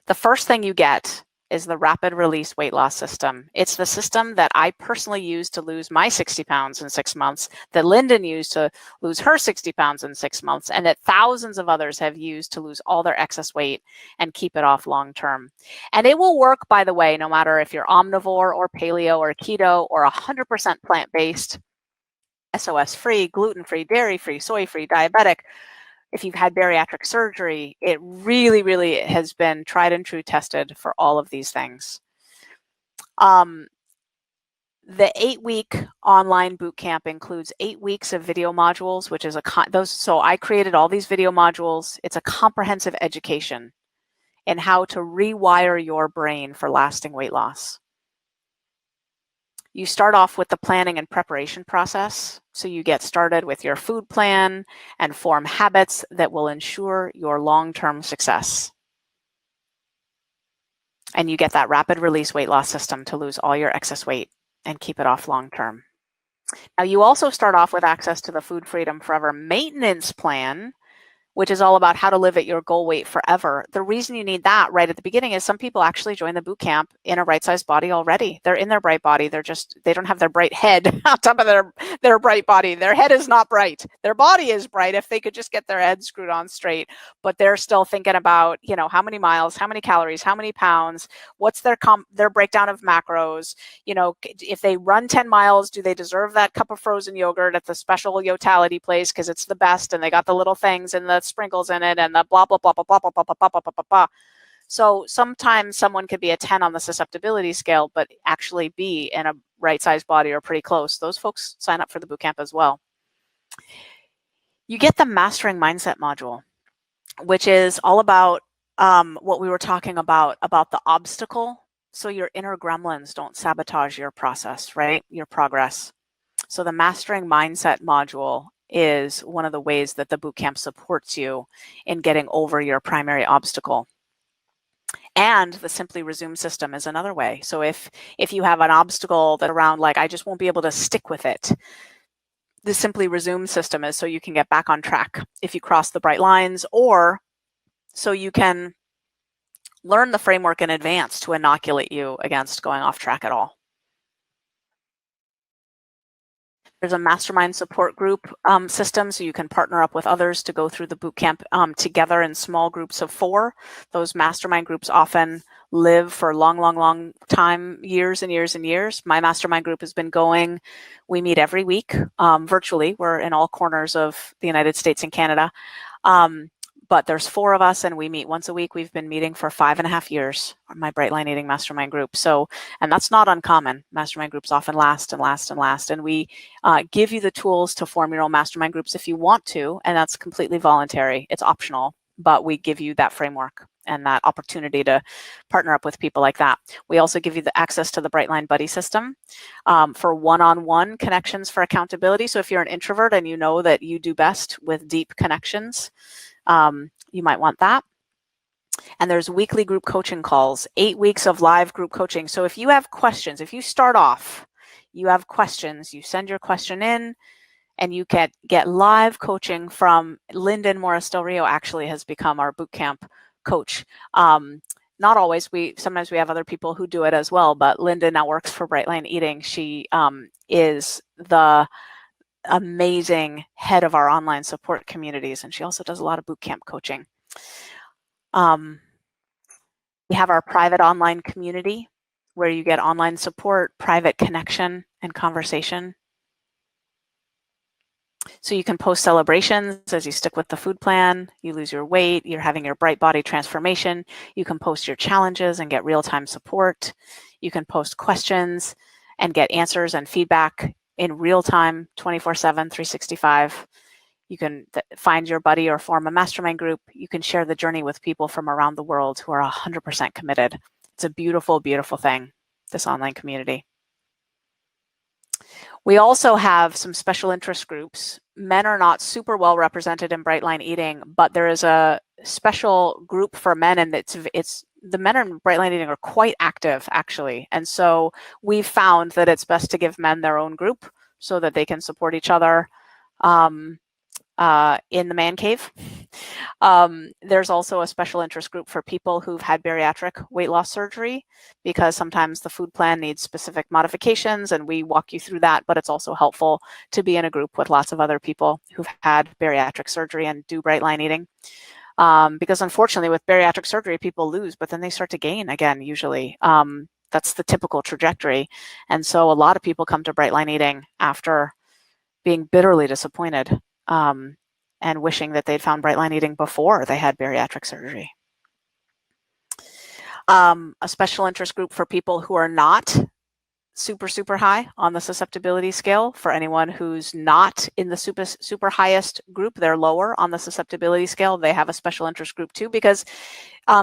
The first thing you get is the rapid release weight loss system. It's the system that I personally used to lose my 60 pounds in 6 months, that Lyndon used to lose her 60 pounds in 6 months, and that thousands of others have used to lose all their excess weight and keep it off long term. And it will work, by the way, no matter if you're omnivore or paleo or keto or 100% plant-based, SOS-free, gluten-free, dairy-free, soy-free, diabetic. If you've had bariatric surgery, it really, really has been tried and true tested for all of these things. The 8-week online bootcamp includes 8 weeks of video modules, which is so I created all these video modules. It's a comprehensive education in how to rewire your brain for lasting weight loss. You start off with the planning and preparation process. So you get started with your food plan and form habits that will ensure your long-term success. And you get that rapid release weight loss system to lose all your excess weight and keep it off long-term. Now, you also start off with access to the Food Freedom Forever maintenance plan, which is all about how to live at your goal weight forever. The reason you need that right at the beginning is some people actually join the boot camp in a right-sized body already. They're in their bright body. They don't have their bright head on top of their bright body. Their head is not bright. Their body is bright if they could just get their head screwed on straight, but they're still thinking about, how many miles, how many calories, how many pounds, what's their breakdown of macros. If they run 10 miles, do they deserve that cup of frozen yogurt at the special Yotality place because it's the best and they got the little things and the sprinkles in it and the blah, blah, blah, blah, blah, blah, blah, blah, blah, blah, blah. So sometimes someone could be a 10 on the susceptibility scale, but actually be in a right-sized body or pretty close. Those folks sign up for the bootcamp as well. You get the Mastering Mindset module, which is all about what we were talking about the obstacle so your inner gremlins don't sabotage your process, right? Your progress. So the Mastering Mindset module is one of the ways that the bootcamp supports you in getting over your primary obstacle. And the Simply Resume system is another way. So if you have an obstacle that around like, I just won't be able to stick with it, the Simply Resume system is so you can get back on track if you cross the bright lines, or so you can learn the framework in advance to inoculate you against going off track at all. There's a mastermind support group system, so you can partner up with others to go through the bootcamp together in small groups of 4. Those mastermind groups often live for long time, years and years and years. My mastermind group has been going. We meet every week virtually. We're in all corners of the United States and Canada. But there's 4 of us and we meet once a week. We've been meeting for 5.5 years, my Bright Line Eating Mastermind group. So, and that's not uncommon. Mastermind groups often last and last and last. And we give you the tools to form your own mastermind groups if you want to, and that's completely voluntary. It's optional, but we give you that framework and that opportunity to partner up with people like that. We also give you the access to the Brightline Buddy system for one-on-one connections for accountability. So if you're an introvert and you know that you do best with deep connections, you might want that. And there's weekly group coaching calls, 8 weeks of live group coaching. So if you have questions, if you start off, you have questions, you send your question in, and you get live coaching from Lyndon Morris Del Rio. Actually has become our bootcamp coach. Not always. Sometimes we have other people who do it as well, but Linda now works for Brightline Eating. She is the amazing head of our online support communities, and she also does a lot of bootcamp coaching. We have our private online community where you get online support, private connection, and conversation. So you can post celebrations as you stick with the food plan, you lose your weight, you're having your bright body transformation. You can post your challenges and get real-time support. You can post questions and get answers and feedback in real time, 24/7, 365. You can find your buddy or form a mastermind group. You can share the journey with people from around the world who are 100% committed. It's a beautiful, beautiful thing, this online community. We also have some special interest groups. Men are not super well represented in Brightline Eating, but there is a special group for men, and it's the men in Brightline Eating are quite active, actually. And so we've found that it's best to give men their own group so that they can support each other in the man cave. There's also a special interest group for people who've had bariatric weight loss surgery, because sometimes the food plan needs specific modifications, and we walk you through that, but it's also helpful to be in a group with lots of other people who've had bariatric surgery and do Brightline Eating. Because unfortunately with bariatric surgery, people lose, but then they start to gain again, usually. That's the typical trajectory. And so a lot of people come to Brightline Eating after being bitterly disappointed and wishing that they'd found Brightline Eating before they had bariatric surgery. A special interest group for people who are not super high on the susceptibility scale. For anyone who's not in the super highest group, they're lower on the susceptibility scale. They have a special interest group too, because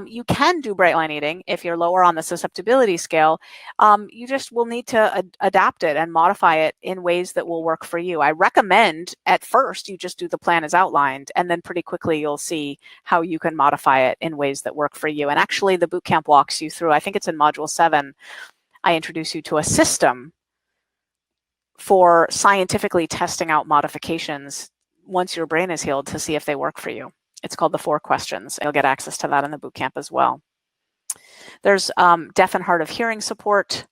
you can do Brightline Eating if you're lower on the susceptibility scale. You just will need to adapt it and modify it in ways that will work for you. I recommend at first you just do the plan as outlined, and then pretty quickly you'll see how you can modify it in ways that work for you. And actually the bootcamp walks you through, I think it's in module 7, I introduce you to a system for scientifically testing out modifications once your brain is healed to see if they work for you. It's called the 4 questions. You'll get access to that in the bootcamp as well. There's deaf and hard of hearing support,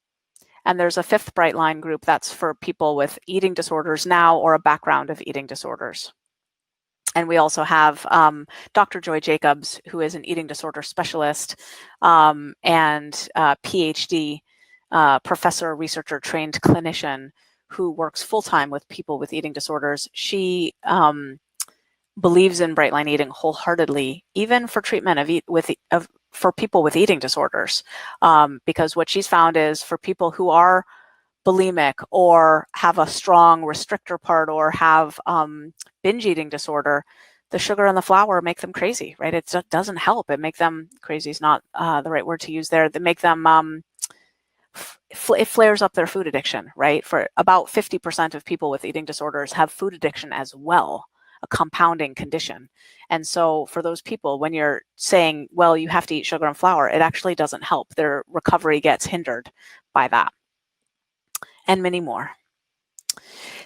and there's a 5th Brightline group that's for people with eating disorders now or a background of eating disorders. And we also have Dr. Joy Jacobs, who is an eating disorder specialist and PhD professor, researcher, trained clinician who works full-time with people with eating disorders. She believes in Brightline Eating wholeheartedly, even for treatment for people with eating disorders, because what she's found is for people who are bulimic or have a strong restrictor part or have binge eating disorder, the sugar and the flour make them crazy, right? It doesn't help. It make them, crazy is not the right word to use there. They make them it flares up their food addiction, right? For about 50% of people with eating disorders have food addiction as well, a compounding condition. And so for those people, when you're saying, well, you have to eat sugar and flour, it actually doesn't help. Their recovery gets hindered by that. And many more.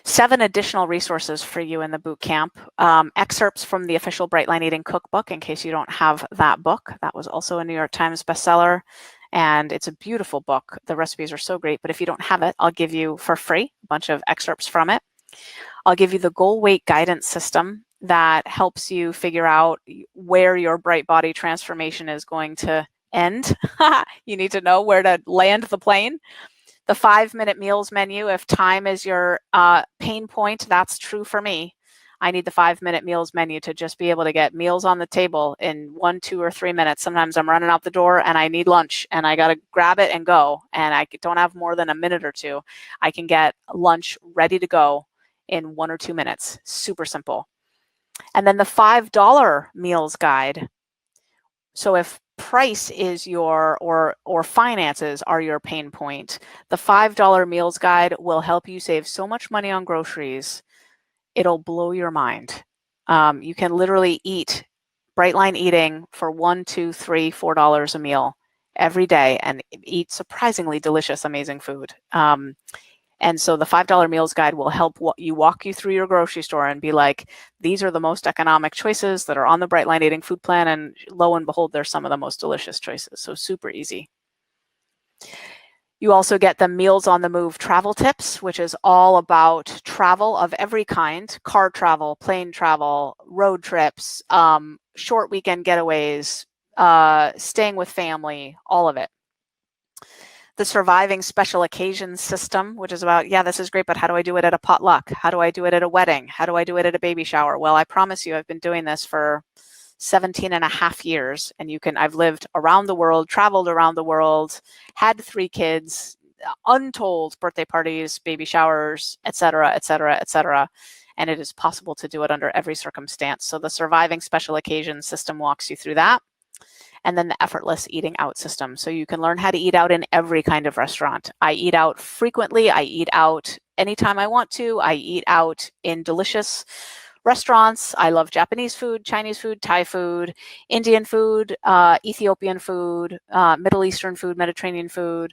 7 additional resources for you in the boot camp. Excerpts from the official Bright Line Eating Cookbook, in case you don't have that book. That was also a New York Times bestseller, and it's a beautiful book. The recipes are so great, but if you don't have it, I'll give you for free a bunch of excerpts from it. I'll give you the goal weight guidance system that helps you figure out where your bright body transformation is going to end. You need to know where to land the plane. The 5-minute meals menu, if time is your pain point, that's true for me. I need the 5-minute meals menu to just be able to get meals on the table in 1, 2, or 3 minutes. Sometimes I'm running out the door and I need lunch and I got to grab it and go, and I don't have more than a minute or two. I can get lunch ready to go in 1 or 2 minutes. Super simple. And then the $5 meals guide. So if price is your or finances are your pain point, the $5 meals guide will help you save so much money on groceries. It'll blow your mind. You can literally eat Bright Line Eating for $1, $2, $3, $4 a meal every day and eat surprisingly delicious, amazing food. And so the $5 meals guide will help walk you through your grocery store and be like, these are the most economic choices that are on the Bright Line Eating food plan. And lo and behold, they're some of the most delicious choices. So super easy. You also get the Meals on the Move travel tips, which is all about travel of every kind: car travel, plane travel, road trips, short weekend getaways, staying with family, all of it. The Surviving Special Occasions system, which is about, yeah, this is great, but how do I do it at a potluck? How do I do it at a wedding? How do I do it at a baby shower? Well, I promise you, I've been doing this for 17 and a half years, and I've lived around the world, traveled around the world, had 3 kids, untold birthday parties, baby showers, etc., etc., etc. And it is possible to do it under every circumstance. So the Surviving Special Occasions system walks you through that. And then the Effortless Eating Out system. So you can learn how to eat out in every kind of restaurant. I eat out frequently. I eat out anytime I want to. I eat out in delicious restaurants. I love Japanese food, Chinese food, Thai food, Indian food, Ethiopian food, Middle Eastern food, Mediterranean food.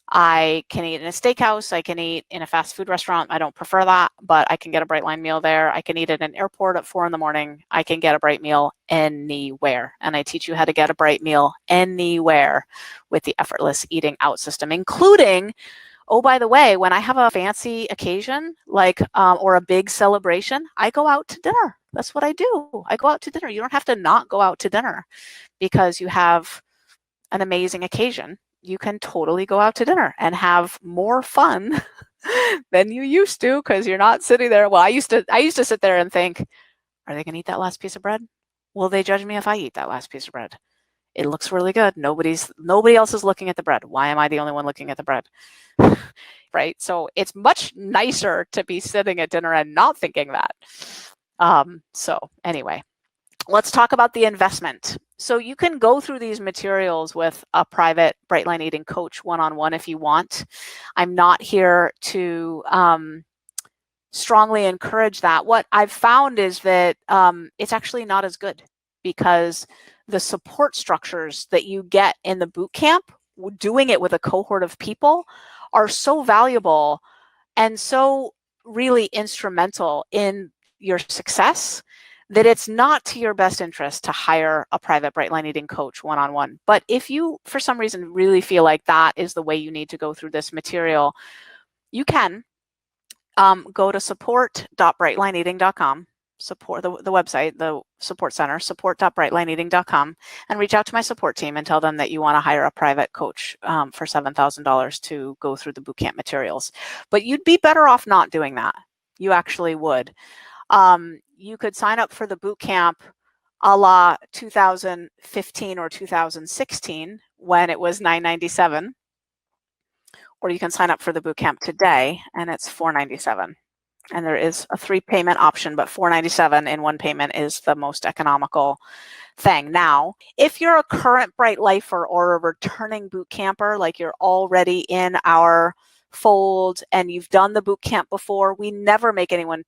I can eat in a steakhouse. I can eat in a fast food restaurant. I don't prefer that, but I can get a Bright Line meal there. I can eat at an airport at 4 a.m. I can get a Bright meal anywhere. And I teach you how to get a Bright meal anywhere with the Effortless Eating Out system, including, oh, by the way, when I have a fancy occasion, like, or a big celebration, I go out to dinner. That's what I do. I go out to dinner. You don't have to not go out to dinner because you have an amazing occasion. You can totally go out to dinner and have more fun than you used to, because you're not sitting there. Well, I used to sit there and think, are they going to eat that last piece of bread? Will they judge me if I eat that last piece of bread? It looks really good. Nobody else is looking at the bread. Why am I the only one looking at the bread? Right? So it's much nicer to be sitting at dinner and not thinking that. So anyway, let's talk about the investment. So you can go through these materials with a private Bright Line Eating coach one-on-one if you want. I'm not here to strongly encourage that. What I've found is that it's actually not as good, because the support structures that you get in the boot camp, doing it with a cohort of people, are so valuable and so really instrumental in your success that it's not to your best interest to hire a private Bright Line Eating coach one-on-one. But if you, for some reason, really feel like that is the way you need to go through this material, you can go to support.brightlineeating.com, support the website, the support center, support.brightlineeating.com, and reach out to my support team and tell them that you want to hire a private coach for $7,000 to go through the bootcamp materials. But you'd be better off not doing that. You actually would. You could sign up for the boot camp a la 2015 or 2016 when it was $997, or you can sign up for the boot camp today and it's $497. And there is a 3-payment option, but $497 in one payment is the most economical thing. Now, if you're a current Bright Lifer or a returning boot camper, like you're already in our fold and you've done the boot camp before, we never make anyone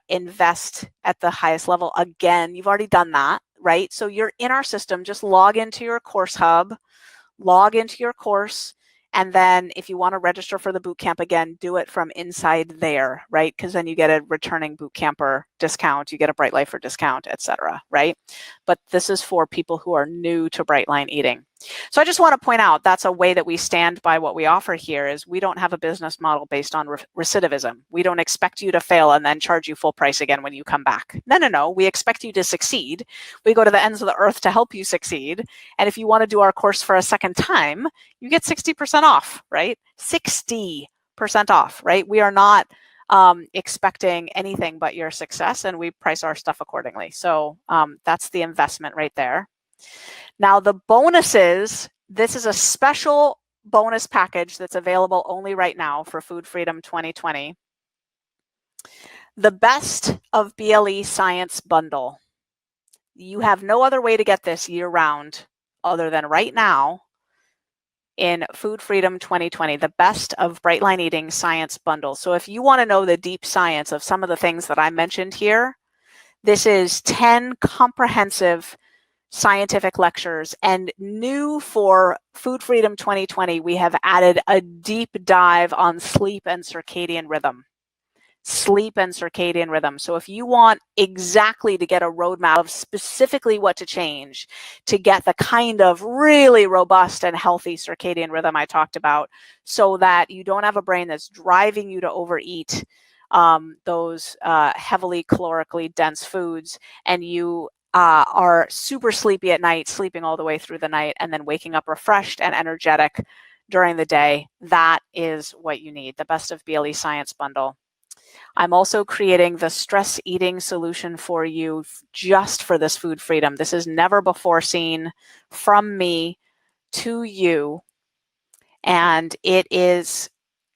invest at the highest level again. You've already done that, right? So you're in our system. Just log into your course hub, log into your course, and then if you want to register for the boot camp again, do it from inside there, right? Because then you get a returning boot camper discount, you get a Bright Lifer discount, etc., right? But this is for people who are new to Brightline eating. So I just want to point out that's a way that we stand by what we offer here is we don't have a business model based on recidivism. We don't expect you to fail and then charge you full price again when you come back. No. We expect you to succeed. We go to the ends of the earth to help you succeed. And if you want to do our course for a second time, you get 60% off, right? 60% off, right? We are not expecting anything but your success, and we price our stuff accordingly. So that's the investment right there. Now the bonuses, this is a special bonus package that's available only right now for Food Freedom 2020. The Best of BLE Science Bundle. You have no other way to get this year round other than right now in Food Freedom 2020, the Best of Brightline Eating Science Bundle. So if you want to know the deep science of some of the things that I mentioned here, this is 10 comprehensive scientific lectures, and new for Food Freedom 2020, we have added a deep dive on sleep and circadian rhythm. Sleep and circadian rhythm. So if you want exactly to get a roadmap of specifically what to change to get the kind of really robust and healthy circadian rhythm I talked about, so that you don't have a brain that's driving you to overeat those heavily calorically dense foods, and you are super sleepy at night, sleeping all the way through the night, and then waking up refreshed and energetic during the day, that is what you need, the Best of BLE Science Bundle. I'm also creating the stress eating solution for you just for this Food Freedom. This is never before seen from me to you, and it is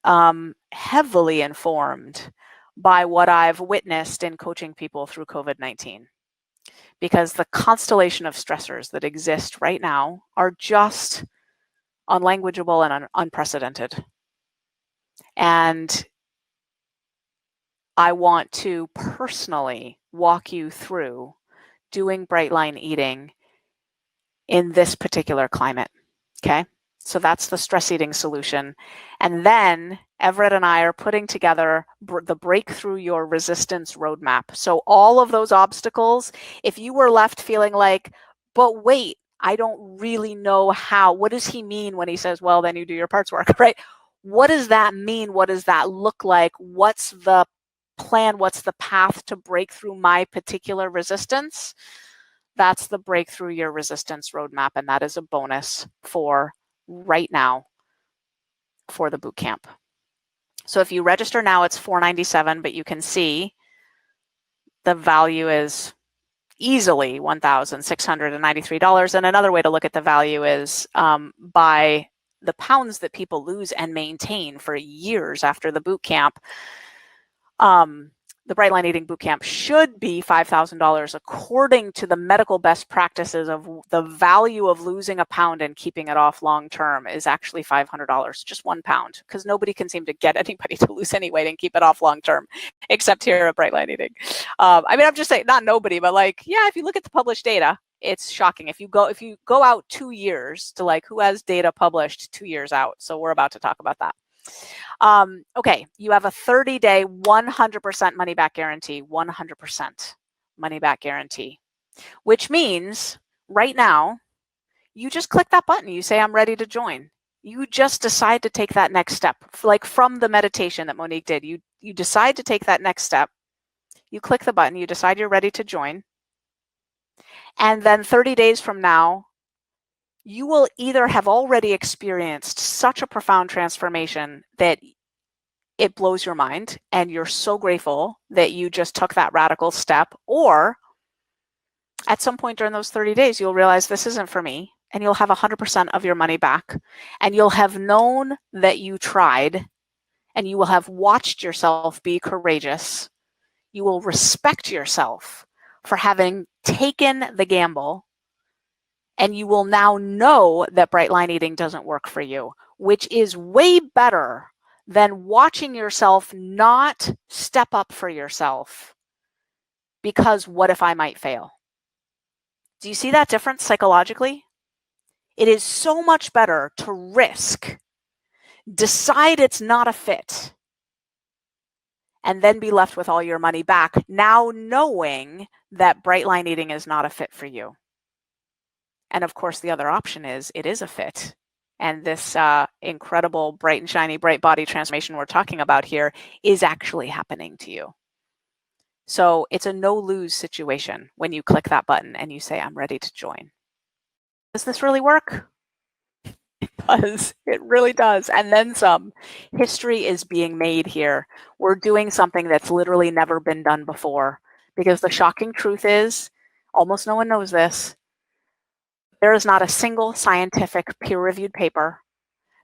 heavily informed by what I've witnessed in coaching people through COVID-19. Because the constellation of stressors that exist right now are just unlanguageable and unprecedented. And I want to personally walk you through doing Brightline eating in this particular climate, okay? So that's the stress eating solution. And then Everett and I are putting together the Breakthrough Your Resistance roadmap. So all of those obstacles, if you were left feeling like, but wait, I don't really know how, what does he mean when he says, well, then you do your parts work, right? What does that mean? What does that look like? What's the plan? What's the path to break through my particular resistance? That's the Breakthrough Your Resistance roadmap, and that is a bonus for right now for the boot camp. So if you register now, it's $497, but you can see the value is easily $1,693. And another way to look at the value is by the pounds that people lose and maintain for years after the boot camp. The Brightline Eating Bootcamp should be $5,000 according to the medical best practices of the value of losing a pound and keeping it off long term is actually $500, just 1 pound, because nobody can seem to get anybody to lose any weight and keep it off long term, except here at Brightline Eating. I mean, I'm just saying, not nobody, but like, yeah, if you look at the published data, it's shocking. If you go out 2 years to like who has data published 2 years out, so we're about to talk about that. Okay, you have a 30-day 100% money back guarantee, 100% money back guarantee, which means right now you just click that button. You say, I'm ready to join. You just decide to take that next step, like from the meditation that Monique did. You decide to take that next step. You click the button. You decide you're ready to join. And then 30 days from now, you will either have already experienced such a profound transformation that it blows your mind and you're so grateful that you just took that radical step, or at some point during those 30 days, you'll realize this isn't for me, and you'll have 100% of your money back, and you'll have known that you tried, and you will have watched yourself be courageous. You will respect yourself for having taken the gamble, and you will now know that bright line eating doesn't work for you, which is way better than watching yourself not step up for yourself because what if I might fail? Do you see that difference psychologically? It is so much better to risk, decide it's not a fit, and then be left with all your money back, now knowing that bright line eating is not a fit for you. And of course, the other option is it is a fit. And this incredible bright and shiny, bright body transformation we're talking about here is actually happening to you. So it's a no-lose situation when you click that button and you say, I'm ready to join. Does this really work? It does. It really does. And then some. History is being made here. We're doing something that's literally never been done before. Because the shocking truth is, almost no one knows this, there is not a single scientific peer-reviewed paper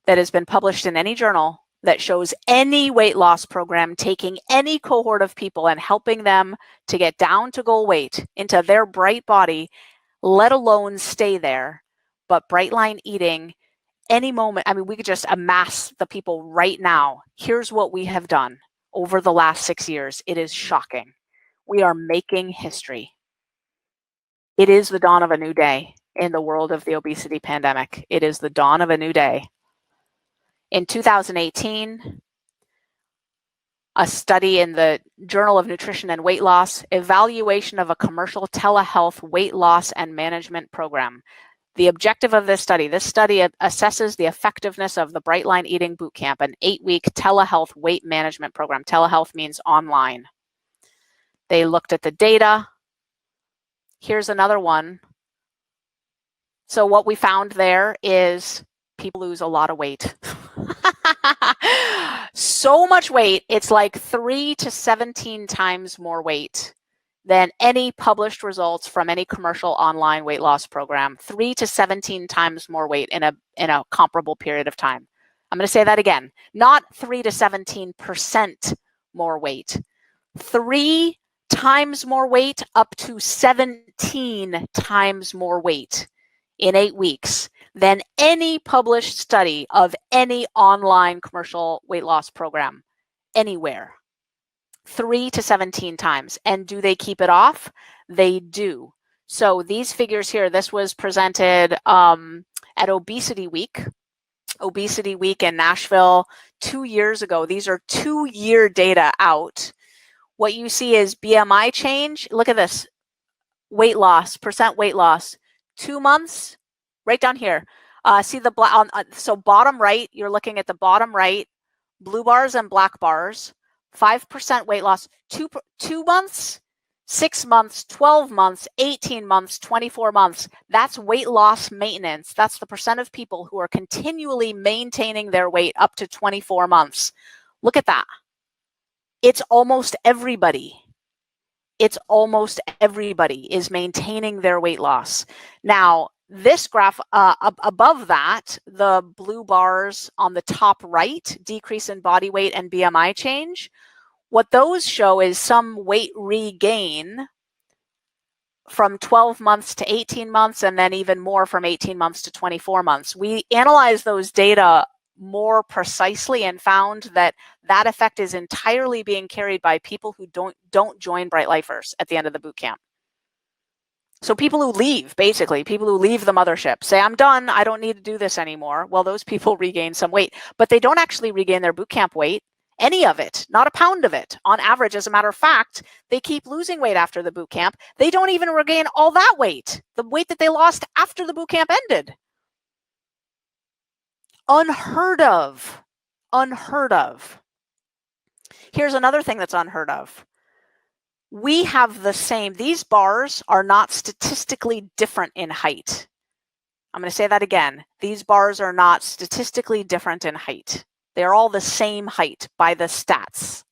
that has been published in any journal that shows any weight loss program taking any cohort of people and helping them to get down to goal weight into their bright body, let alone stay there. But bright line eating, any moment, I mean, we could just amass the people right now. Here's what we have done over the last 6 years. It is shocking. We are making history. It is the dawn of a new day in the world of the obesity pandemic. It is the dawn of a new day. In 2018, a study in the Journal of Nutrition and Weight Loss, evaluation of a commercial telehealth weight loss and management program. The objective of this study assesses the effectiveness of the Bright Line Eating Bootcamp, an 8-week telehealth weight management program. Telehealth means online. They looked at the data. Here's another one. So what we found there is people lose a lot of weight. So much weight, it's like 3 to 17 times more weight than any published results from any commercial online weight loss program. 3 to 17 times more weight in a comparable period of time. I'm going to say that again. Not 3 to 17% more weight. 3 times more weight up to 17 times more weight in 8 weeks than any published study of any online commercial weight loss program anywhere. 3 to 17 times. And do they keep it off? They do. So these figures here, this was presented at Obesity Week in Nashville 2 years ago. These are 2-year data out. What you see is BMI change. Look at this. Weight loss, percent weight loss. 2 months, right down here. See the so bottom right, you're looking at the bottom right, blue bars and black bars. 5% weight loss, 2 months, 6 months, 12 months, 18 months, 24 months. That's weight loss maintenance. That's the percent of people who are continually maintaining their weight up to 24 months. Look at that. It's almost everybody. It's almost everybody is maintaining their weight loss. Now, this graph above that, the blue bars on the top right, decrease in body weight and BMI change, what those show is some weight regain from 12 months to 18 months and then even more from 18 months to 24 months. We analyzed those data more precisely and found that that effect is entirely being carried by people who don't join Bright Lifers at the end of the boot camp. So people who leave, basically, people who leave the mothership, say, I'm done, I don't need to do this anymore. Well, those people regain some weight, but they don't actually regain their boot camp weight, any of it, not a pound of it. On average, as a matter of fact, they keep losing weight after the boot camp. They don't even regain all that weight, the weight that they lost after the boot camp ended. Unheard of. Unheard of. Here's another thing that's unheard of. We have the same, these bars are not statistically different in height. I'm going to say that again. These bars are not statistically different in height. They're all the same height by the stats,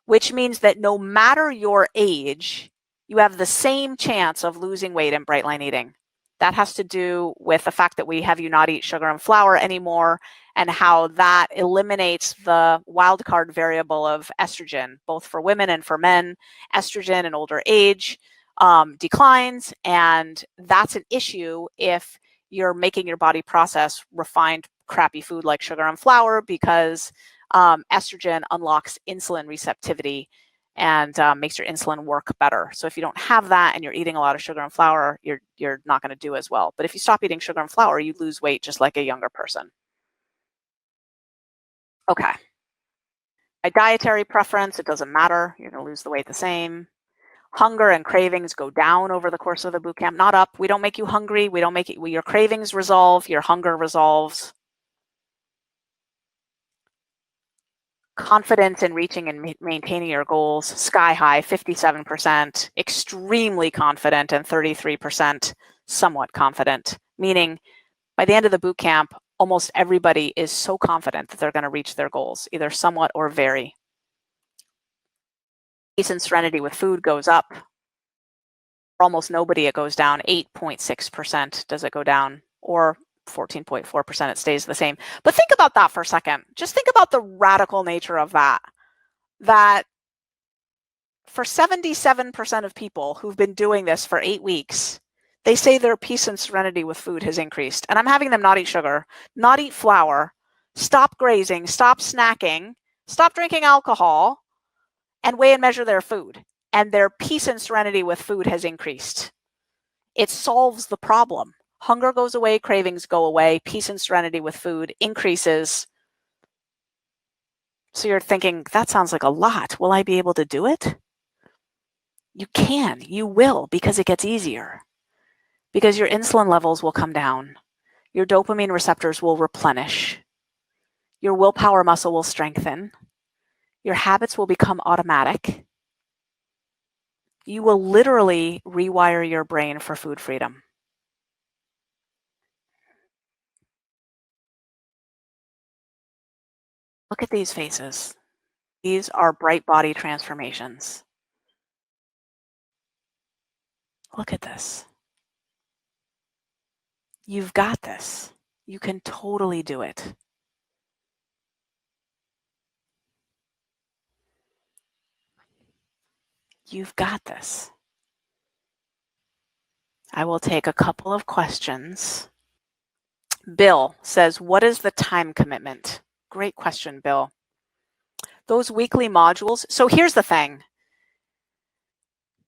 which means that no matter your age, you have the same chance of losing weight in Bright Line Eating. That has to do with the fact that we have you not eat sugar and flour anymore, and how that eliminates the wildcard variable of estrogen, both for women and for men. Estrogen in older age declines, and that's an issue if you're making your body process refined, crappy food like sugar and flour, because estrogen unlocks insulin receptivity and makes your insulin work better. So if you don't have that and you're eating a lot of sugar and flour, you're not going to do as well. But if you stop eating sugar and flour, you lose weight just like a younger person. Okay. By dietary preference, it doesn't matter. You're going to lose the weight the same. Hunger and cravings go down over the course of the boot camp, not up. We don't make you hungry. We don't make it, your cravings resolve, your hunger resolves. Confidence in reaching and maintaining your goals, sky high, 57%, extremely confident, and 33% somewhat confident, meaning by the end of the boot camp, almost everybody is so confident that they're going to reach their goals, either somewhat or very. Peace and serenity with food goes up. For almost nobody, it goes down. 8.6% does it go down, or 14.4% it stays the same. But think about that for a second. Just think about the radical nature of that. That for 77% of people who've been doing this for 8 weeks, they say their peace and serenity with food has increased. And I'm having them not eat sugar, not eat flour, stop grazing, stop snacking, stop drinking alcohol, and weigh and measure their food. And their peace and serenity with food has increased. It solves the problem. Hunger goes away, cravings go away, peace and serenity with food increases. So you're thinking, that sounds like a lot. Will I be able to do it? You can, you will, because it gets easier. Because your insulin levels will come down. Your dopamine receptors will replenish. Your willpower muscle will strengthen. Your habits will become automatic. You will literally rewire your brain for food freedom. Look at these faces. These are bright body transformations. Look at this. You've got this. You can totally do it. You've got this. I will take a couple of questions. Bill says, what is the time commitment? Great question, Bill. Those weekly modules. So here's the thing.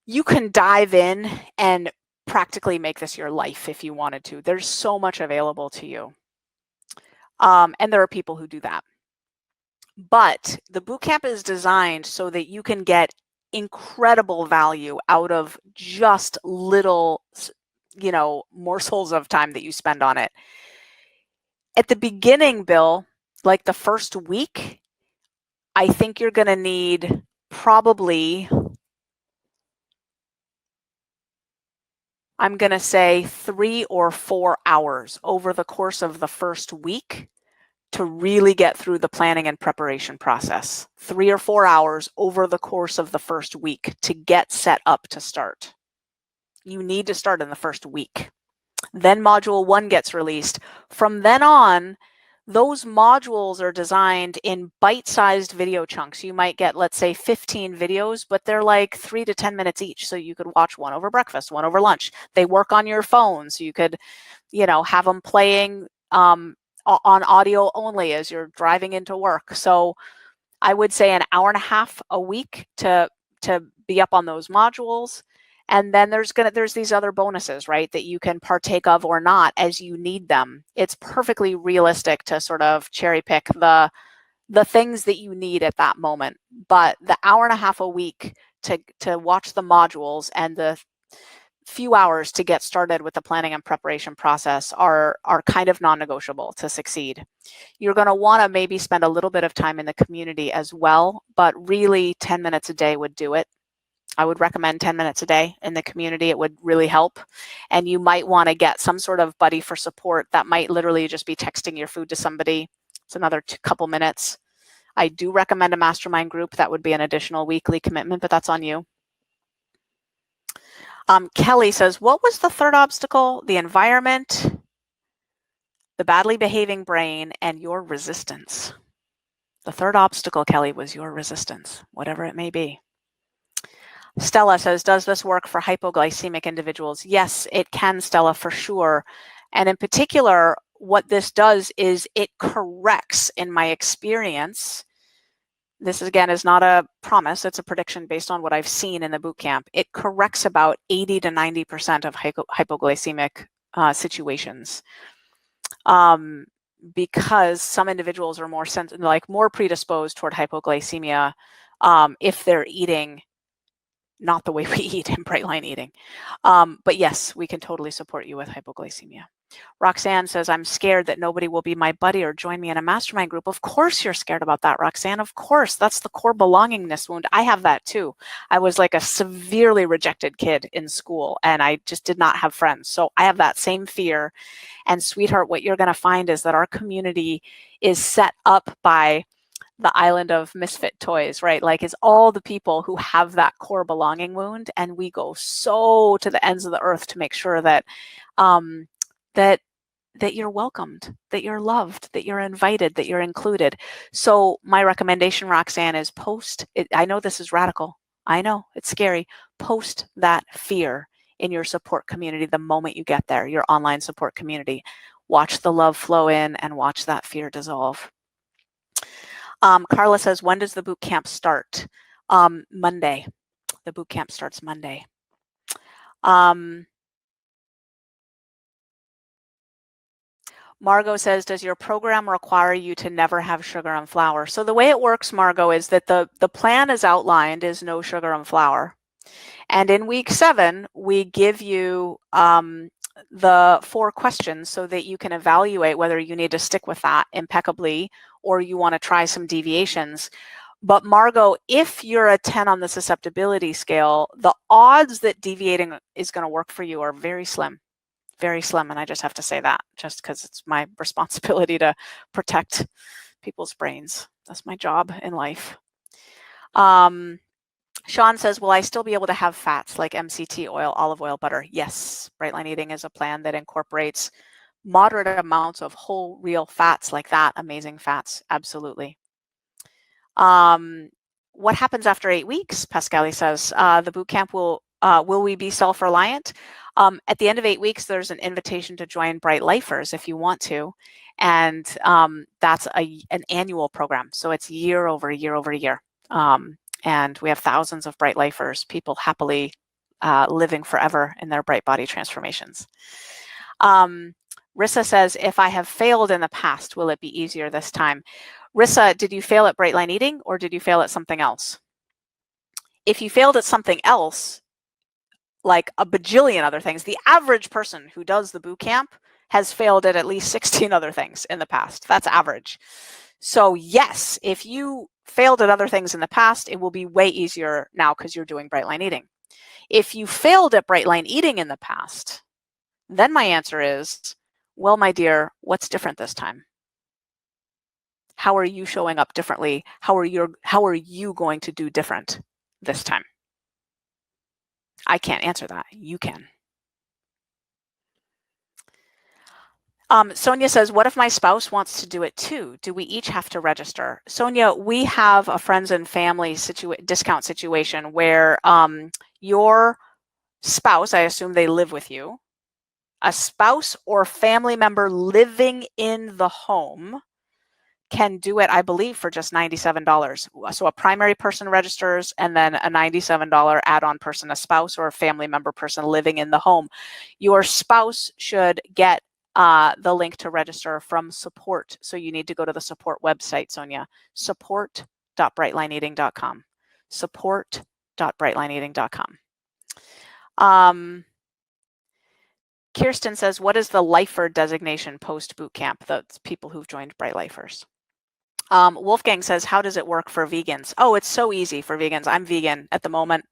You can dive in and practically make this your life if you wanted to. There's so much available to you. And there are people who do that. But the bootcamp is designed so that you can get incredible value out of just little, morsels of time that you spend on it. At the beginning, Bill, like the first week, I think you're going to need probably, I'm going to say 3 or 4 hours over the course of the first week to really get through the planning and preparation process. 3 or 4 hours over the course of the first week to get set up to start. You need to start in the first week. Then module 1 gets released. From then on, those modules are designed in bite-sized video chunks. You might get, let's say, 15 videos, but they're like 3 to 10 minutes each. So you could watch one over breakfast, one over lunch. They work on your phone. So you could, have them playing on audio only as you're driving into work. So I would say an hour and a half a week to be up on those modules. And then there's these other bonuses, right, that you can partake of or not as you need them. It's perfectly realistic to sort of cherry pick the things that you need at that moment. But the hour and a half a week to watch the modules and the few hours to get started with the planning and preparation process are kind of non-negotiable to succeed. You're going to want to maybe spend a little bit of time in the community as well, but really 10 minutes a day would do it. I would recommend 10 minutes a day in the community. It would really help. And you might want to get some sort of buddy for support. That might literally just be texting your food to somebody. It's another couple minutes. I do recommend a mastermind group. That would be an additional weekly commitment, but that's on you. Kelly says, what was the third obstacle? The environment, the badly behaving brain, and your resistance. The third obstacle, Kelly, was your resistance, whatever it may be. Stella says, does this work for hypoglycemic individuals? Yes, it can, Stella, for sure. And in particular, what this does is it corrects, in my experience, this again is not a promise, it's a prediction based on what I've seen in the boot camp. It corrects about 80 to 90% of hypoglycemic situations. Because some individuals are more predisposed toward hypoglycemia if they're eating not the way we eat in bright line eating. But yes, we can totally support you with hypoglycemia. Roxanne says, I'm scared that nobody will be my buddy or join me in a mastermind group. Of course you're scared about that, Roxanne. Of course. That's the core belongingness wound. I have that too. I was like a severely rejected kid in school and I just did not have friends. So I have that same fear. And sweetheart, what you're going to find is that our community is set up by the island of misfit toys, right? Like it's all the people who have that core belonging wound, and we go so to the ends of the earth to make sure that that you're welcomed, that you're loved, that you're invited, that you're included. So my recommendation, Roxanne, is post it. I know this is radical. I know it's scary. Post that fear in your support community the moment you get there, your online support community. Watch the love flow in and watch that fear dissolve. Carla says, when does the boot camp start? Monday. The boot camp starts Monday. Margot says, does your program require you to never have sugar and flour? So the way it works, Margot, is that the plan as outlined is no sugar and flour. And in week 7, we give you the 4 questions so that you can evaluate whether you need to stick with that impeccably or you want to try some deviations. But Margot, if you're a 10 on the susceptibility scale, the odds that deviating is going to work for you are very slim. Very slim. And I just have to say that just because it's my responsibility to protect people's brains. That's my job in life. Sean says, will I still be able to have fats like MCT oil, olive oil, butter? Yes. Bright Line Eating is a plan that incorporates moderate amounts of whole real fats like that. Amazing fats. Absolutely. What happens after 8 weeks? Pascali says, the boot camp will we be self-reliant? At the end of 8 weeks, there's an invitation to join Bright Lifers if you want to. And that's an annual program. So it's year over year over year. And we have thousands of Bright Lifers, people happily living forever in their bright body transformations. Rissa says, if I have failed in the past, will it be easier this time? Rissa, did you fail at Bright Line Eating or did you fail at something else? If you failed at something else, like a bajillion other things, the average person who does the boot camp has failed at least 16 other things in the past. That's average. So yes, if you failed at other things in the past, it will be way easier now because you're doing Bright Line Eating. If you failed at Bright Line Eating in the past, then my answer is, well, my dear, what's different this time? How are you showing up differently? How are you going to do different this time? I can't answer that. You can. Sonia says, what if my spouse wants to do it too? Do we each have to register? Sonia, we have a friends and family discount situation where your spouse, I assume they live with you, a spouse or family member living in the home can do it, I believe, for just $97. So a primary person registers and then a $97 add-on person, a spouse or a family member person living in the home. Your spouse should get the link to register from support. So you need to go to the support website, Sonia, support.brightlineeating.com, support.brightlineeating.com. Kirsten says, what is the lifer designation post-boot camp? That's people who've joined Bright Lifers. Wolfgang says, how does it work for vegans? Oh, it's so easy for vegans. I'm vegan at the moment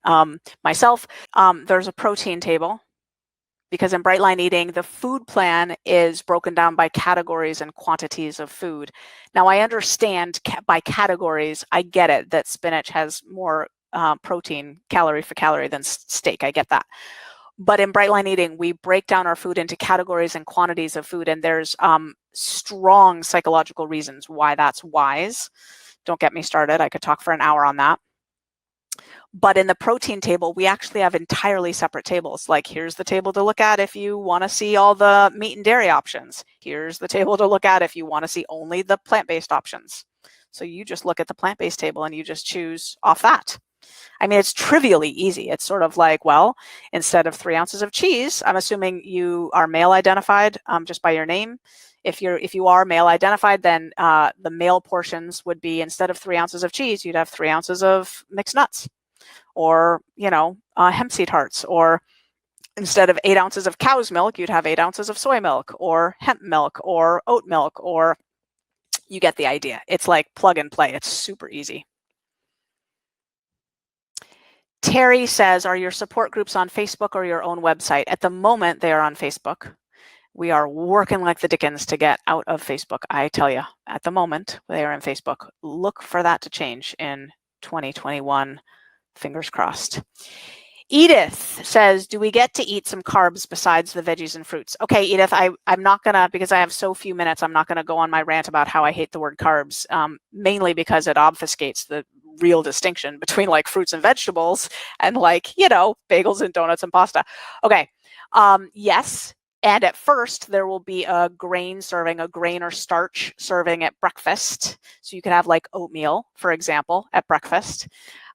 myself. There's a protein table because in Bright Line Eating, the food plan is broken down by categories and quantities of food. Now, I understand by categories, I get it, that spinach has more protein calorie for calorie than steak. I get that. But in Bright Line Eating, we break down our food into categories and quantities of food, and there's strong psychological reasons why that's wise. Don't get me started. I could talk for an hour on that. But in the protein table, we actually have entirely separate tables. Like, here's the table to look at if you want to see all the meat and dairy options. Here's the table to look at if you want to see only the plant-based options. So you just look at the plant-based table and you just choose off that. I mean, it's trivially easy. It's sort of like, well, instead of 3 ounces of cheese, I'm assuming you are male identified just by your name. If you are male identified, then the male portions would be, instead of 3 ounces of cheese, you'd have 3 ounces of mixed nuts, or hemp seed hearts, or instead of 8 ounces of cow's milk, you'd have 8 ounces of soy milk, or hemp milk, or oat milk, or you get the idea. It's like plug and play. It's super easy. Terry says, are your support groups on Facebook or your own website? At the moment, they are on Facebook. We are working like the dickens to get out of Facebook. I tell you, at the moment, they are on Facebook. Look for that to change in 2021. Fingers crossed. Edith says, do we get to eat some carbs besides the veggies and fruits? Okay, Edith, I'm not going to, because I have so few minutes, I'm not going to go on my rant about how I hate the word carbs, mainly because it obfuscates the real distinction between like fruits and vegetables and like, bagels and donuts and pasta. Okay, yes. And at first, there will be a grain serving, a grain or starch serving at breakfast. So you could have like oatmeal, for example, at breakfast,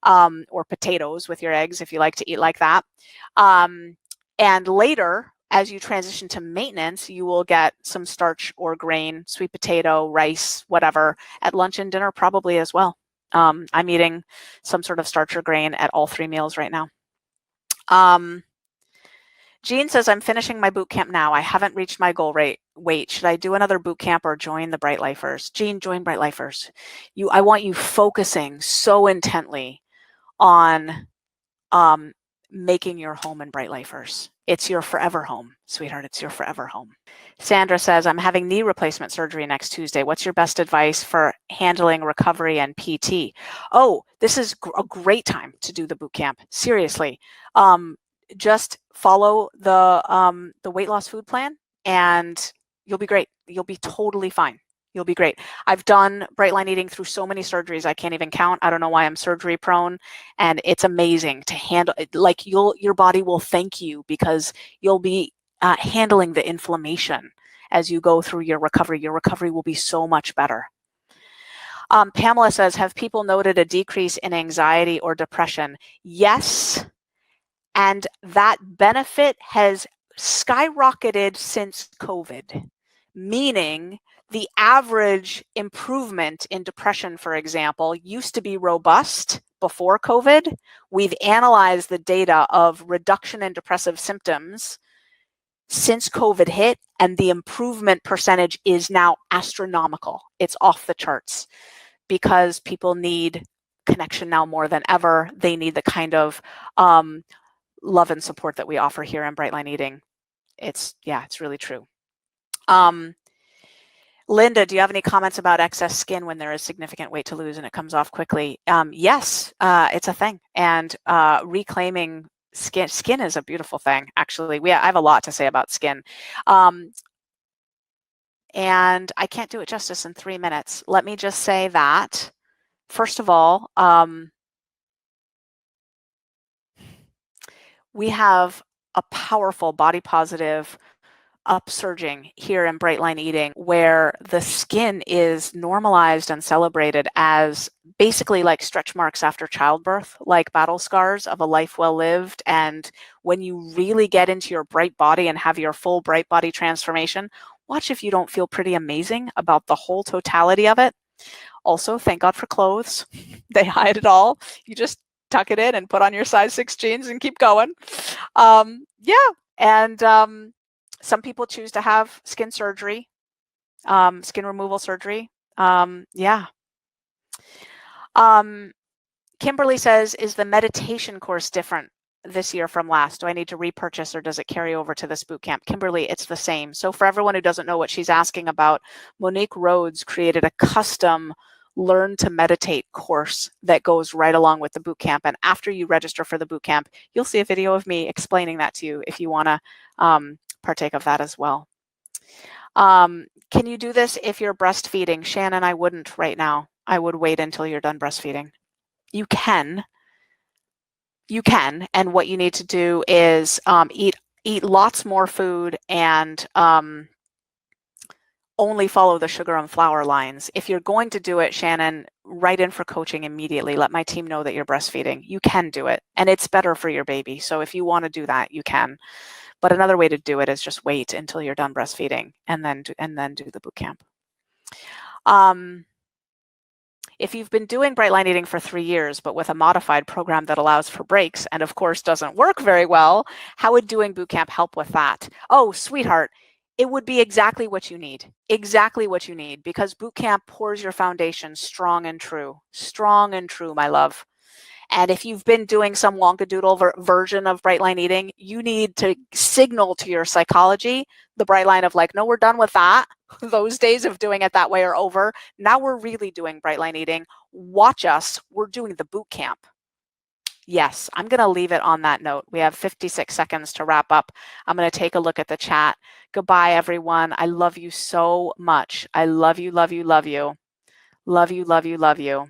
or potatoes with your eggs if you like to eat like that. And later, as you transition to maintenance, you will get some starch or grain, sweet potato, rice, whatever, at lunch and dinner probably as well. I'm eating some sort of starch or grain at all 3 meals right now. Jean says, I'm finishing my boot camp now. I haven't reached my goal rate. Wait, should I do another boot camp or join the Bright Lifers? Jean, join Bright Lifers. I want you focusing so intently on making your home in Bright Lifers. It's your forever home, sweetheart. It's your forever home. Sandra says, I'm having knee replacement surgery next Tuesday. What's your best advice for handling recovery and PT? Oh, this is a great time to do the boot camp. Seriously. Just follow the weight loss food plan and you'll be great. You'll be totally fine. You'll be great. I've done Bright Line Eating through so many surgeries, I can't even count. I don't know why I'm surgery prone, and it's amazing to handle. Like your body will thank you because you'll be handling the inflammation as you go through your recovery. Your recovery will be so much better. Pamela says, have people noted a decrease in anxiety or depression? Yes, and that benefit has skyrocketed since COVID, meaning the average improvement in depression, for example, used to be robust before COVID. We've analyzed the data of reduction in depressive symptoms since COVID hit, and the improvement percentage is now astronomical. It's off the charts because people need connection now more than ever. They need the kind of love and support that we offer here in Bright Line Eating. It's really true. Linda, do you have any comments about excess skin when there is significant weight to lose and it comes off quickly? Yes, it's a thing. And reclaiming skin is a beautiful thing, actually. I have a lot to say about skin. And I can't do it justice in 3 minutes. Let me just say that, first of all, we have a powerful body positive upsurging here in Bright Line Eating, where the skin is normalized and celebrated as basically like stretch marks after childbirth, like battle scars of a life well lived. And when you really get into your bright body and have your full bright body transformation, watch if you don't feel pretty amazing about the whole totality of it. Also, thank God for clothes. They hide it all. You just tuck it in and put on your size 6 jeans and keep going. Some people choose to have skin surgery, skin removal surgery. Kimberly says, is the meditation course different this year from last? Do I need to repurchase or does it carry over to this boot camp? Kimberly, it's the same. So for everyone who doesn't know what she's asking about, Monique Rhodes created a custom Learn to Meditate course that goes right along with the boot camp. And after you register for the boot camp, you'll see a video of me explaining that to you if you want to partake of that as well. Can you do this if you're breastfeeding? Shannon, I wouldn't right now. I would wait until you're done breastfeeding. You can. You can. And what you need to do is eat lots more food and only follow the sugar and flour lines. If you're going to do it, Shannon, write in for coaching immediately. Let my team know that you're breastfeeding. You can do it, and it's better for your baby. So if you want to do that, you can. But another way to do it is just wait until you're done breastfeeding and then do the boot camp. If you've been doing bright line eating for 3 years, but with a modified program that allows for breaks and of course doesn't work very well, how would doing boot camp help with that? Oh, sweetheart, it would be exactly what you need. Exactly what you need, because boot camp pours your foundation strong and true. Strong and true, my love. And if you've been doing some wonkadoodle version of bright line eating, you need to signal to your psychology the bright line of like, no, we're done with that. Those days of doing it that way are over. Now we're really doing bright line eating. Watch us. We're doing the boot camp. Yes, I'm going to leave it on that note. We have 56 seconds to wrap up. I'm going to take a look at the chat. Goodbye, everyone. I love you so much. I love you, love you, love you. Love you, love you, love you.